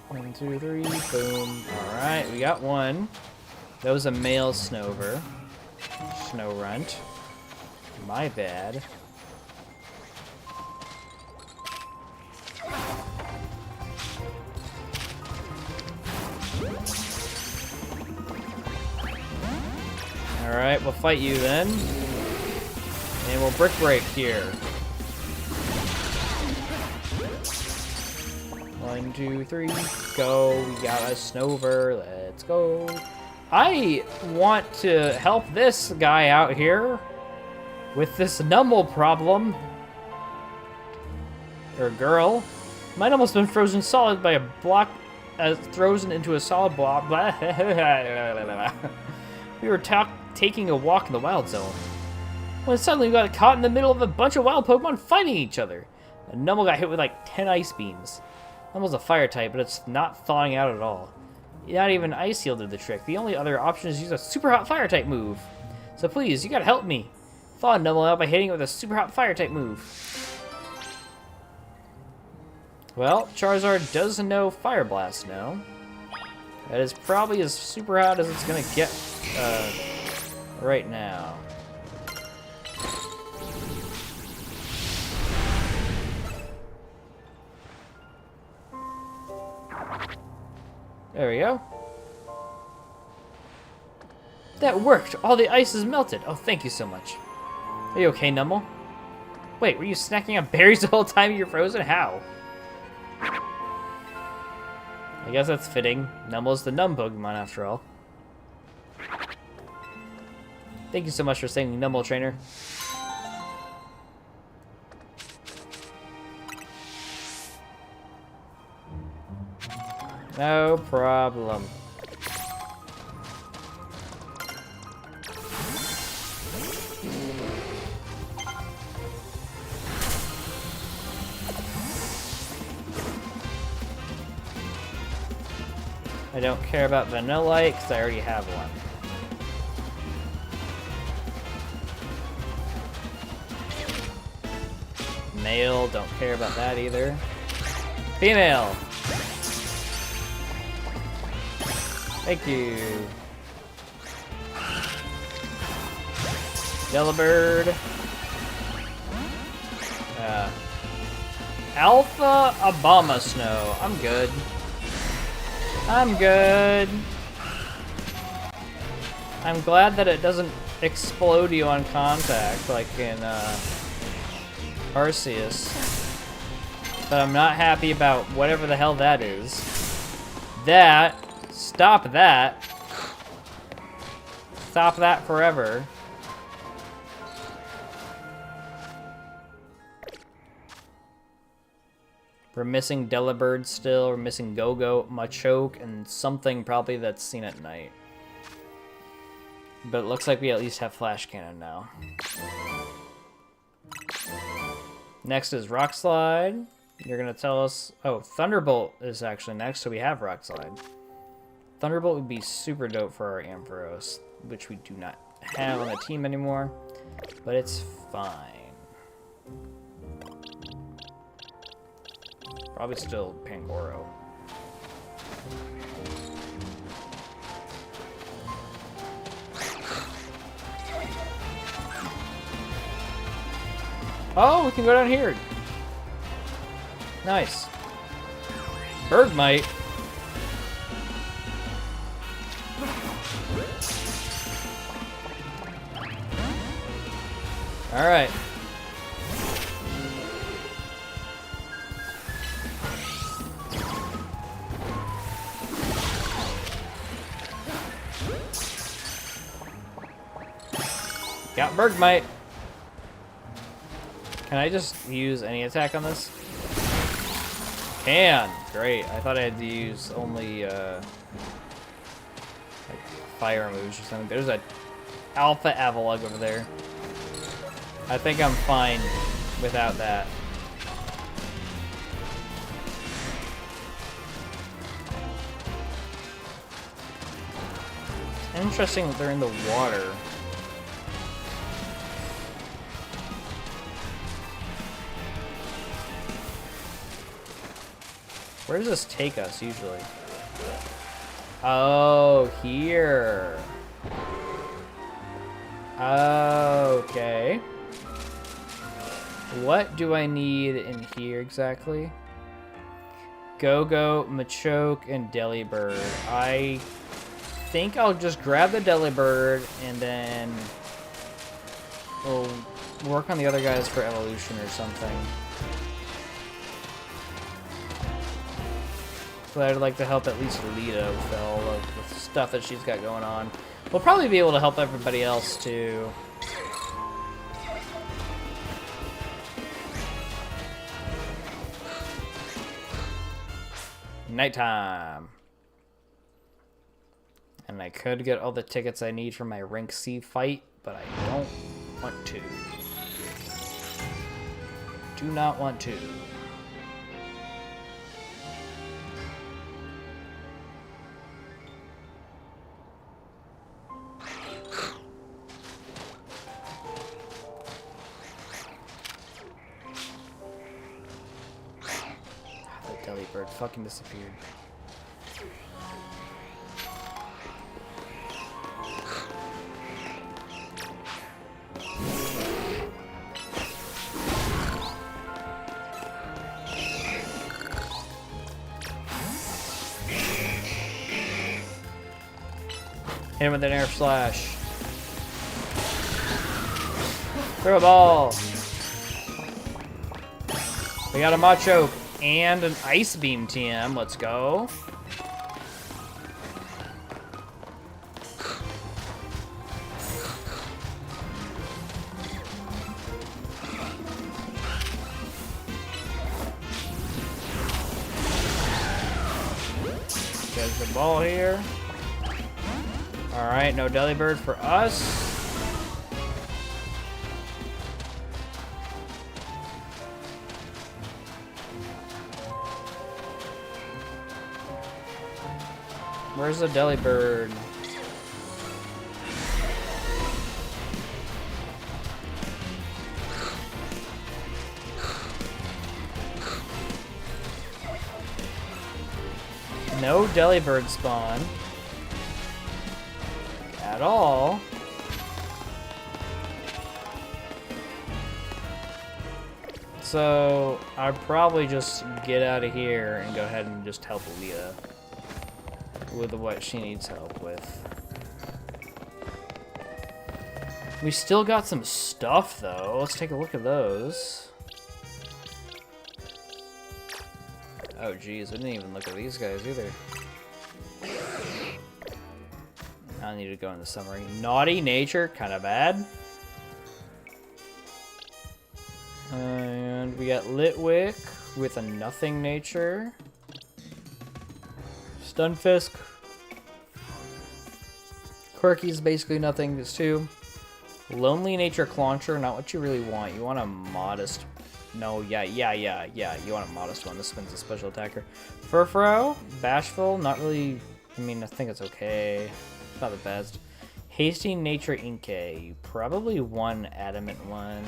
Speaker 1: One, two, three, boom. Alright, we got one. That was a male Snover. Snowrunt. My bad. Alright, we'll fight you then. And we'll brick break here. 1, 2, 3, go. We got a Snover. Let's go. I want to help this guy out here with this Numble problem. Or girl. Might almost been frozen solid by a block, frozen into a solid block. We were taking a walk in the wild zone when suddenly we got caught in the middle of a bunch of wild Pokemon fighting each other. A Numble got hit with like 10 ice beams. Numble's a fire type, but it's not thawing out at all. Not even Ice Heal did the trick. The only other option is to use a super hot fire type move. So please, you gotta help me. Thaw Numble out by hitting it with a super hot fire type move. Well, Charizard does know Fire Blast now. That is probably as super hot as it's gonna get right now. There we go. That worked! All the ice is melted! Oh, thank you so much. Are you okay, Numble? Wait, were you snacking on berries the whole time you're frozen? How? I guess that's fitting. Numble's the numb Pokemon after all. Thank you so much for saving Numble, trainer. No problem. I don't care about Vanillite because I already have one. Male, don't care about that either. Female! Thank you. Yellowbird. Alpha Abomasnow. I'm good. I'm good. I'm glad that it doesn't explode you on contact, like in Arceus. But I'm not happy about whatever the hell that is. That. Stop that. Stop that forever. We're missing Delibird still. We're missing Go-Go, Machoke, and something probably that's seen at night. But it looks like we at least have Flash Cannon now. Next is Rock Slide. You're going to tell us... Oh, Thunderbolt is actually next, so we have Rock Slide. Thunderbolt would be super dope for our Ampharos, which we do not have on the team anymore. But it's fine. Probably still Pangoro. Oh, we can go down here. Nice. Bergmite. All right. Got Bergmite. Can I just use any attack on this? Can. Great. I thought I had to use only like fire moves or something. There's a Alpha Avalugg over there. I think I'm fine without that. Interesting that they're in the water. Where does this take us, usually? Oh, here. Okay. What do I need in here, exactly? Go-Go, Machoke, and Delibird. I think I'll just grab the Delibird, and then we'll work on the other guys for evolution or something. But I'd like to help at least Lita with all of the stuff that she's got going on. We'll probably be able to help everybody else too. Nighttime. And I could get all the tickets I need for my rank C fight, but I don't want to. Do not want to. Delibird fucking disappeared. Hit him with an air slash. Throw a ball. We got a Machoke and an Ice Beam TM. Let's go. Gets the ball here. Alright, no Delibird for us. Where's the Delibird? No Delibird spawn. At all. So I'd probably just get out of here and go ahead and just help Aaliyah with what she needs help with. We still got some stuff, though. Let's take a look at those. Oh, geez. I didn't even look at these guys, either. I need to go in the summary. Naughty nature, kind of bad. And we got Litwick with a nothing nature. Stunfisk. Quirky's basically nothing, this too. Lonely nature Clauncher, not what you really want. You want a modest. No, yeah. You want a modest one. This one's a special attacker. Furfurrow, Bashful, not really. I mean, I think it's okay. It's not the best. Hasty nature Inkay. You probably want adamant one.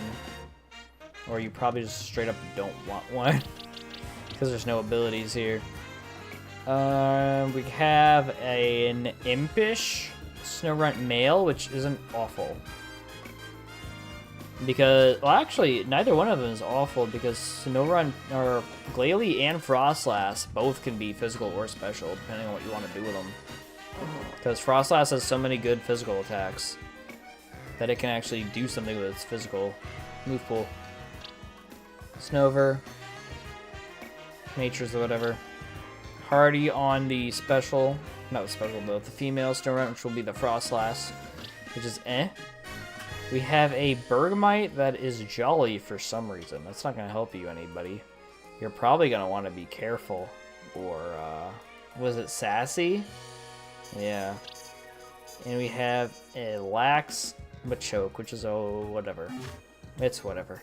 Speaker 1: Or you probably just straight up don't want one. Because there's no abilities here. We have an Impish Snorunt male, which isn't awful. Because, well, actually, neither one of them is awful because Snorunt, or Glalie and Frostlass both can be physical or special, depending on what you want to do with them. Because Frostlass has so many good physical attacks that it can actually do something with its physical move pool. Snover, Nature's or whatever. Hardy on the special, not the special though, the female Snorunt, which will be the Frostlass, which is eh. We have a Bergmite that is jolly for some reason. That's not going to help you anybody. You're probably going to want to be careful. Or, was it Sassy? Yeah. And we have a Lax Machoke, which is, oh, whatever. It's whatever.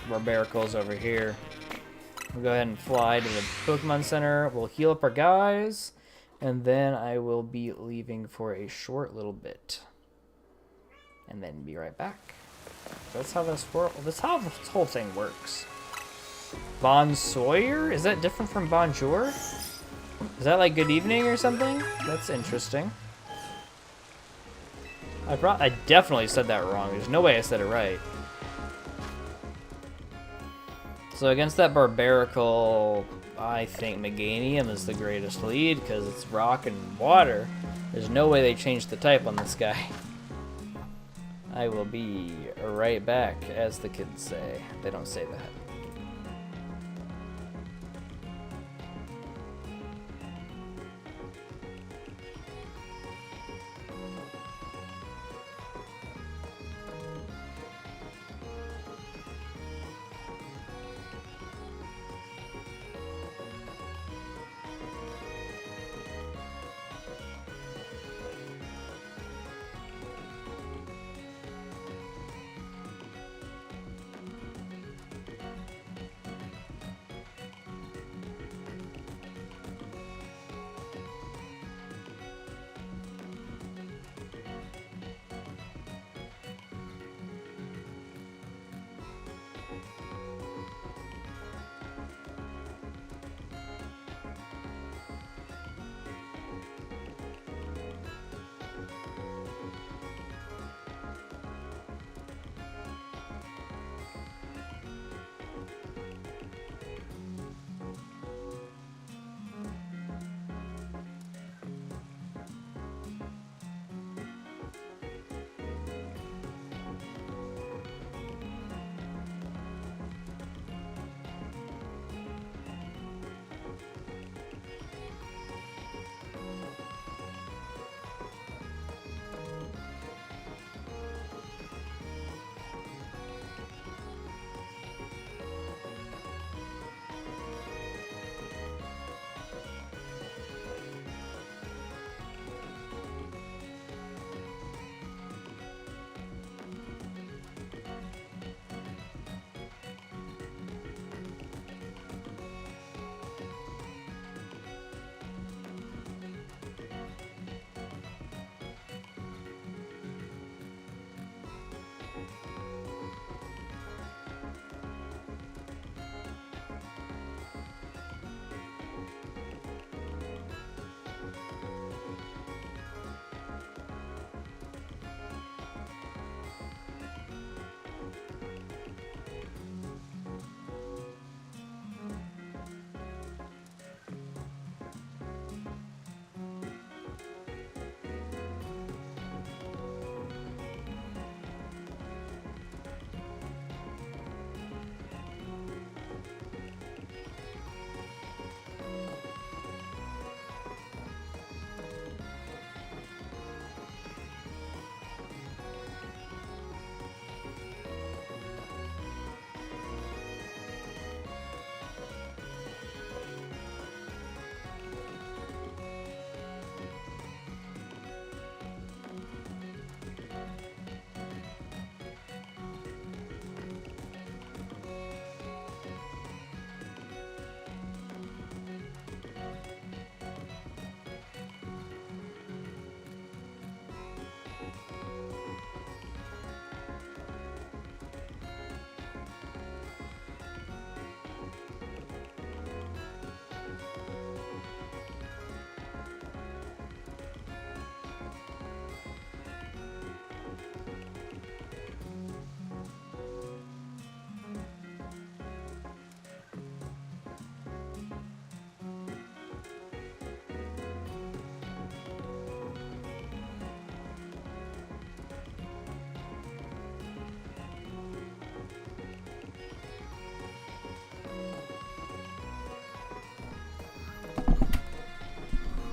Speaker 1: Barbaricle's over here. We'll go ahead and fly to the Pokemon Center. We'll heal up our guys, and then I will be leaving for a short little bit, and then be right back. That's how this whole thing works. Bon Sawyer? Is that different from Bonjour? Is that like good evening or something? That's interesting. I definitely said that wrong. There's no way I said it right. So against that Barbarical, I think Meganium is the greatest lead because it's rock and water. There's no way they changed the type on this guy. I will be right back, as the kids say. They don't say that.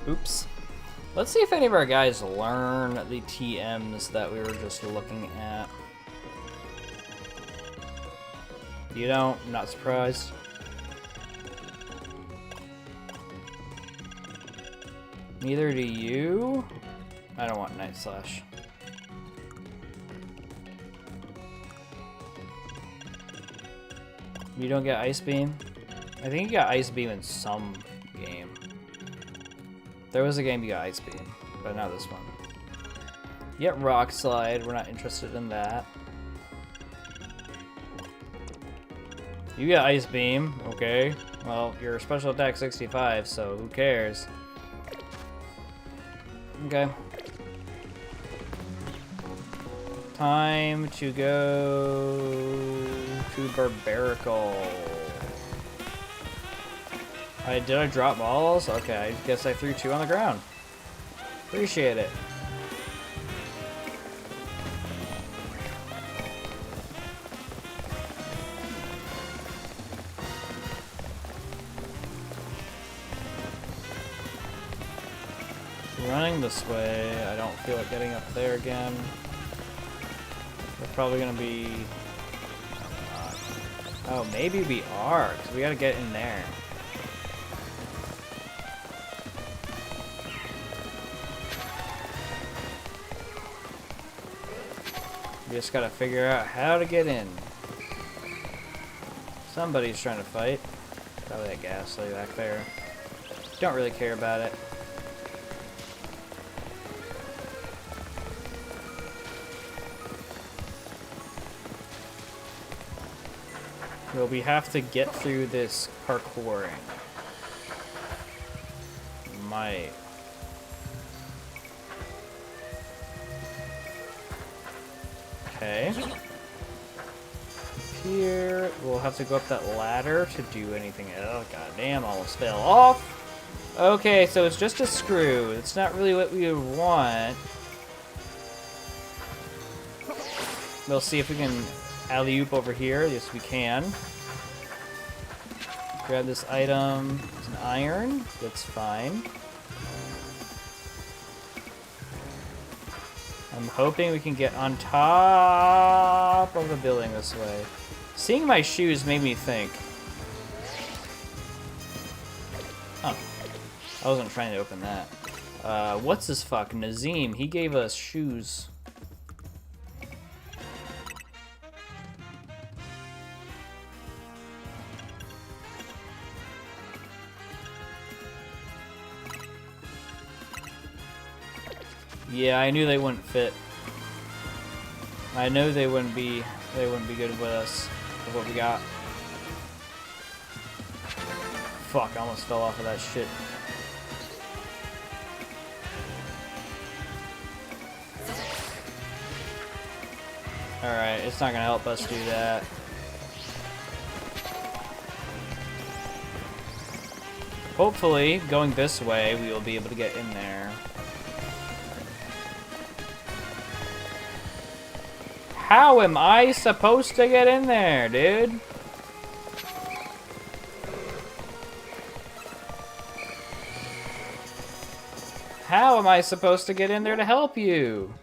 Speaker 1: Oops. Let's see if any of our guys learn the TMs that we were just looking at. You don't? I'm not surprised. Neither do you. I don't want Night Slash. You don't get Ice Beam? I think you got Ice Beam in some game. There was a game you got Ice Beam, but not this one. You get Rock Slide. We're not interested in that. You got Ice Beam. Okay. Well, you're special attack 65, so who cares? Okay. Time to go to Barbarical. Did I drop balls? Okay, I guess I threw 2 on the ground. Appreciate it. Running this way, I don't feel like getting up there again. We're probably gonna be... oh, maybe we are, because we gotta get in there. We just gotta figure out how to get in. Somebody's trying to fight. Probably that Ghastly back there. Don't really care about it. Well, we have to get through this parkouring. Might. Okay. Here, we'll have to go up that ladder to do anything. Oh, goddamn, almost fell off. Okay, so it's just a screw. It's not really what we would want. We'll see if we can alley-oop over here. Yes, we can. Grab this item. It's an iron. That's fine. I'm hoping we can get on top of the building this way. Seeing my shoes made me think. Oh. I wasn't trying to open that. What's this fuck? Nazim. He gave us shoes. Yeah, I knew they wouldn't fit. I know they wouldn't be good with us with what we got. Fuck, I almost fell off of that shit. Alright, it's not gonna help us do that. Hopefully, going this way, we will be able to get in there. How am I supposed to get in there, dude? How am I supposed to get in there to help you?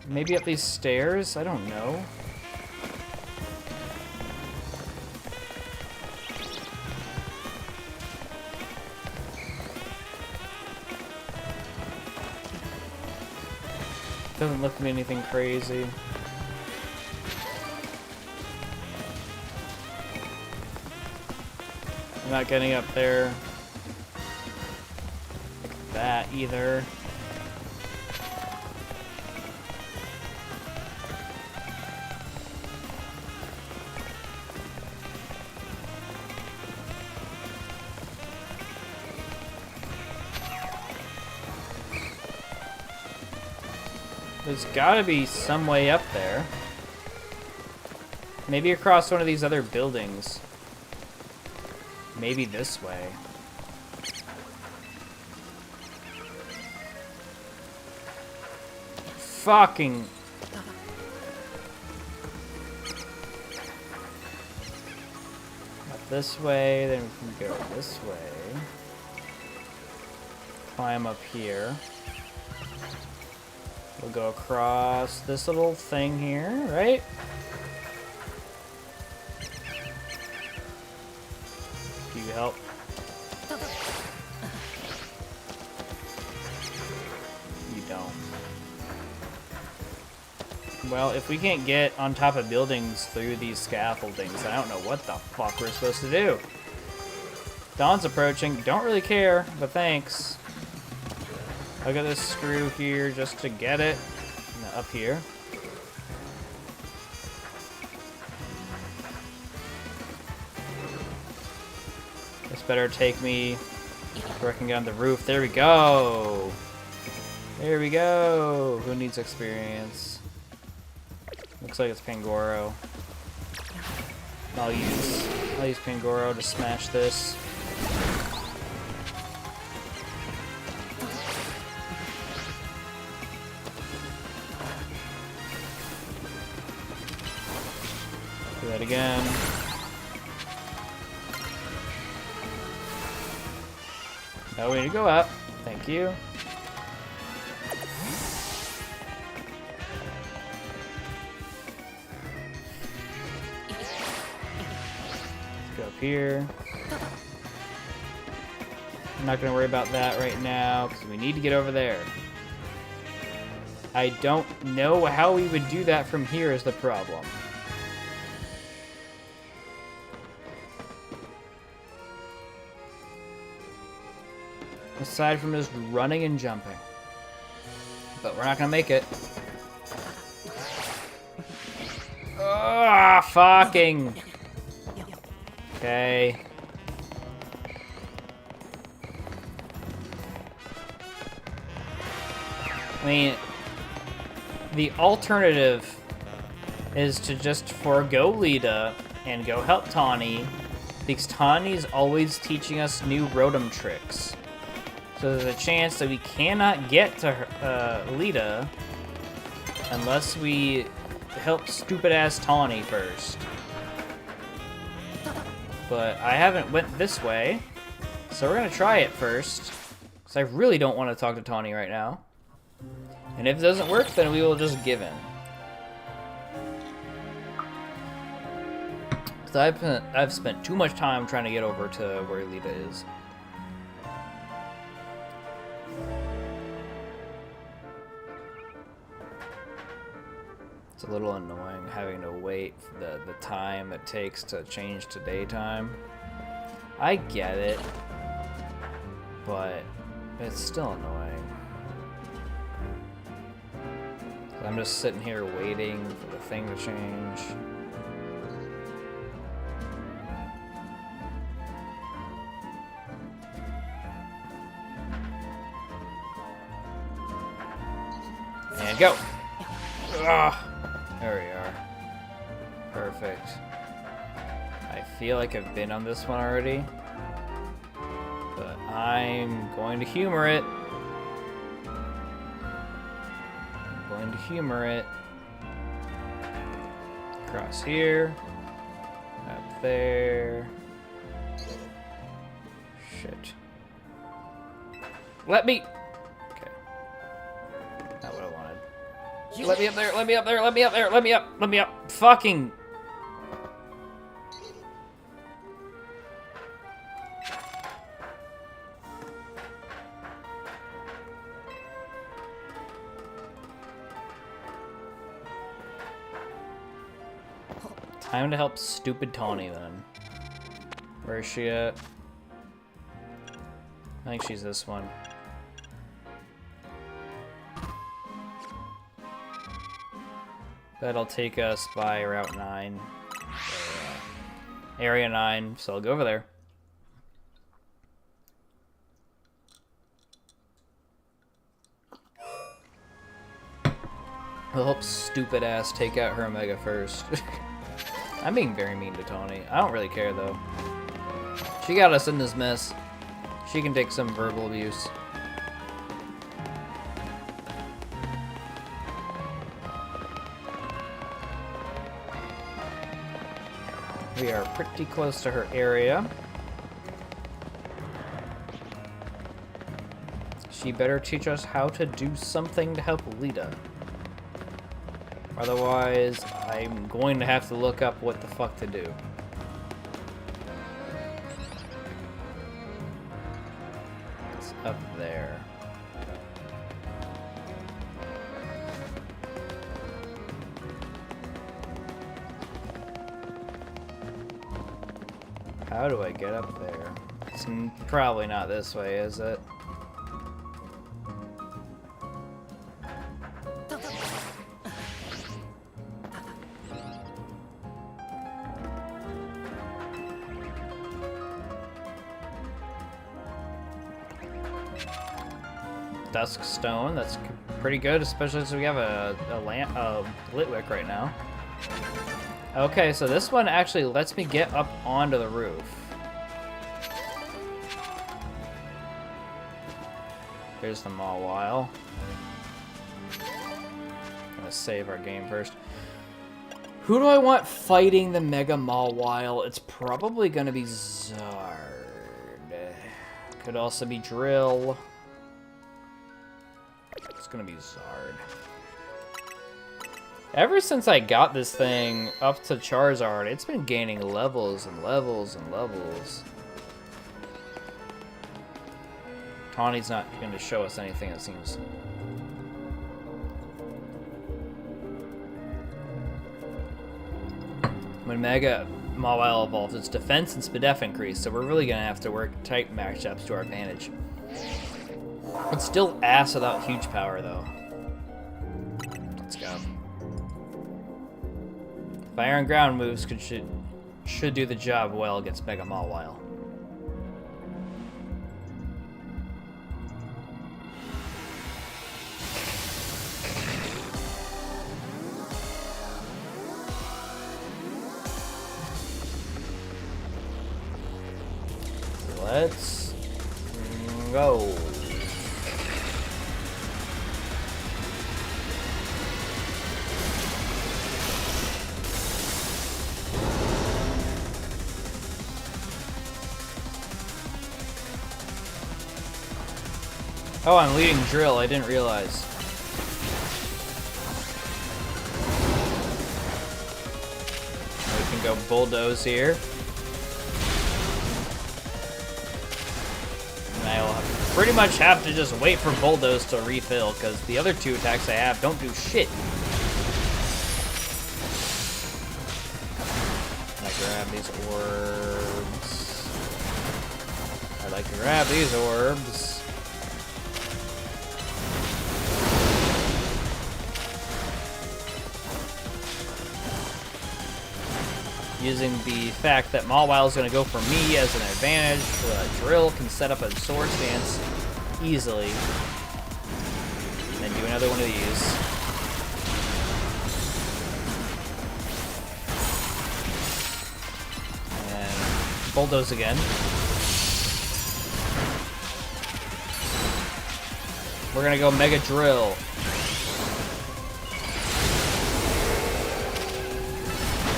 Speaker 1: Maybe up these stairs? I don't know. Doesn't look to be anything crazy. I'm not getting up there like that either. There's gotta be some way up there. Maybe across one of these other buildings. Maybe this way. fucking... Up this way, then we can go this way. Climb up here. We'll go across this little thing here, right? Do you help? You don't. Well, if we can't get on top of buildings through these scaffoldings, I don't know what the fuck we're supposed to do. Dawn's approaching. Don't really care, but thanks. I'll get this screw here just to get it. Up here. This better take me working on the roof. There we go. There we go. Who needs experience? Looks like it's Pangoro. I'll use Pangoro to smash this. Do that again. Oh, we need to go up. Thank you. Let's go up here. I'm not going to worry about that right now because we need to get over there. I don't know how we would do that from here is the problem. Aside from just running and jumping. But we're not gonna make it. Ah, fucking. Okay. I mean, the alternative is to just forego Lita and go help Tawny, because Tawny's always teaching us new Rotom tricks. So there's a chance that we cannot get to her, Lita unless we help stupid-ass Tawny first. But I haven't went this way, so we're gonna try it first. Because I really don't want to talk to Tawny right now. And if it doesn't work, then we will just give in. Because I've spent too much time trying to get over to where Lita is. It's a little annoying having to wait for the time it takes to change to daytime. I get it, but it's still annoying. I'm just sitting here waiting for the thing to change. And go! Ugh. There we are. Perfect. I feel like I've been on this one already, but I'm going to humor it. I'm going to humor it. Across here. Up there. Shit. Let me... Okay. Not what I wanted. Let me up there, let me up there, let me up there, let me up, let me up. Fucking... Time to help stupid Tawny then. Where is she at? I think she's this one. That'll take us by Route 9. Area 9, so I'll go over there. I'll help stupid ass take out her Omega first. I'm being very mean to Tawny. I don't really care though. She got us in this mess. She can take some verbal abuse. We are pretty close to her area. She better teach us how to do something to help Lita. Otherwise, I'm going to have to look up what the fuck to do. It's up there. How do I get up there? It's probably not this way, is it? Dusk stone, that's pretty good, especially since we have a Litwick right now. Okay, so this one actually lets me get up onto the roof. Here's the Mawile. Gonna save our game first. Who do I want fighting the Mega Mawile? It's probably gonna be Zard. Could also be Drill. It's gonna be Zard. Ever since I got this thing up to Charizard, it's been gaining levels and levels and levels. Tawny's not going to show us anything, it seems. When Mega Mawile evolves, its defense and SpDef increase, so we're really going to have to work tight matchups to our advantage. It's still ass without huge power, though. Let's go. Fire and ground moves should do the job well against Mega Mawile. Let's go. Oh, I'm leading Drill. I didn't realize. We can go Bulldoze here. And I'll pretty much have to just wait for Bulldoze to refill, because the other two attacks I have don't do shit. I grab these orbs. I like to grab these orbs. Using the fact that Mawile is going to go for me as an advantage, Drill can set up a sword stance easily. And then do another one of these. And Bulldoze again. We're going to go Mega Drill.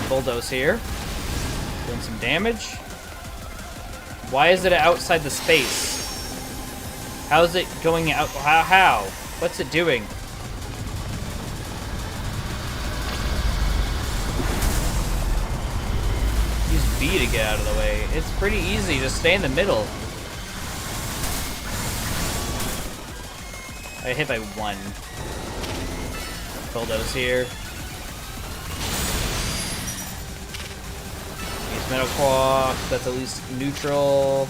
Speaker 1: Bulldoze here. Doing some damage. Why is it outside the space? How is it going out? How? What's it doing? Use B to get out of the way. It's pretty easy. Just stay in the middle. I hit by 1. Bulldoze here. Metal Claw, that's at least neutral.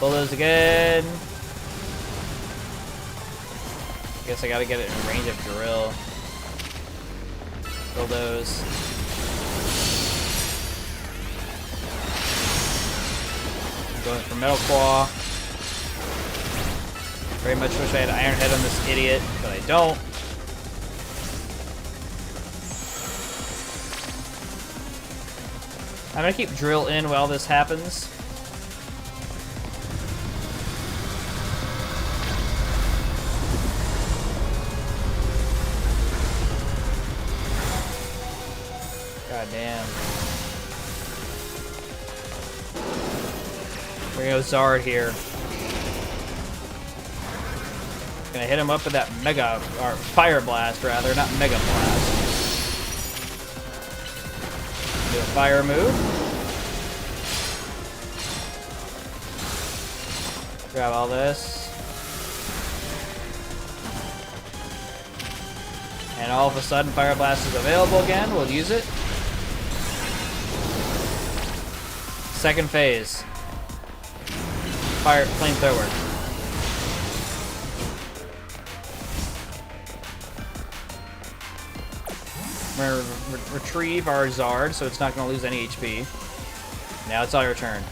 Speaker 1: Bulldoze again. Guess I gotta get it in range of Drill. Bulldoze. I'm going for Metal Claw. Very much wish I had Iron Head on this idiot, but I don't. I'm gonna keep Drill in while this happens. God damn. We're gonna go Zard here. Gonna hit him up with that Mega, or Fire Blast rather, not Mega Blast. Do a fire move. Grab all this. And all of a sudden, Fire Blast is available again. We'll use it. Second phase. Flamethrower. We're gonna retrieve our Zard, so it's not gonna lose any HP. Now it's all your turn.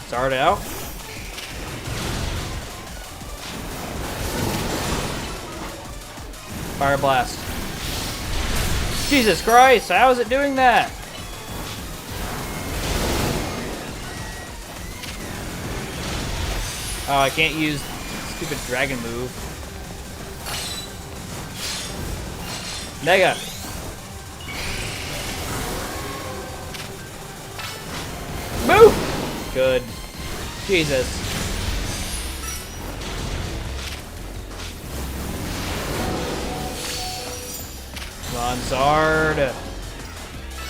Speaker 1: Zard out. Fire Blast. Jesus Christ, how is it doing that? Oh, I can't use stupid dragon move. Mega. Move! Good. Jesus. Come on, Zard.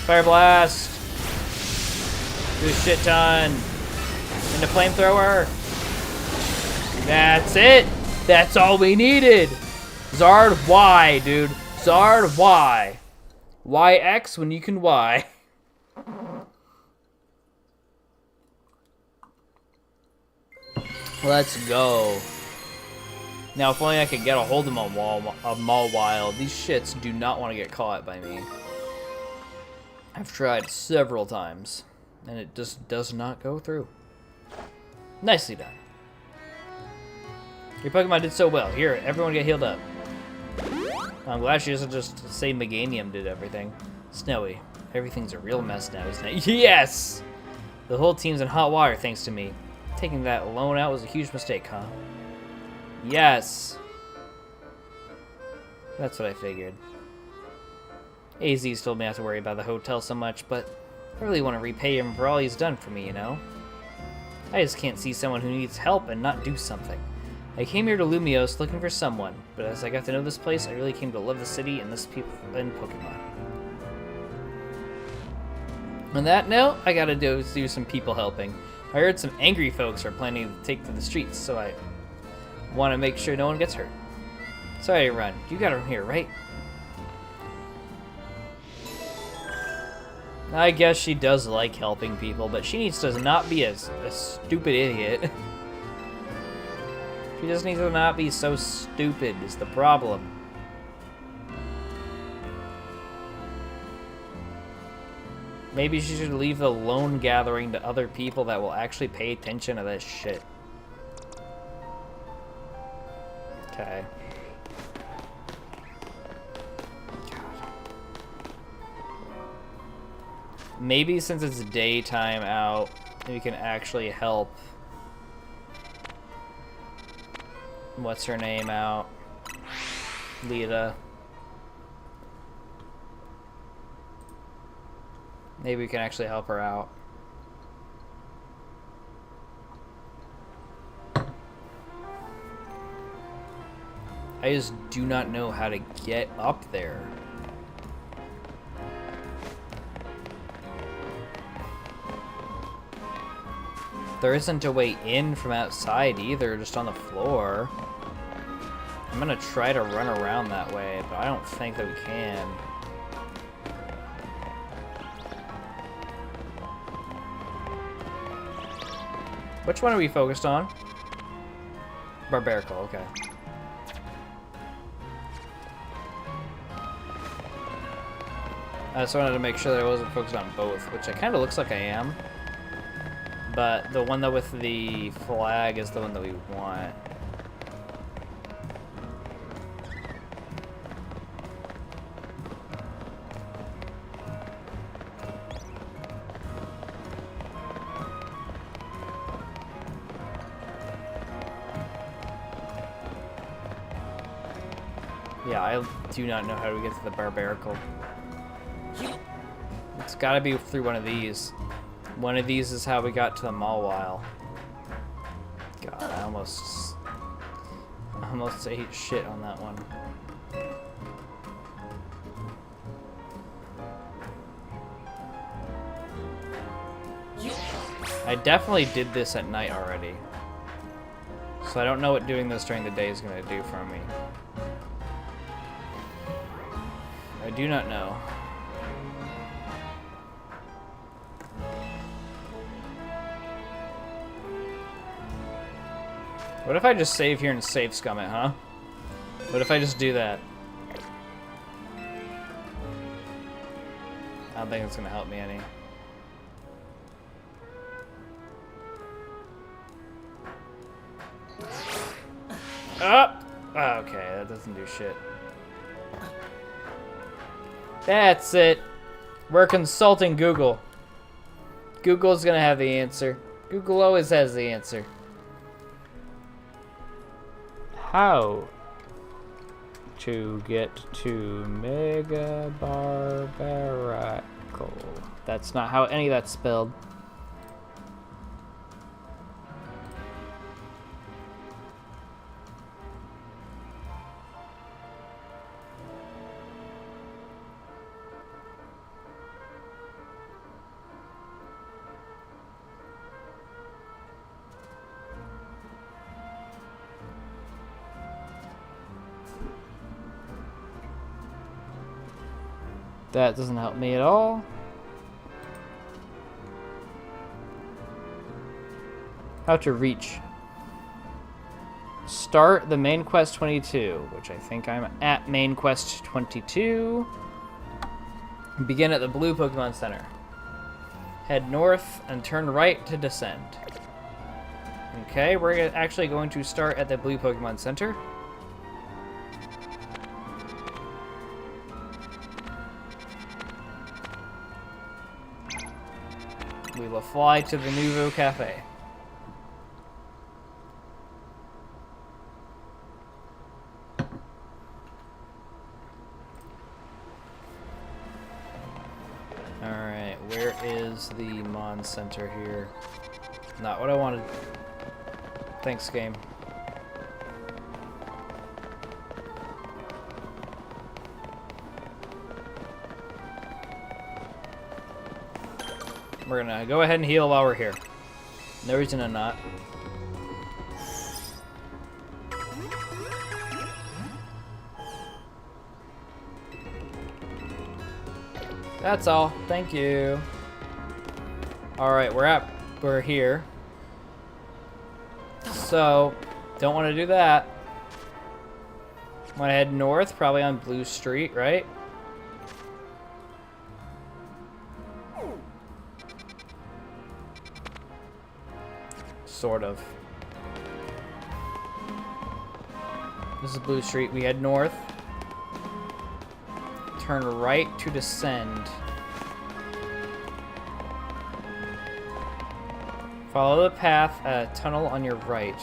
Speaker 1: Fire Blast. Do a shit ton. Into Flamethrower. That's it. That's all we needed. Zard Y, dude. Zard Y. Why X when you can Y? Let's go. Now, if only I could get a hold of Mawile. These shits do not want to get caught by me. I've tried several times, and it just does not go through. Nicely done. Your Pokemon did so well. Here, everyone get healed up. I'm glad she doesn't just say Meganium did everything. Snowy, everything's a real mess now, isn't it? Yes! The whole team's in hot water thanks to me. Taking that loan out was a huge mistake, huh? Yes. That's what I figured. AZ's told me not to worry about the hotel so much, but I really want to repay him for all he's done for me, you know? I just can't see someone who needs help and not do something. I came here to Lumiose looking for someone, but as I got to know this place, I really came to love the city and this people and Pokemon. On that note, I gotta do some people helping. I heard some angry folks are planning to take to the streets, so I want to make sure no one gets hurt. Sorry to run. You got him here, right? I guess she does like helping people, but she needs to not be a stupid idiot. She just needs to not be so stupid is the problem. Maybe she should leave the loan gathering to other people that will actually pay attention to this shit. Okay. Maybe since it's daytime out, we can actually help. What's her name out? Lita. Maybe we can actually help her out. I just do not know how to get up there. There isn't a way in from outside either, just on the floor. I'm gonna try to run around that way, but I don't think that we can. Which one are we focused on? Barbarical, okay. I just wanted to make sure that I wasn't focused on both, which it kind of looks like I am. But the one that with the flag is the one that we want. Yeah, I do not know how to get to the Barbarical. It's gotta be through one of these. One of these is how we got to the Mawile. God, I almost ate shit on that one. I definitely did this at night already. So I don't know what doing this during the day is going to do for me. I do not know. What if I just save here and save scum it, huh? What if I just do that? I don't think it's going to help me any. Up! Oh, okay, that doesn't do shit. That's it. We're consulting Google. Google's gonna have the answer. Google always has the answer. How to get to Mega Barbarical. That's not how any of that's spelled. That doesn't help me at all. How to reach. Start the main quest 22, which I think I'm at main quest 22. Begin at the blue Pokemon Center. Head north and turn right to descend. Okay, we're actually going to start at the blue Pokemon Center. We will fly to the Nouveau Cafe. Alright, where is the Mon Center here? Not what I wanted. Thanks, game. We're gonna go ahead and heal while we're here. No reason to not. That's all. Thank you. Alright, we're here. So, don't want to do that. Want to head north, probably on Blue Street, right? Sort of. This is Blue Street. We head north. Turn right to descend. Follow the path at a tunnel on your right.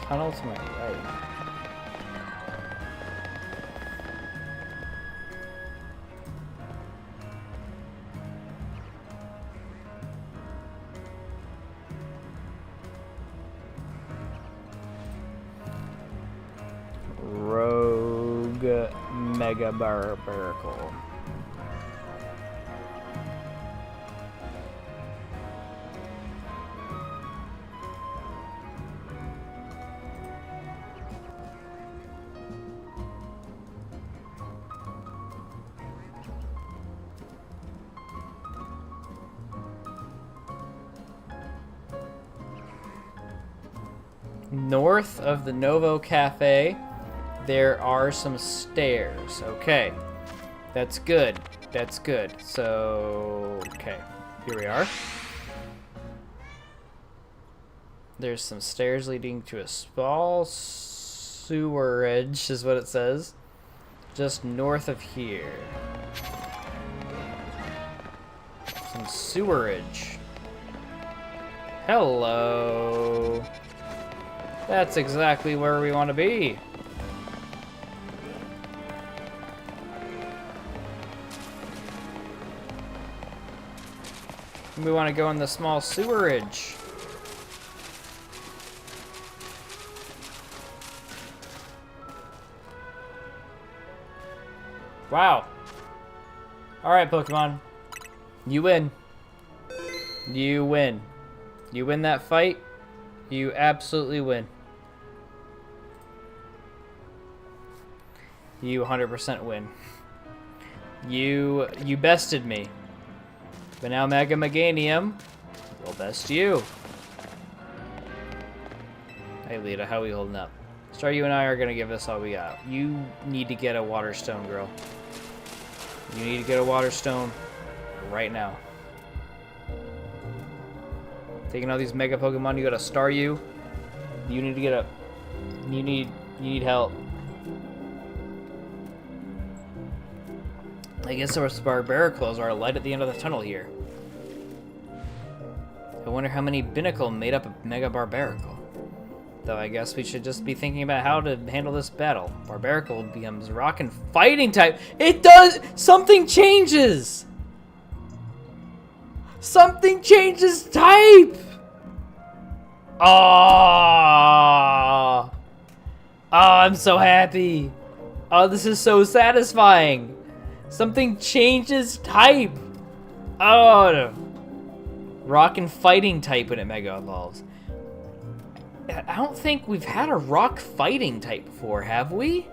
Speaker 1: Tunnel to my right. Rogue Mega Barbarical. North of the Nouveau Cafe, there are some stairs. Okay. That's good. That's good. So, okay. Here we are. There's some stairs leading to a small sewerage, is what it says. Just north of here. Some sewerage. Hello. That's exactly where we want to be. We want to go in the small sewerage. Wow. Alright, Pokemon. You win. You win. You win that fight. You absolutely win. You 100% win. You bested me. But now Mega Meganium will best you. Hey Lita, how we holding up? Staryu and I are gonna give this all we got. You need to get a Water Stone, girl. You need to get a Water Stone right now. Taking all these Mega Pokemon, you got a Staryu. You need to get a... You need help. I guess those Barbaricles are a light at the end of the tunnel here. I wonder how many Binnacle made up a Mega Barbaricle. Though I guess we should just be thinking about how to handle this battle. Barbaricle becomes rock and fighting type. It does! Something changes! Something changes type! Oh! Oh, I'm so happy. Oh, this is so satisfying. Something changes type. Oh, no. Rock and fighting type when it Mega Evolves. I don't think we've had a rock fighting type before, have we?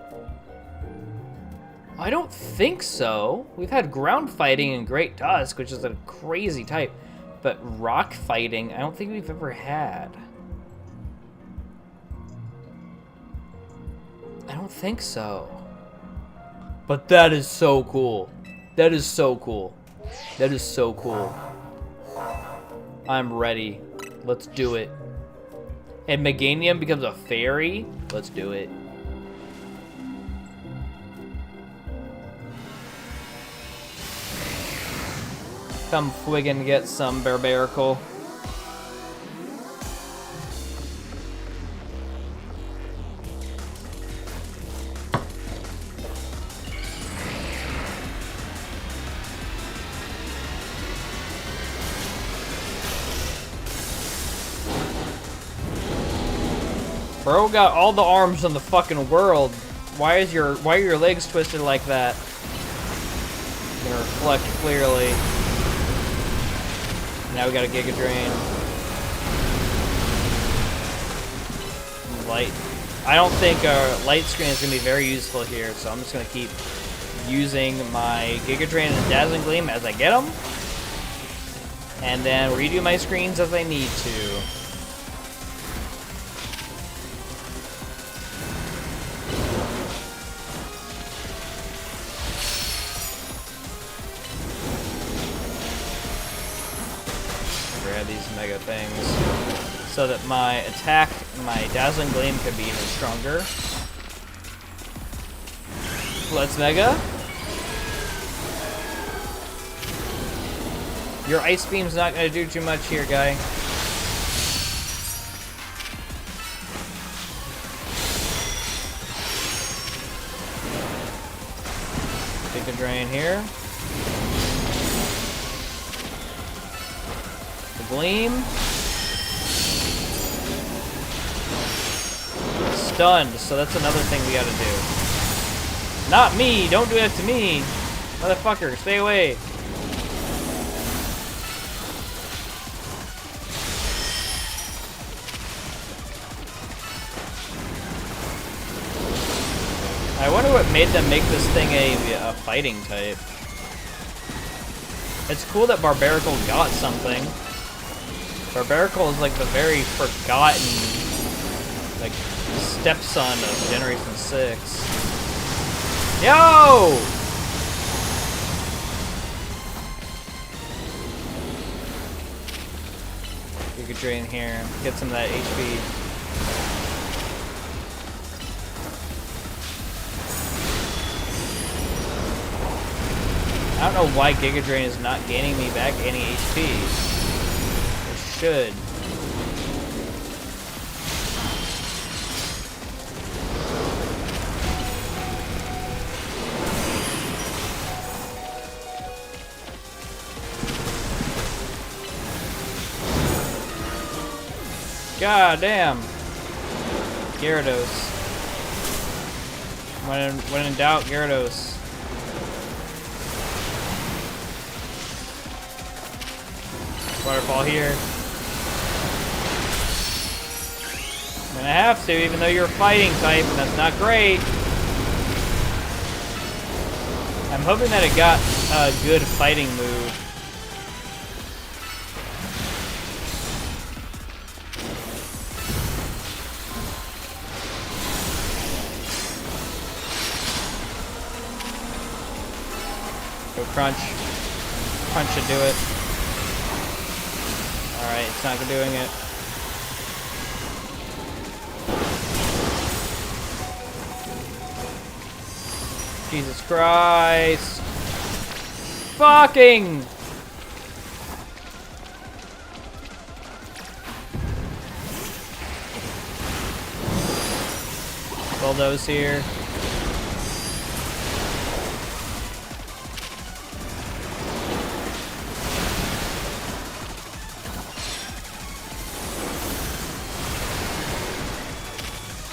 Speaker 1: I don't think so. We've had ground fighting in Great Dusk, which is a crazy type. But rock fighting, I don't think we've ever had. I don't think so. But that is so cool. That is so cool. That is so cool. I'm ready. Let's do it. And Meganium becomes a fairy? Let's do it. Come friggin' get some Barbaricle. Bro got all the arms in the fucking world. Why are your legs twisted like that? Gonna reflect clearly. Now we got a Giga Drain. Light. I don't think light screen is gonna be very useful here, so I'm just gonna keep using my Giga Drain and Dazzling Gleam as I get them, and then redo my screens as I need to. These mega things so that my attack, my Dazzling Gleam could be even stronger. Let's Mega. Your Ice Beam's not going to do too much here, guy. Take a drain here. Gleam. Stunned, so that's another thing we gotta do. Not me! Don't do that to me! Motherfucker, stay away! I wonder what made them make this thing a fighting type. It's cool that Barbaricle got something. Barbaricle is like the very forgotten, like, stepson of Generation 6. Yo! Giga Drain here. Get some of that HP. I don't know why Giga Drain is not gaining me back any HP. It should. God damn. Gyarados. When in doubt, Gyarados. Waterfall here. I'm gonna have to, even though you're a fighting type, and that's not great. I'm hoping that it got a good fighting move. Go Crunch. Crunch should do it. Alright, it's not doing it. Jesus Christ. Fucking! Bulldoze here.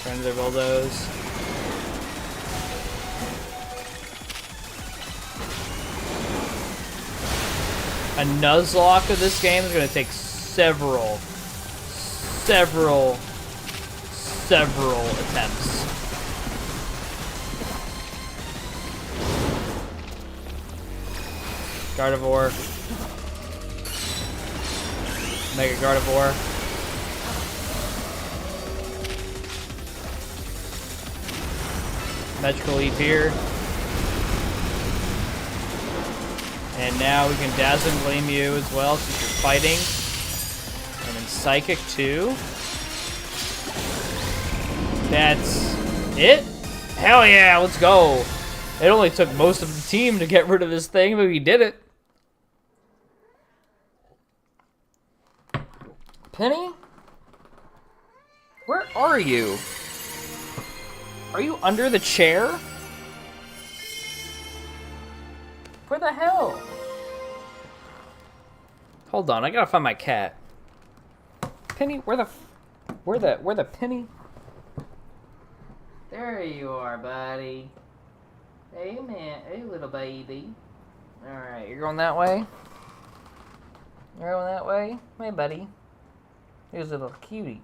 Speaker 1: Turn their Bulldoze. A Nuzlocke of this game is going to take several attempts. Gardevoir. Mega Gardevoir. Magical Leap here. And now we can Dazzle and Gleam you as well since you're fighting. And then Psychic too. That's it? Hell yeah, let's go. It only took most of the team to get rid of this thing, but we did it. Penny? Where are you? Are you under the chair? Where the hell? Hold on, I gotta find my cat. Penny, where the Penny? There you are, buddy. Hey, man. Hey, little baby. Alright, you're going that way? You're going that way? Hey, buddy. Here's a little cutie.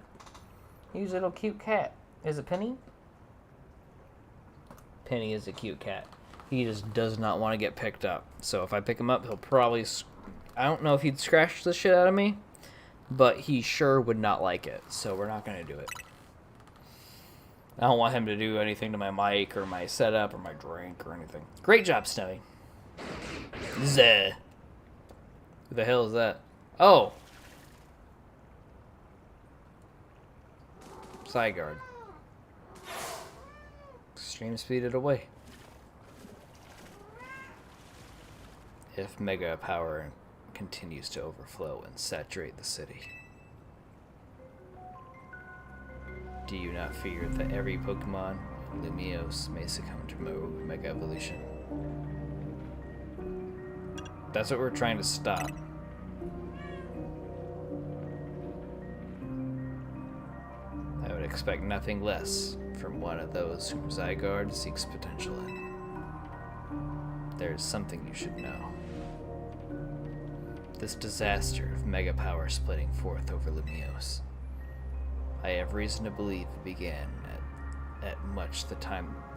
Speaker 1: Here's a little cute cat. Is it Penny? Penny is a cute cat. He just does not want to get picked up. So if I pick him up, he'll probably... I don't know if he'd scratch the shit out of me, but he sure would not like it. So we're not going to do it. I don't want him to do anything to my mic or my setup or my drink or anything. Great job, Snowy. Zeh. Who the hell is that? Oh. Zygarde. Extreme speed it away. If Mega Power continues to overflow and saturate the city, do you not fear that every Pokemon in Lumiose may succumb to Mega Evolution? That's what we're trying to stop. I would expect nothing less from one of those whom Zygarde seeks potential in. There is something you should know. This disaster of Mega Power splitting forth over Lumiose, I have reason to believe it began at much the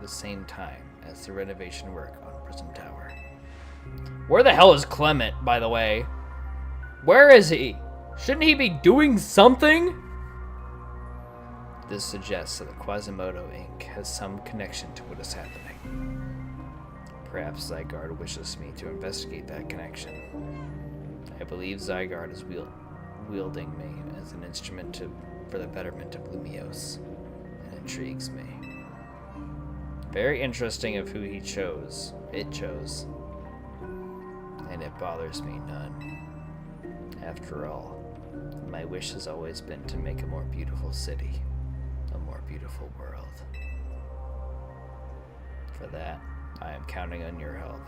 Speaker 1: same time as the renovation work on Prism Tower. Where the hell is Clement, by the way? Where is he? Shouldn't he be doing something? This suggests that the Quasimodo Inc. has some connection to what is happening. Perhaps Zygarde wishes me to investigate that connection. I believe Zygarde is wielding me as an instrument for the betterment of Lumiose. It intrigues me. Very interesting of who he chose. It chose. and it bothers me none. After all, my wish has always been to make a more beautiful city, a more beautiful world. For that, I am counting on your help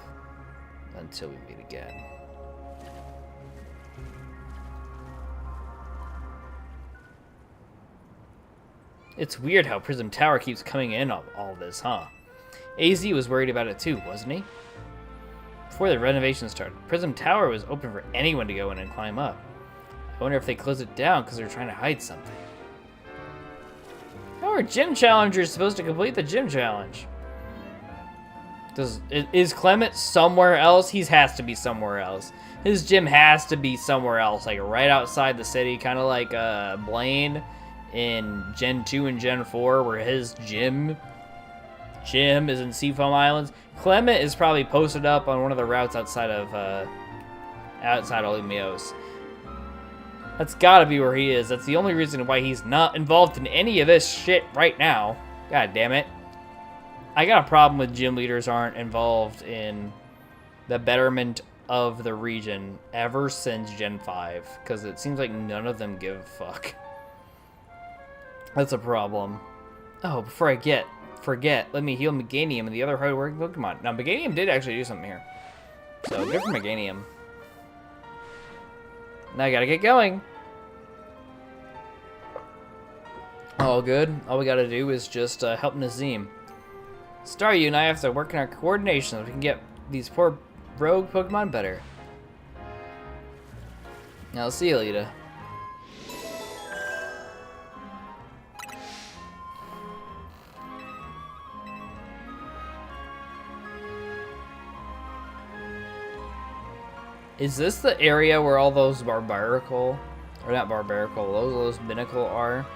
Speaker 1: until we meet again. It's weird how Prism Tower keeps coming in on all this, huh? AZ was worried about it too, wasn't he? Before the renovation started, Prism Tower was open for anyone to go in and climb up. I wonder if they closed it down because they're trying to hide something. How are gym challengers supposed to complete the gym challenge? Is Clement somewhere else? He has to be somewhere else. His gym has to be somewhere else, like right outside the city, kind of like Blaine in Gen 2 and Gen 4, where his gym is in Seafoam Islands. Clement is probably posted up on one of the routes outside of Olimios. That's gotta be where he is. That's the only reason why he's not involved in any of this shit right now. God damn it. I got a problem with gym leaders aren't involved in the betterment of the region ever since Gen 5, because it seems like none of them give a fuck. That's a problem. Oh, before I forget, let me heal Meganium and the other hard-working Pokemon. Now, Meganium did actually do something here. So, good for Meganium. Now I gotta get going. All good. All we gotta do is just help Nazim. Staryu and I have to work on our coordination so we can get these poor rogue Pokemon better. Now, I'll see you, Alita. Is this the area where all those Barbaracle, or not Barbaracle, those Binacle are?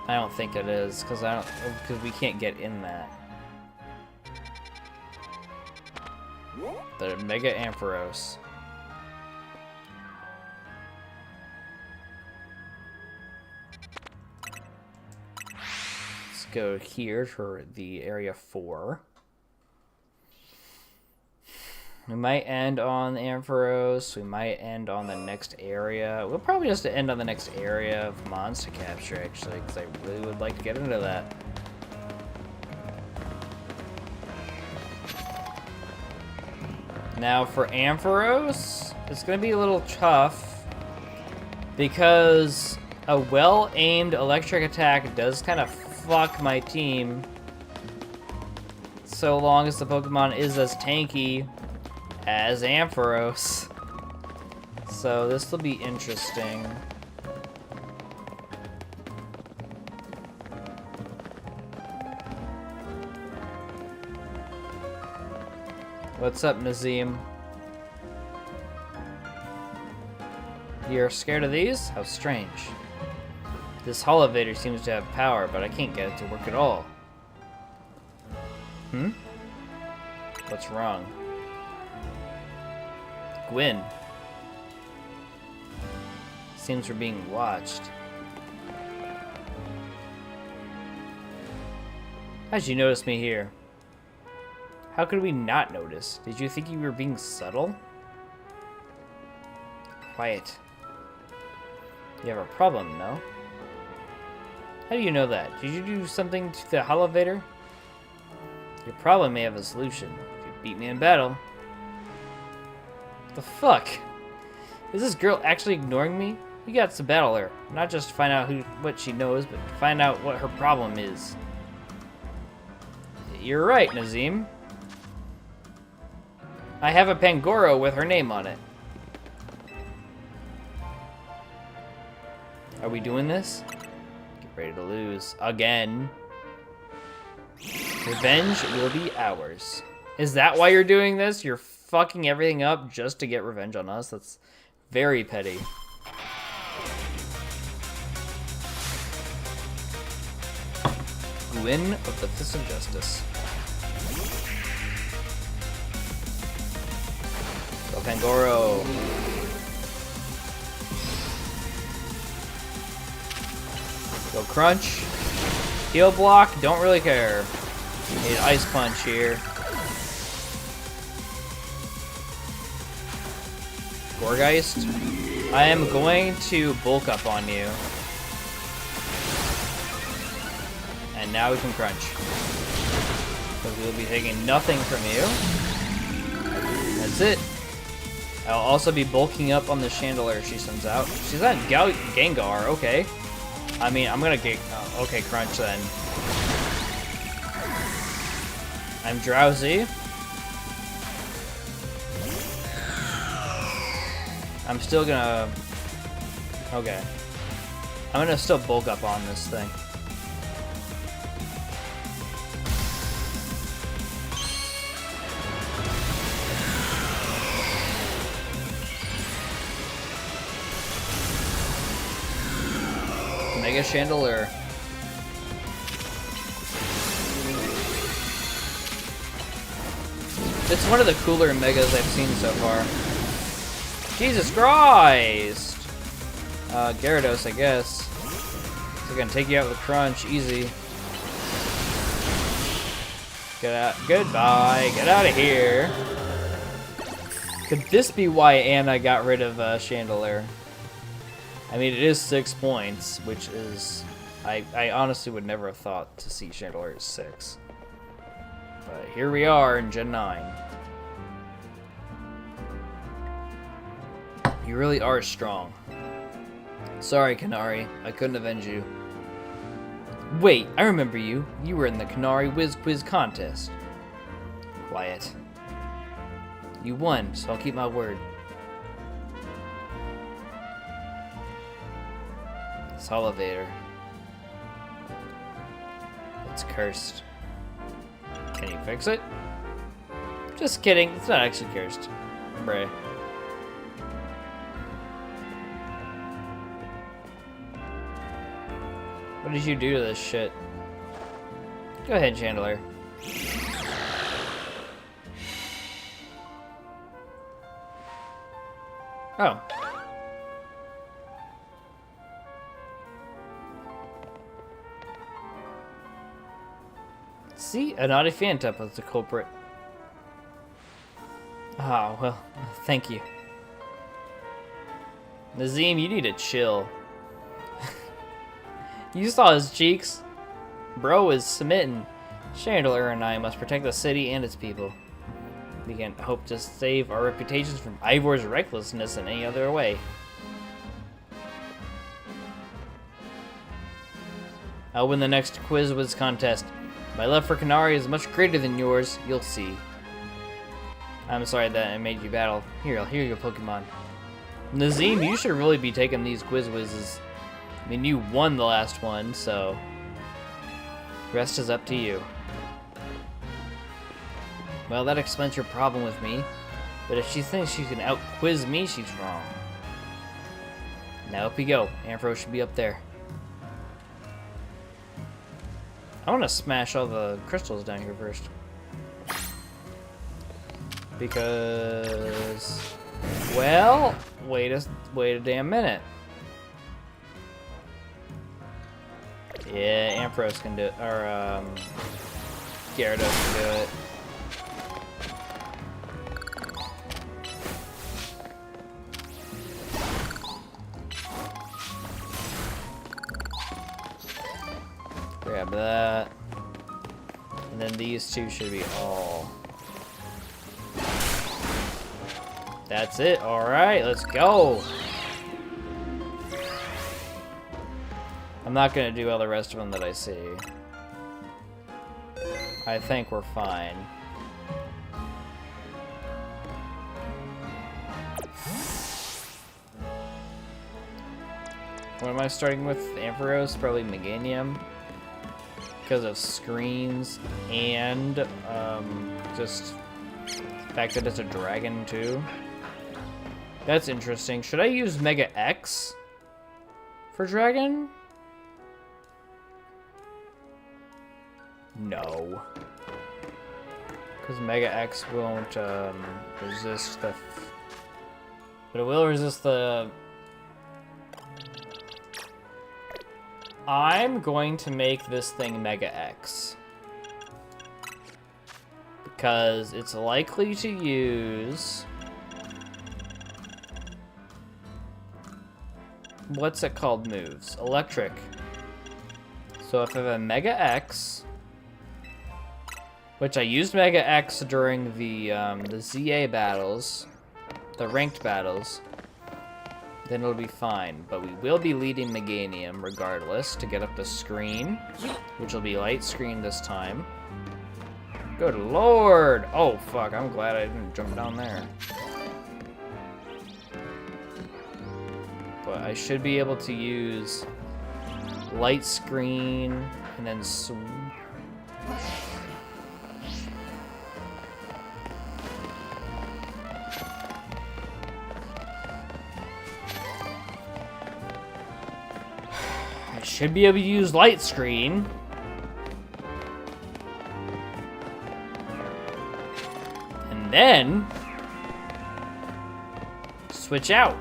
Speaker 1: I don't think it is, because we can't get in that. The Mega Ampharos. Let's go here for the area 4. We might end on Ampharos. We might end on the next area. We'll probably just end on the next area of monster capture, actually, because I really would like to get into that. Now, for Ampharos, it's going to be a little tough because a well-aimed electric attack does kind of fuck my team so long as the Pokemon is as tanky as Ampharos. So this will be interesting. What's up, Nazim? You're scared of these? How strange. This Holovator seems to have power, but I can't get it to work at all. What's wrong? Gwyn. Seems we're being watched. How'd you notice me here? How could we not notice? Did you think you were being subtle? Quiet. You have a problem, no? How do you know that? Did you do something to the Holovator? Your problem may have a solution. If you beat me in battle. The fuck? Is this girl actually ignoring me? We got to battle her. Not just to find out what she knows, but to find out what her problem is. You're right, Nazim. I have a Pangoro with her name on it. Are we doing this? Get ready to lose. Again. Revenge will be ours. Is that why you're doing this? You're fucking everything up just to get revenge on us? That's very petty. Gwyn of the Fist of Justice. Go Pangoro. Go Crunch. Heal Block, don't really care. Need Ice Punch here. Gorgeist. I am going to bulk up on you. And now we can crunch. Because we'll be taking nothing from you. That's it. I'll also be bulking up on the Chandelure she sends out. She's on Gengar, okay. I mean, I'm gonna get... okay, crunch then. I'm drowsy. I'm still gonna... okay. I'm gonna still bulk up on this thing. Mega Chandelure. It's one of the cooler Megas I've seen so far. Jesus Christ! Gyarados, I guess. So gonna take you out with a crunch, easy. Get out. Goodbye. Get out of here. Could this be why Anna got rid of Chandelure? I mean, it is 6 points, which is... I honestly would never have thought to see Chandelure at 6. But here we are in Gen 9. You really are strong. Sorry, Kanari. I couldn't avenge you. Wait, I remember you. You were in the Kanari Whiz Quiz contest. Quiet. You won, so I'll keep my word. Salivator. It's cursed. Can you fix it? Just kidding, it's not actually cursed. Bruh. What did you do to this shit? Go ahead, Chandelure. Oh. See? A naughty Phantom was the culprit. Oh, well, thank you. Nazim, you need to chill. You saw his cheeks. Bro is smitten. Chandelure and I must protect the city and its people. We can hope to save our reputations from Ivor's recklessness in any other way. I'll win the next Quiz contest. My love for Kanari is much greater than yours. You'll see. I'm sorry that I made you battle. Here, I'll hear your Pokemon. Nazim, you should really be taking these Quizzes. I mean, you won the last one, so... rest is up to you. Well, that explains your problem with me. But if she thinks she can out-quiz me, she's wrong. Now up we go. Ampharos should be up there. I want to smash all the crystals down here first. Because... well, wait a damn minute. Yeah, Ampharos can do it. Or, Gyarados can do it. Grab that. And then these two should be all. That's it. Alright, let's go. I'm not going to do all the rest of them that I see. I think we're fine. What am I starting with? Ampharos? Probably Meganium. Because of screens and just the fact that it's a dragon too. That's interesting. Should I use Mega X for dragon? No. Because Mega X won't resist the... but it will resist the... I'm going to make this thing Mega X. Because it's likely to use... what's it called moves? Electric. So if I have a Mega X, which I used Mega X during the ZA battles, the ranked battles, then it'll be fine. But we will be leading Meganium regardless to get up the screen, which will be light screen this time. Good lord! Oh fuck, I'm glad I didn't jump down there. But I should be able to use light screen and then I should be able to use light screen. And then switch out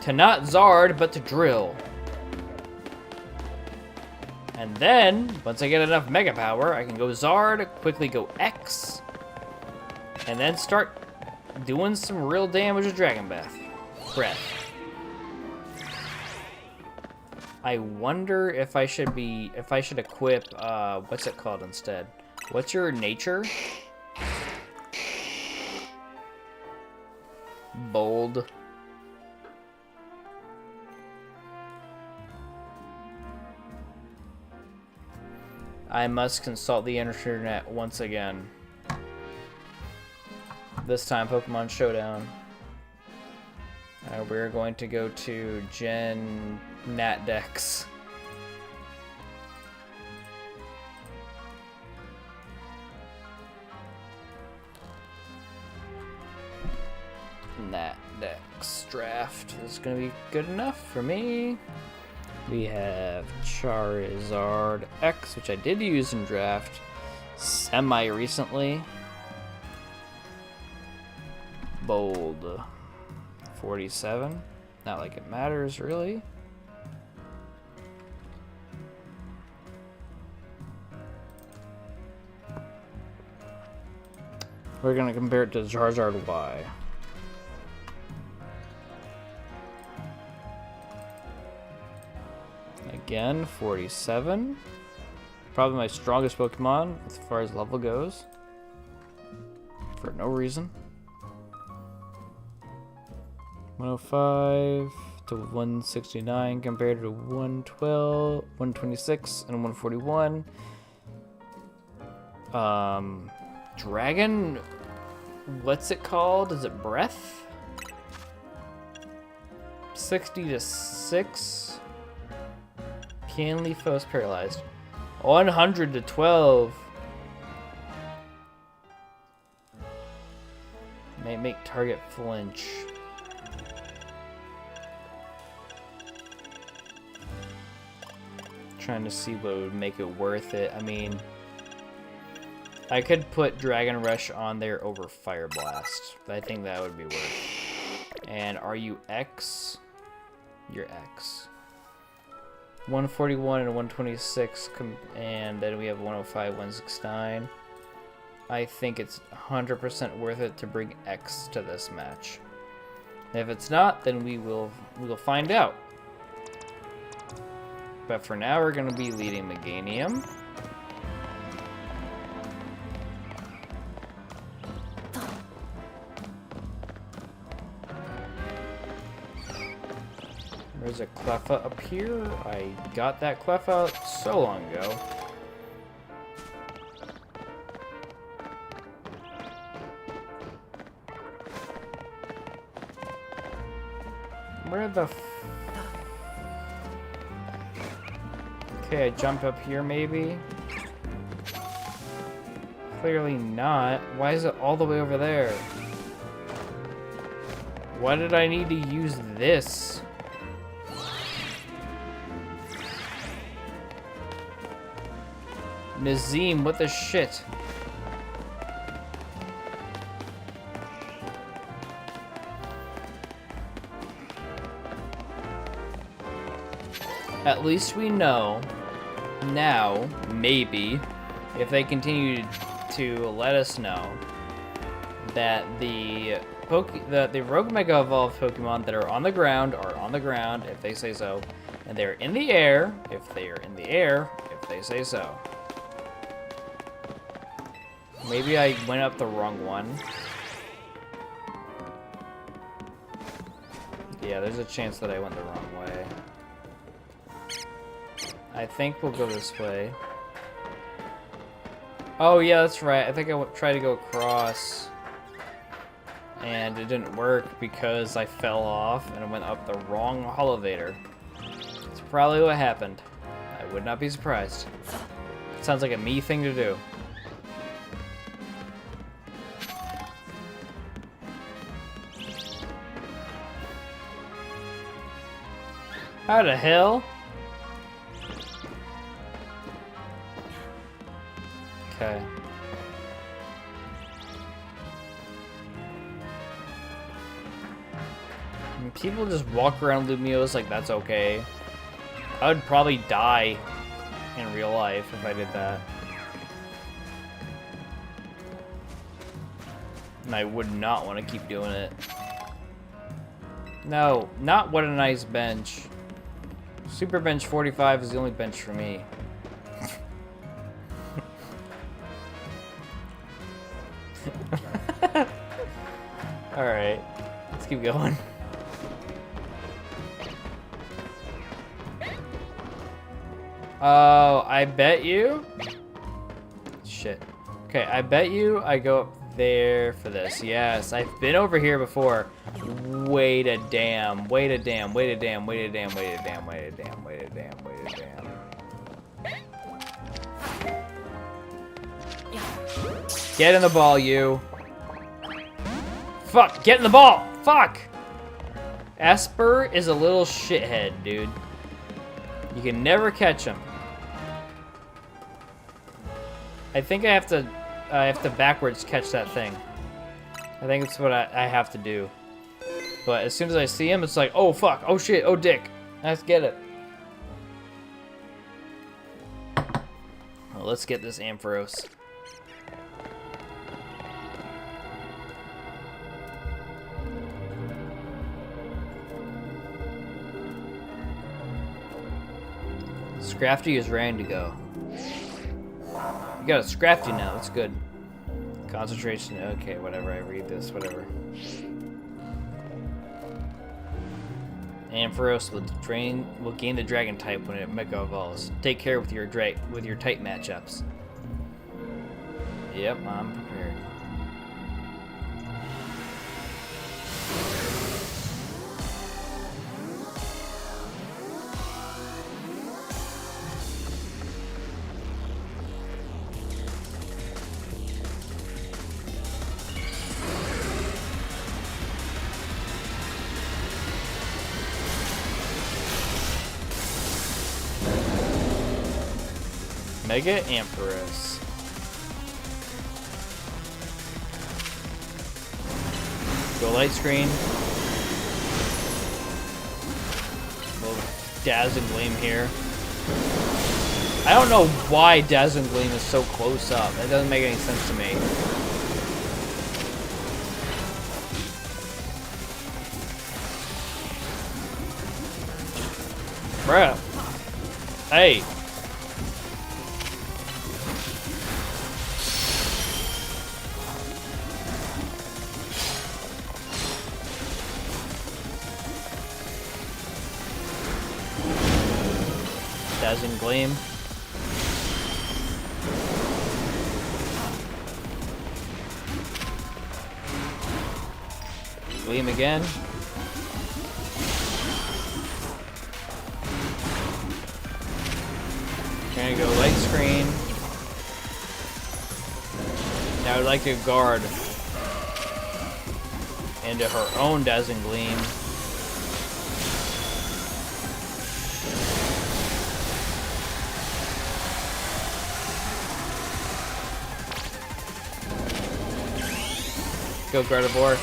Speaker 1: to not Zard, but to Drill. And then, once I get enough Mega Power, I can go Zard, quickly go X, and then start doing some real damage with Dragon Breath. I wonder if I should equip, what's it called instead? What's your nature? Bold. I must consult the internet once again. This time, Pokemon Showdown. We're going to go to Gen Nat Dex. Nat Dex draft is going to be good enough for me. We have Charizard X, which I did use in draft semi-recently. Bold 47. Not like it matters, really. We're going to compare it to Charizard Y. Again, 47. Probably my strongest Pokemon as far as level goes. For no reason. 105 to 169 compared to 112, 126, and 141. Dragon, what's it called? Is it Breath? 60 to 6. Canlifos paralyzed. 100 to 12. May make target flinch. Trying to see what would make it worth it. I mean, I could put Dragon Rush on there over Fire Blast. I think that would be worth. And are you X? You're X. 141 and 126, and then we have 105, 169. I think it's 100% worth it to bring X to this match. If it's not, then we will find out. But for now, we're going to be leading Meganium. There's a Cleffa up here. I got that Cleffa so long ago. Where the okay, I jump up here maybe? Clearly not. Why is it all the way over there? Why did I need to use this? Nazim, what the shit? At least we know now, maybe, if they continue to let us know that the the Rogue Mega Evolved Pokemon that are on the ground are on the ground if they say so, and they're in the air if they are in the air if they say so. Maybe I went up the wrong one. Yeah, there's a chance that I went the wrong way. I think we'll go this way. Oh yeah, that's right. I think I tried to go across. And it didn't work because I fell off and I went up the wrong elevator. That's probably what happened. I would not be surprised. It sounds like a me thing to do. How the hell? Okay. And people just walk around Lumiose like that's okay. I would probably die in real life if I did that. And I would not want to keep doing it. No, not what a nice bench. Super Bench 45 is the only bench for me. Alright, let's keep going. Oh, I bet you... Shit. Okay, I bet you I go up there for this. Yes, I've been over here before. Wait a damn, wait a damn, wait a damn, wait a damn, wait a damn, wait a damn, wait a damn, wait a damn. Get in the ball, you. Fuck, get in the ball! Fuck! Esper is a little shithead, dude. You can never catch him. I think I have to backwards catch that thing. I think it's what I have to do. But as soon as I see him, it's like, oh fuck, oh shit, oh dick. Let's get it. Well, let's get this Ampharos. Scrafty is ready to go. You got a Scrafty now, that's good. Concentration, okay, whatever, I read this, whatever. Ampharos will gain the Dragon type when it Mega Evolves. Take care with your type matchups. Yep, I'm prepared. Mega Ampharos. Go light screen. Little Dazzling Gleam here. I don't know why Dazzling Gleam is so close up. That doesn't make any sense to me. Bruh. Hey. Dazzling Gleam. Gleam again. Gonna go light screen. Now I'd like to guard into her own Dazzling Gleam. Go Gardevoir.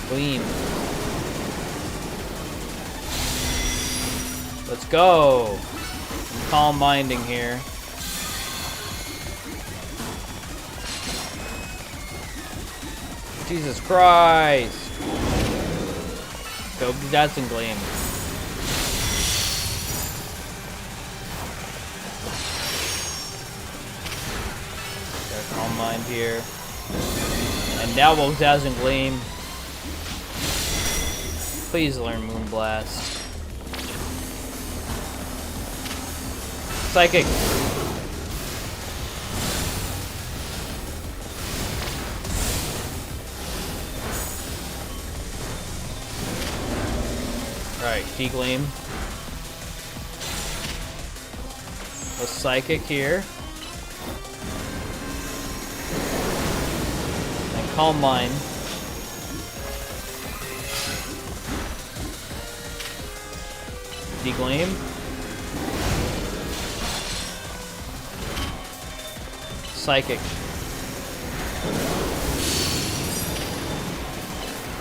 Speaker 1: Gleam. Let's go. I'm calm minding here. Jesus Christ! Go Dazzling Gleam. Got a Calm Mind here. And now we'll Dazzling Gleam. Please learn Moonblast. Psychic. Alright, D-Gleam. A Psychic here. And Calm Mind. D-Gleam. Psychic.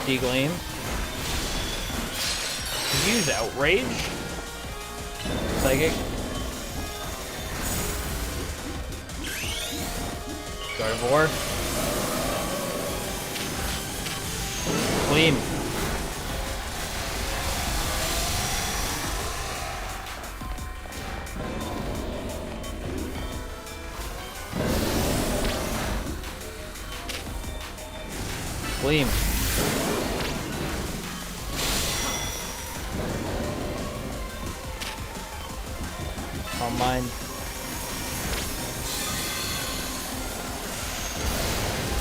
Speaker 1: D-Gleam. Use Outrage. Psychic. Gardevoir. Gleam. Gleam. Calm Mind.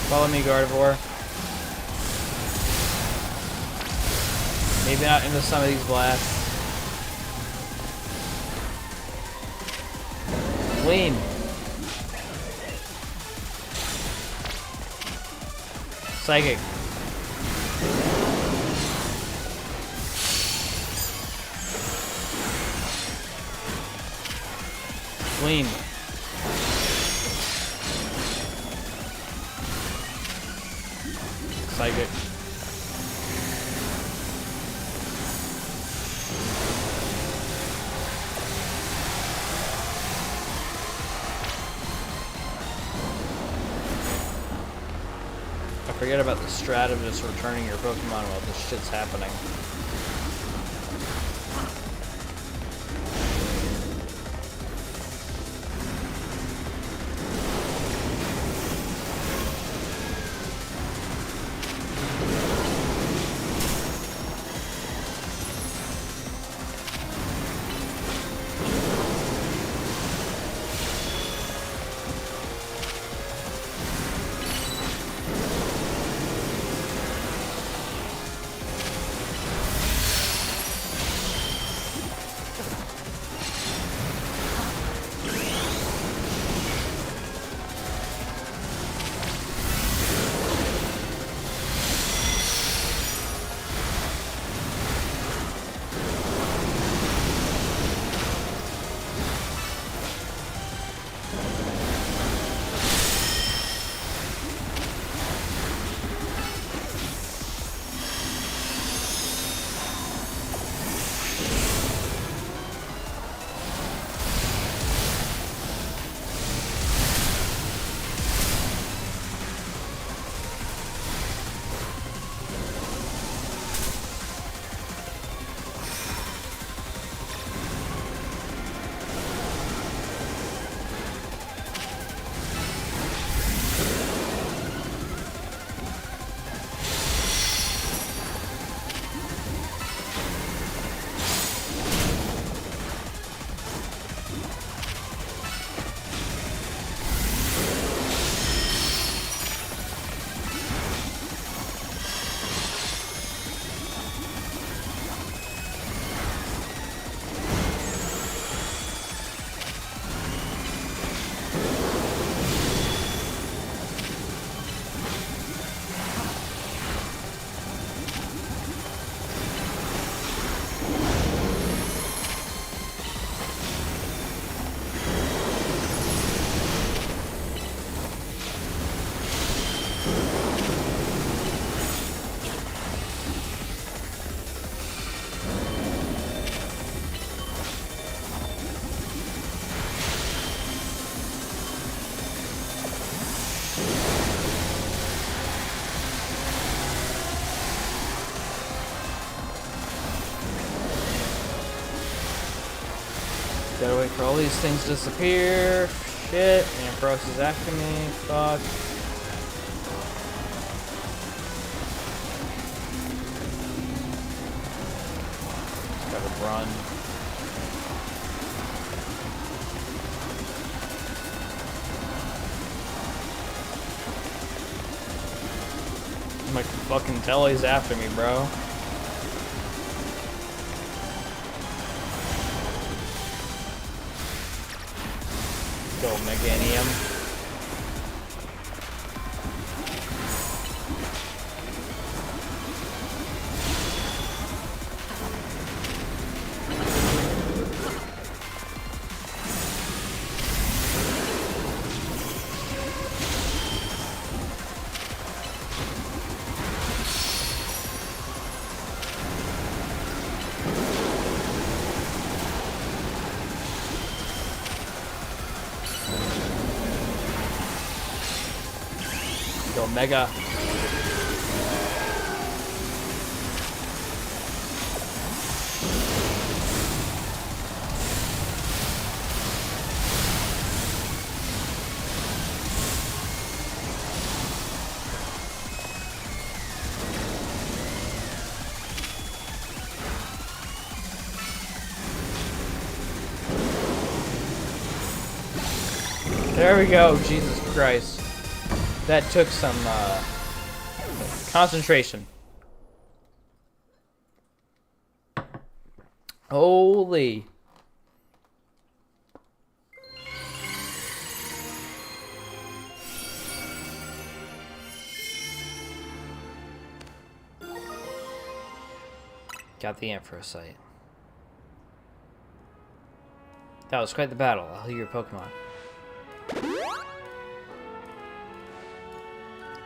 Speaker 1: Follow me, Gardevoir. Maybe not into some of these blasts. Gleam. Psychic. Gleam. Psychic. I forget about the strat of just returning your Pokemon while this shit's happening. Gotta wait for all these things to disappear. Shit, Ampharos is after me. Fuck. Just gotta run. I'm like, fucking tell he's after me, bro. Go Meganium. Go Mega. There we go. Jesus Christ. That took some concentration. Holy. Got the Ampharos. That was quite the battle. I'll heal your Pokemon.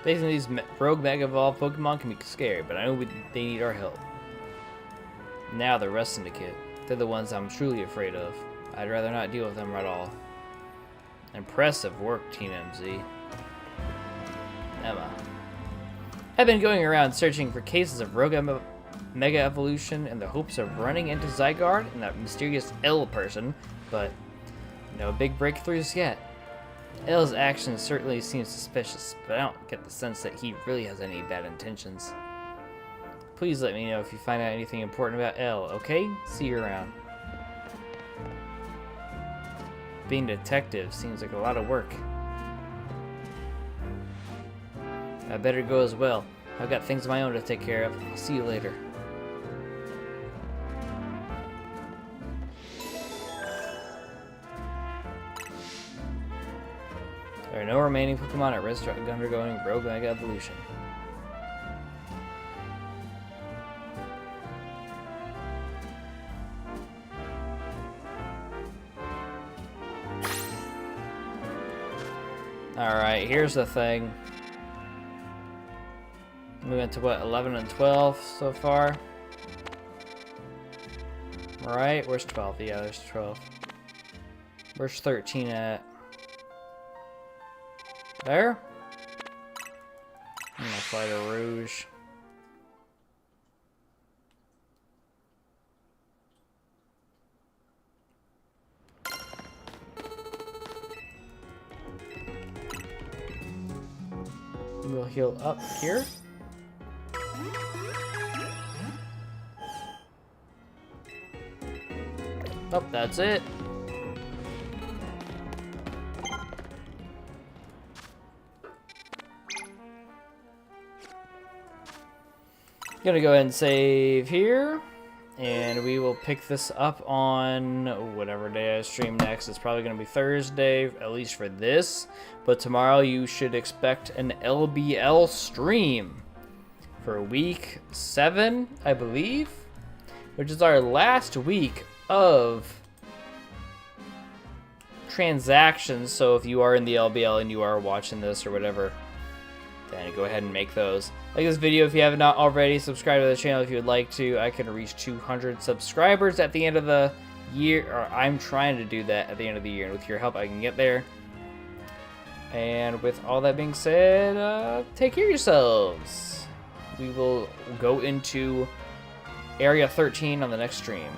Speaker 1: Facing these rogue Mega Evolved Pokemon can be scary, but I know they need our help. Now the Rust Syndicate. They're the ones I'm truly afraid of. I'd rather not deal with them at all. Impressive work, Team MZ. Emma. I've been going around searching for cases of rogue Mega Evolution in the hopes of running into Zygarde and that mysterious L person, but no big breakthroughs yet. L's actions certainly seem suspicious, but I don't get the sense that he really has any bad intentions. Please let me know if you find out anything important about L, okay? See you around. Being a detective seems like a lot of work. I better go as well. I've got things of my own to take care of. I'll see you later. There are no remaining Pokemon at risk of undergoing Rogue Mega Evolution. Alright, here's the thing. We went to what, 11 and 12 so far? Right? Where's 12? Yeah, there's 12. Where's 13 at? There? I'm gonna fly to Rouge. We'll heal up here. Oh, that's it. Gonna go ahead and save here, and we will pick this up on whatever day I stream next. It's probably gonna be Thursday, at least for this, but tomorrow you should expect an LBL stream for week 7, I believe, which is our last week of transactions. So if you are in the LBL and you are watching this or whatever, then go ahead and make those. Like this video if you have not already. Subscribe to the channel if you would like to. I can reach 200 subscribers at the end of the year, or I'm trying to do that at the end of the year, and with your help I can get there. And with all that being said, take care of yourselves. We will go into Area 13 on the next stream.